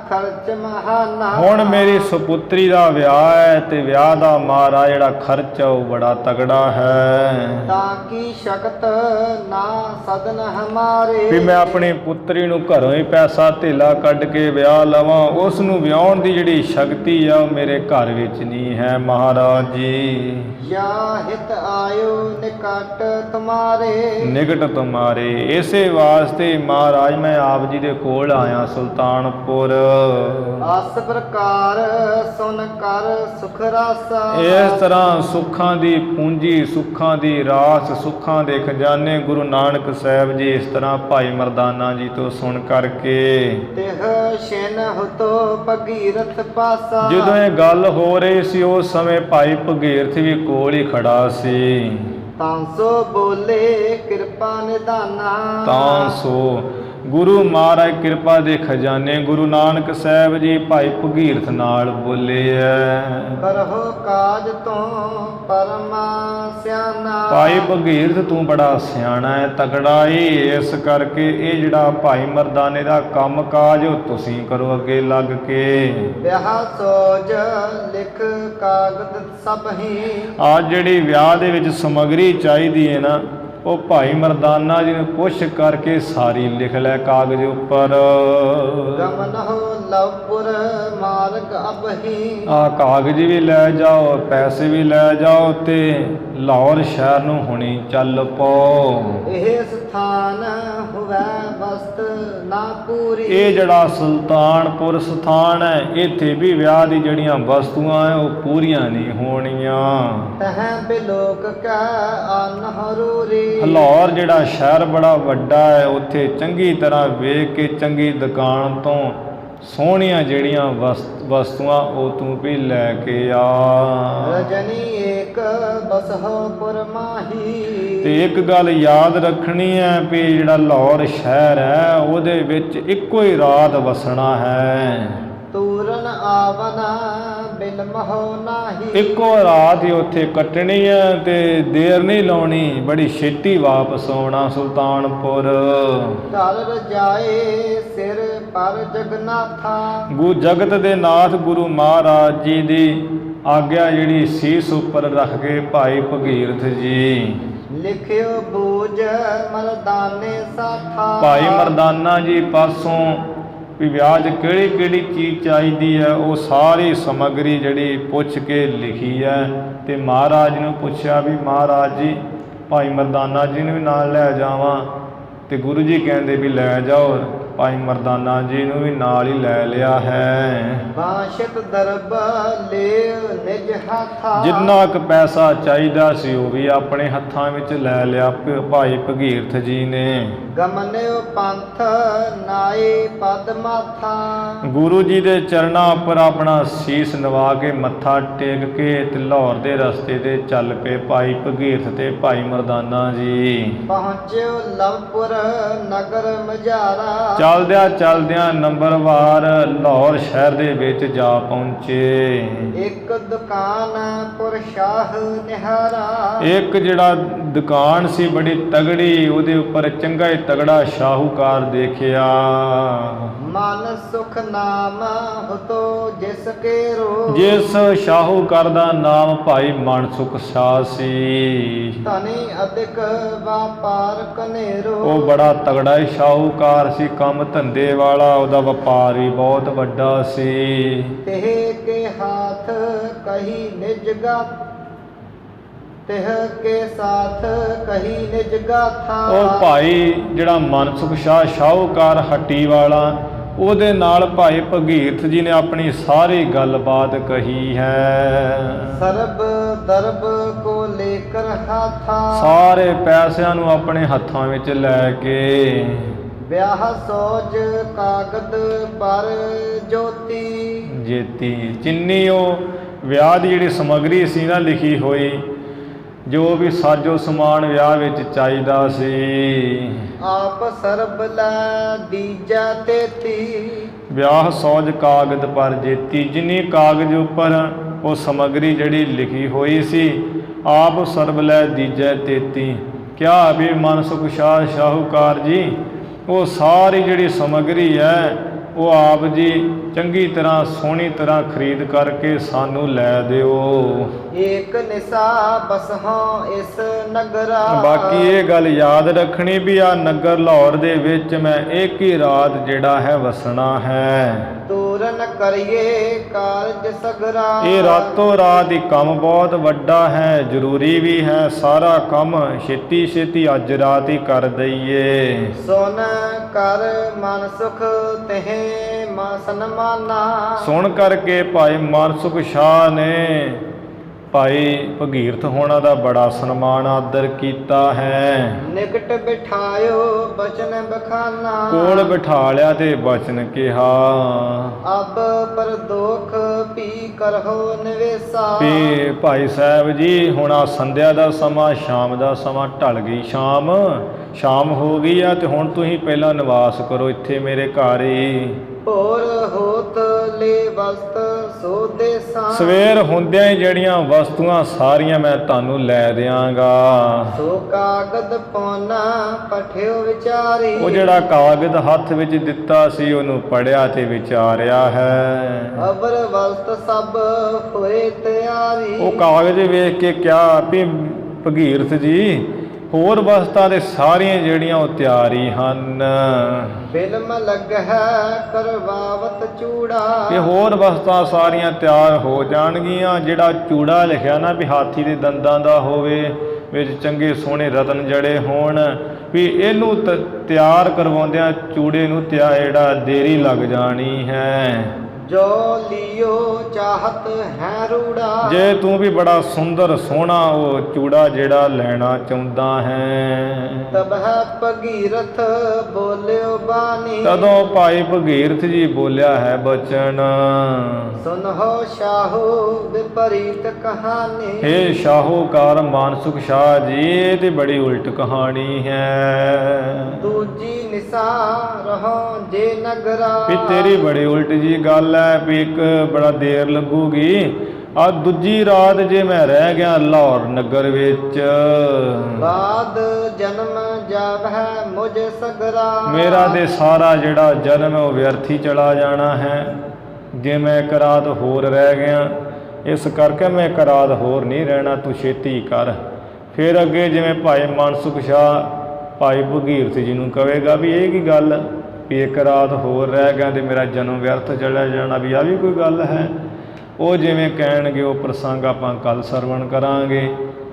ਖਰਚ ਮਹਾਨਾ। ਹੁਣ ਮੇਰੀ ਸੁਪੁੱਤਰੀ ਦਾ ਵਿਆਹ ਹੈ ਤੇ ਵਿਆਹ ਦਾ ਮਹਾਰਾਜ ਜਿਹੜਾ ਖਰਚ ਉਹ ਬੜਾ ਤਗੜਾ ਹੈ। ਤਾਂ ਕੀ ਸ਼ਕਤ ਨਾ ਸਦਨ ਹਮਾਰੇ। ਵੀ ਮੈਂ ਆਪਣੀ ਪੁੱਤਰੀ ਨੂੰ ਘਰੋਂ ਹੀ ਪੈਸਾ ਧੇਲਾ ਕੱਢ ਕੇ ਵਿਆਹ ਲਵਾਂ, ਉਸ ਨੂੰ ਵਿਆਹਣ ਦੀ ਜਿਹੜੀ ਸ਼ਕਤੀ ਆ ਉਹ ਮੇਰੇ ਘਰ ਵਿੱਚ ਨਹੀਂ ਹੈ ਮਹਾਰਾਜ ਜੀ। ਯਾ ਹਿਤ ਆਇਓ ਨਿਕਟ ਤੁਮਾਰੇ। ਨਿਕਟ ਤੁਮਾਰੇ, ਇਸੇ ਵਾਸਤੇ ਮਹਾਰਾਜ ਮੈਂ ਆਪ ਜੀ ਦੇ ਕੋਲ ਆਇਆ ਸੁਲਤਾਨਪੁਰ। ਆਸ ਪ੍ਰਕਾਰ ਸੁਨ ਕਰ ਸੁਖ ਰਾਸਾ। ਇਸ ਤਰ੍ਹਾਂ ਸੁੱਖਾਂ ਦੀ ਪੂੰਜੀ, ਸੁੱਖਾਂ ਦੀ ਰਾਸ, ਸੁੱਖਾਂ ਦੇ ਖਜ਼ਾਨੇ ਗੁਰੂ ਨਾਨਕ ਸਾਹਿਬ ਜੀ ਇਸ ਤਰ੍ਹਾਂ ਭਾਈ ਮਰਦਾਨਾ ਜੀ ਤੋਂ ਸੁਣ ਕਰਕੇ ਤਿਹ ਸ਼ਿਨ ਹੁਤੋ ਭਗੀਰਥ ਪਾਸਾ। ਜਦੋਂ ਇਹ ਗੱਲ ਹੋ ਰਹੀ ਸੀ ਉਸ ਸਮੇਂ ਭਾਈ ਭਗੀਰਥ ਵੀ ਕੋਲ ਹੀ ਖੜਾ ਸੀ। ਤਾਂ ਸੋ ਬੋਲੇ ਕਿਰਪਾ ਨਿਧਾਨਾ। ਤਾਂ ਸੋ ਗੁਰੂ ਮਹਾਰਾਜ ਕਿਰਪਾ ਦੇ ਖਜ਼ਾਨੇ ਗੁਰੂ ਨਾਨਕ ਸਾਹਿਬ ਜੀ ਭਾਈ ਭਗੀਰਥ ਨਾਲ ਬੋਲੇ ਐ। ਕਰਹੁ ਕਾਜ ਤੋਂ ਪਰਮਾ ਸਿਆਣਾ। ਭਾਈ ਭਗੀਰਥ ਤੂੰ ਬੜਾ ਸਿਆਣਾ ਹੈ, ਤਗੜਾ ਏ, ਇਸ ਕਰਕੇ ਇਹ ਜਿਹੜਾ ਭਾਈ ਮਰਦਾਨੇ ਦਾ ਕੰਮ ਕਾਜ ਉਹ ਤੁਸੀਂ ਕਰੋ ਅੱਗੇ ਲੱਗ ਕੇ। ਵਿਆਹ ਸੋਜ ਲਿਖ ਕਾਗਦ ਸਭ ਹੀ। ਆ ਜਿਹੜੀ ਵਿਆਹ ਦੇ ਵਿੱਚ ਸਮੱਗਰੀ ਚਾਹੀਦੀ ਹੈ ਨਾ ਉਹ ਭਾਈ ਮਰਦਾਨਾ ਜੀ ਨੂੰ ਪੁੱਛ ਕਰਕੇ ਸਾਰੀ ਲਿਖ ਲੈ ਕਾਗਜ਼ ਉੱਪਰ। ਗਮਨ ਹੋ ਲਵਪੁਰ ਮਾਰਗ ਅਬਹੀ। ਆ ਕਾਗਜ਼ ਵੀ ਲੈ ਜਾਓ, ਪੈਸੇ ਵੀ ਲੈ ਜਾਓ ਤੇ ਲਾਹੌਰ ਸ਼ਹਿਰ ਨੂੰ ਹੁਣੀ ਚੱਲ ਪਓ। ਇਹ ਸਥਾਨ ਹੋਵੇ ਵਸਤ ਨਾ ਪੂਰੀ। ਇਹ ਜਿਹੜਾ ਸੁਲਤਾਨਪੁਰ ਸਥਾਨ ਹੈ ਇੱਥੇ ਵੀ ਵਿਆਹ ਦੀ ਜਿਹੜੀਆਂ ਵਸਤੂਆਂ ਹੈ ਉਹ ਪੂਰੀਆਂ ਨਹੀਂ ਹੋਣੀਆਂ। ਤਹ ਬਿਲੋਕ ਕੈ ਅਨਹਰੂਰੀ। ਲਾਹੌਰ ਜਿਹੜਾ ਸ਼ਹਿਰ ਬੜਾ ਵੱਡਾ ਹੈ, ਉੱਥੇ ਚੰਗੀ ਤਰ੍ਹਾਂ ਵੇਖ ਕੇ ਚੰਗੀ ਦੁਕਾਨ ਤੋਂ ਸੋਹਣੀਆਂ ਜਿਹੜੀਆਂ ਵਸਤੂਆਂ ਉਹ ਤੂੰ ਵੀ ਲੈ ਕੇ ਆ। ਰਜਨੀ ਏਕ ਬਸਹੁ ਪੁਰ ਮਾਹੀ। ਤੇ ਇੱਕ ਗੱਲ ਯਾਦ ਰੱਖਣੀ ਹੈ ਵੀ ਜਿਹੜਾ ਲਾਹੌਰ ਸ਼ਹਿਰ ਹੈ ਉਹਦੇ ਵਿੱਚ ਇੱਕੋ ਹੀ ਰਾਤ ਵਸਣਾ ਹੈ। ਤੂਰਨ ਆਵਨਾ ਬਿਨ ਮਹੋ ਨਾਹੀ। ਇੱਕੋ ਰਾਤ ਹੀ ਉੱਥੇ ਕੱਟਣੀ ਹੈ ਤੇ ਦੇਰ ਨਹੀਂ ਲਾਉਣੀ, ਬੜੀ ਛੇਤੀ ਵਾਪਸ ਆਉਣਾ ਸੁਲਤਾਨਪੁਰ। ਘਰ ਰਜਾਏ ਸਿਰ ਪਰ ਜਗਨਾਥਾ। ਜਗਤ ਦੇ ਨਾਥ ਗੁਰੂ ਮਹਾਰਾਜ ਜੀ ਦੀ ਆਗਿਆ ਜਿਹੜੀ ਸੀਸ ਉੱਪਰ ਰੱਖ ਕੇ ਭਾਈ ਭਗੀਰਥ ਜੀ ਲਿਖਿਓ ਬੂਝ ਮਰਦਾਨੇ ਸਾਥਾ। ਭਾਈ ਮਰਦਾਨਾ ਜੀ ਪਾਸੋਂ ਵੀ ਵਿਆਹ 'ਚ ਕਿਹੜੀ ਕਿਹੜੀ ਚੀਜ਼ ਚਾਹੀਦੀ ਹੈ ਉਹ ਸਾਰੀ ਸਮੱਗਰੀ ਜਿਹੜੀ ਪੁੱਛ ਕੇ ਲਿਖੀ ਹੈ ਤੇ ਮਹਾਰਾਜ ਨੂੰ ਪੁੱਛਿਆ ਵੀ ਮਹਾਰਾਜ ਜੀ ਭਾਈ ਮਰਦਾਨਾ ਜੀ ਨੂੰ ਵੀ ਨਾਲ ਲੈ ਜਾਵਾਂ ਤੇ ਗੁਰੂ ਜੀ ਕਹਿੰਦੇ ਵੀ ਲੈ ਜਾਓ। ਭਾਈ ਮਰਦਾਨਾ ਜੀ ਨੂੰ ਵੀ ਨਾਲ ਹੀ ਲੈ ਲਿਆ ਹੈ। ਬਾਸ਼ਤ ਦਰਬ ਲੈ ਨਿਜ ਹੱਥਾ। ਜਿੰਨਾ ਕੁ ਪੈਸਾ ਚਾਹੀਦਾ ਸੀ ਉਹ ਵੀ ਆਪਣੇ ਹੱਥਾਂ ਵਿੱਚ ਲੈ ਲਿਆ ਭਾਈ ਭਗੀਰਥ ਜੀ ਨੇ। ਗਮਨਿਓ ਪੰਥ ਨਾਏ ਪਦ ਮਾਥਾ। ਗੁਰੂ ਜੀ ਦੇ ਚਰਨਾਂ ਉੱਪਰ ਆਪਣਾ ਸੀਸ ਨਵਾ ਕੇ ਮੱਥਾ ਟੇਕ ਕੇ ਤੇ ਲਾਹੌਰ ਦੇ ਰਸਤੇ ਤੇ ਚੱਲ ਪਏ ਭਾਈ ਭਗੀਰਥ ਤੇ ਭਾਈ ਮਰਦਾਨਾ ਜੀ। ਪਹੁੰਚਿਓ ਲਵਪੁਰ ਨਗਰ ਮਝਾਰਾ। ਚਲਦਿਆਂ ਨੰਬਰਵਾਰ ਲਾਹੌਰ ਸ਼ਹਿਰ ਦੇ ਵਿੱਚ ਜਾ ਪਹੁੰਚੇ। ਇੱਕ ਦੁਕਾਨ ਪੁਰ ਸ਼ਾਹ ਨਿਹਾਰਾ। ਇੱਕ ਜਿਹੜਾ ਦੁਕਾਨ ਸੀ ਬੜੀ ਤਗੜੀ, ਉਹਦੇ ਉੱਪਰ ਚੰਗਾ ਹੀ ਤਗੜਾ ਸ਼ਾਹੂਕਾਰ ਦੇਖਿਆ। ਮਨ ਸੁਖ ਨਾਮ ਹੁਤੋ ਜਿਸ ਕੇ ਰੋ। ਜਿਸ ਸ਼ਾਹੂਕਾਰ ਦਾ ਨਾਮ ਭਾਈ ਮਨਸੁਖ ਸ਼ਾਹ ਸੀ। ਧਨੀ ਅਧਿਕ ਵਪਾਰ ਕਨੇਰੋ। ਉਹ ਬੜਾ ਤਗੜਾ ਹੀ ਸ਼ਾਹੂਕਾਰ ਸੀ, ਕੰਮ ਧੰਦੇ ਵਾਲਾ, ਉਹਦਾ ਵਪਾਰ ਵੀ ਬਹੁਤ ਵੱਡਾ ਸੀ। ਤਿਹ ਕੇ ਹਾਥ ਕਹੀ ਨਿਜ ਗਾਥਾ। ਤਿਹ ਕੇ ਸਾਥ ਕਹੀ ਨਿਜ ਗਾਥਾ। ਉਹ ਭਾਈ ਜਿਹੜਾ ਮਨਸੁਖ ਸ਼ਾਹ ਸ਼ਾਹੂਕਾਰ ਹੱਟੀ ਵਾਲਾ ਉਹਦੇ ਨਾਲ ਭਾਈ ਭਗੀਰਥ ਜੀ ਨੇ ਆਪਣੀ ਸਾਰੀ ਗੱਲਬਾਤ ਕਹੀ ਹੈ। ਸਰਬ ਦਰਬ ਕੋ ਲੇਕਰ ਹਾਥਾ। ਸਾਰੇ ਪੈਸਿਆਂ ਨੂੰ ਆਪਣੇ ਹੱਥਾਂ ਵਿੱਚ ਲੈ ਕੇ ਵਿਆਹ ਸੋਜ ਕਾਗਦ ਪਰ ਜੋਤੀ। ਜੇਤੀ ਜਿੰਨੀ ਉਹ ਵਿਆਹ ਦੀ ਜਿਹੜੀ ਸਮੱਗਰੀ ਸੀ ਨਾ ਲਿਖੀ ਹੋਈ, ਜੋ ਵੀ ਸਾਜੋ ਸਮਾਨ ਵਿਆਹ ਵਿੱਚ ਚਾਹੀਦਾ ਸੀ। ਆਪ ਸਰਬ ਲੈ ਦੀਜੈ ਤੇਤੀ, ਵਿਆਹ ਸੋਜ ਕਾਗਦ ਪਰ ਜੇਤੀ। ਜਿੰਨੀ ਕਾਗਜ਼ ਉੱਪਰ ਉਹ ਸਮੱਗਰੀ ਜਿਹੜੀ ਲਿਖੀ ਹੋਈ ਸੀ, ਆਪ ਸਰਬ ਲੈ ਦੀਜੈ ਤੇਤੀ। ਕਿਆ ਵੀ ਮਨ ਸੁਖ ਸ਼ਾਹ ਸ਼ਾਹੂਕਾਰ ਜੀ, ਉਹ ਸਾਰੀ ਜਿਹੜੀ ਸਮੱਗਰੀ ਹੈ ਉਹ ਆਪ ਜੀ ਚੰਗੀ ਤਰ੍ਹਾਂ ਸੋਹਣੀ ਤਰ੍ਹਾਂ ਖਰੀਦ ਕਰਕੇ ਸਾਨੂੰ ਲੈ ਦਿਓ। ਏਕ ਨਿਸਾ ਬਸਹਾਂ ਇਸ ਨਗਰਾ। ਬਾਕੀ ਇਹ ਗੱਲ ਯਾਦ ਰੱਖਣੀ ਵੀ ਆ ਨਗਰ ਲਾਹੌਰ ਦੇ ਵਿੱਚ ਮੈਂ ਇੱਕ ਹੀ ਰਾਤ ਜਿਹੜਾ ਹੈ ਵਸਣਾ ਹੈ। ਤੂਰਨ ਕਰੀਏ ਕਾਰਜ ਸਗਰਾ। ਇਹ ਰਾਤੋਂ ਰਾਤ ਹੀ ਕੰਮ ਬਹੁਤ ਵੱਡਾ ਹੈ, ਜ਼ਰੂਰੀ ਵੀ ਹੈ। ਸਾਰਾ ਕੰਮ ਛੇਤੀ ਛੇਤੀ ਅੱਜ ਰਾਤ ਹੀ ਕਰ ਦਈਏ। ਸੁਨ ਕਰ ਮਨ ਸੁਖ ਤਹਿ ਮਾ ਸਨਮਾਨਾ। ਸੁਣ ਕਰਕੇ ਭਾਈ ਮਨਸੁਖ ਸ਼ਾਹ ਨੇ ਭਾਈ ਭਗੀਰਥ ਹੋਣਾ ਦਾ ਬੜਾ ਸਨਮਾਨ ਆਦਰ ਕੀਤਾ ਹੈ। ਨਿਕਟ ਬਿਠਾਇਓ ਬਚਨ ਬਖਾਨਾ। ਕੋਲ ਬਿਠਾ ਲਿਆ ਤੇ ਬਚਨ ਕਿਹਾ, ਅਬ ਪਰਦੋਖ ਪੀ ਕਰਹੁ ਨਿਵੇਸਾ। ਵੀ ਭਾਈ ਸਾਹਿਬ ਜੀ ਹੁਣ ਆ ਸੰਧਿਆ ਦਾ ਸਮਾਂ, ਸ਼ਾਮ ਦਾ ਸਮਾਂ ਢਲ ਗਈ, ਸ਼ਾਮ ਹੋ ਗਈ ਆ ਤੇ ਹੁਣ ਤੁਸੀਂ ਪਹਿਲਾਂ ਨਿਵਾਸ ਕਰੋ ਇੱਥੇ ਮੇਰੇ ਘਰ ਹੀ। ਹੋਰ ਹੋਤ ਲੈ ਵਸਤ ਸੋ ਦੇਸਾਂ। ਸਵੇਰ ਹੁੰਦਿਆਂ ਹੀ ਜਿਹੜੀਆਂ ਵਸਤੂਆਂ ਸਾਰੀਆਂ ਮੈਂ ਤੁਹਾਨੂੰ ਲੈ ਦਿਆਂਗਾ। ਸੋ ਕਾਗਦ ਪੌਨਾ ਪਠਿਓ ਵਿਚਾਰੀ। ਉਹ ਜਿਹੜਾ ਕਾਗਜ਼ ਹੱਥ ਵਿੱਚ ਦਿੱਤਾ ਸੀ ਉਹਨੂੰ ਪੜਿਆ ਤੇ ਵਿਚਾਰਿਆ ਹੈ। ਅਬਰ ਵਸਤ ਸਭ ਹੋਏ ਤਿਆਰੀ। ਉਹ ਕਾਗਜ਼ ਵੇਖ ਕੇ ਕਿਹਾ ਵੀ ਭਗੀਰਥ ਜੀ ਹੋਰ ਵਸਤਾਂ ਦੇ ਸਾਰੀਆਂ ਜਿਹੜੀਆਂ ਉਹ ਤਿਆਰੀ ਹਨ। ਫਿਲਮ ਲੱਗ ਹੈ ਕਰਵਾਵਤ ਚੂੜਾ। ਇਹ ਹੋਰ ਵਸਤਾਂ ਸਾਰੀਆਂ ਤਿਆਰ ਹੋ ਜਾਣਗੀਆਂ। ਜਿਹੜਾ ਚੂੜਾ ਲਿਖਿਆ ਨਾ ਵੀ ਹਾਥੀ ਦੇ ਦੰਦਾਂ ਦਾ ਹੋਵੇ, ਵਿੱਚ ਚੰਗੇ ਸੋਹਣੇ ਰਤਨ ਜੜੇ ਹੋਣ, ਵੀ ਇਹਨੂੰ ਤਿਆਰ ਕਰਵਾਉਂਦਿਆਂ ਚੂੜੇ ਨੂੰ ਜਿਹੜਾ ਦੇਰੀ ਲੱਗ ਜਾਣੀ ਹੈ। ਜੋ ਲਿਓ ਚਾਹਤ ਹੈ ਰੂੜਾ। ਜੇ ਤੂੰ ਵੀ ਬੜਾ ਸੁੰਦਰ ਸੋਹਣਾ ਉਹ ਚੂੜਾ ਜਿਹੜਾ ਲੈਣਾ ਚਾਹੁੰਦਾ ਹੈ। ਤਬ ਹੈ ਭਗੀਰਥ ਬੋਲਿਓ ਬਾਣੀ। ਤਦੋਂ ਭਾਈ ਭਗੀਰਥ ਜੀ ਬੋਲਿਆ ਹੈ ਬਚਨ, ਸੁਨਹੁ ਸ਼ਾਹੂ ਵਿਪਰੀਤ ਕਹਾਣੀ। ਹੇ ਸ਼ਾਹੂਕਾਰ ਮਾਨਸੁਖ ਸ਼ਾਹ ਜੀ, ਇਹ ਤੇ ਬੜੀ ਉਲਟ ਕਹਾਣੀ ਹੈ। ਦੂਜੀ ਨਿਸਾ ਰਹੋ ਜੇ ਨਗਰਾ। ਵੀ ਤੇਰੀ ਬੜੀ ਉਲਟ ਜੀ ਗੱਲ ਹੈ ਵੀ ਇੱਕ ਬੜਾ ਦੇਰ ਲੱਗੂਗੀ। ਆ ਦੂਜੀ ਰਾਤ ਜੇ ਮੈਂ ਰਹਿ ਗਿਆ ਲਾਹੌਰ ਨਗਰ ਵਿੱਚ, ਬਾਦ ਜਨਮ ਜਾਵਹਿ ਮੁਝ ਸਗਰਾ। ਮੇਰਾ ਤੇ ਸਾਰਾ ਜਿਹੜਾ ਜਨਮ ਉਹ ਵਿਅਰਥੀ ਚਲਾ ਜਾਣਾ ਹੈ ਜੇ ਮੈਂ ਇੱਕ ਰਾਤ ਹੋਰ ਰਹਿ ਗਿਆ। ਇਸ ਕਰਕੇ ਮੈਂ ਇੱਕ ਰਾਤ ਹੋਰ ਨਹੀਂ ਰਹਿਣਾ, ਤੂੰ ਛੇਤੀ ਕਰ। ਫਿਰ ਅੱਗੇ ਜਿਵੇਂ ਭਾਈ ਮਨਸੁਖ ਸ਼ਾਹ ਭਾਈ ਭਗੀਰਥ ਜੀ ਨੂੰ ਕਹੇਗਾ ਵੀ ਇਹ ਕੀ ਗੱਲ ਵੀ ਇੱਕ ਰਾਤ ਹੋਰ ਰਹਿ ਗਿਆ ਤੇ ਮੇਰਾ ਜਨਮ ਵਿਅਰਥ ਚਲਾ ਜਾਣਾ, ਵੀ ਆ ਵੀ ਕੋਈ ਗੱਲ ਹੈ। ਉਹ ਜਿਵੇਂ ਕਹਿਣਗੇ ਉਹ ਪ੍ਰਸੰਗ ਆਪਾਂ ਕੱਲ੍ਹ ਸਰਵਣ ਕਰਾਂਗੇ।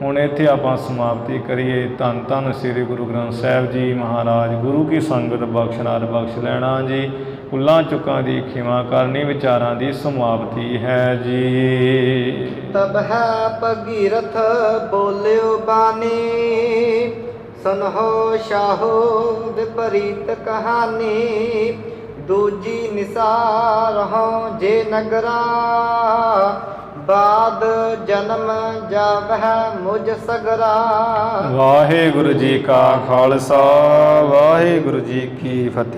ਹੁਣ ਇੱਥੇ ਆਪਾਂ ਸਮਾਪਤੀ ਕਰੀਏ। ਧੰਨ ਧੰਨ ਸ੍ਰੀ ਗੁਰੂ ਗ੍ਰੰਥ ਸਾਹਿਬ ਜੀ ਮਹਾਰਾਜ। ਗੁਰੂ ਕੀ ਸੰਗਤ ਬਖਸ਼ਨਾਰ ਬਖਸ਼ ਲੈਣਾ ਜੀ। ਭੁੱਲਾਂ ਚੁੱਕਾਂ ਦੀ ਖਿਮਾ ਕਰਨੀ, ਵਿਚਾਰਾਂ ਦੀ ਸਮਾਪਤੀ ਹੈ ਜੀ। ਤਬ ਹੈ ਭਗੀਰਥ ਬੋਲਿਓ ਬਾਣੀ। ਸੁਨਹੁ ਸ਼ਾਹੂ ਵਿਪਰੀਤ ਕਹਾਣੀ। ਦੂਜੀ ਨਿਸਾ ਰਹੋ ਜੇ ਨਗਰਾ। ਬਾਦ ਜਨਮ ਜਾਵਹਿ ਮੁਝ ਸਗਰਾ। ਵਾਹਿਗੁਰੂ ਜੀ ਕਾ ਖਾਲਸਾ, ਵਾਹਿਗੁਰੂ ਜੀ ਕੀ ਫਤਿਹ।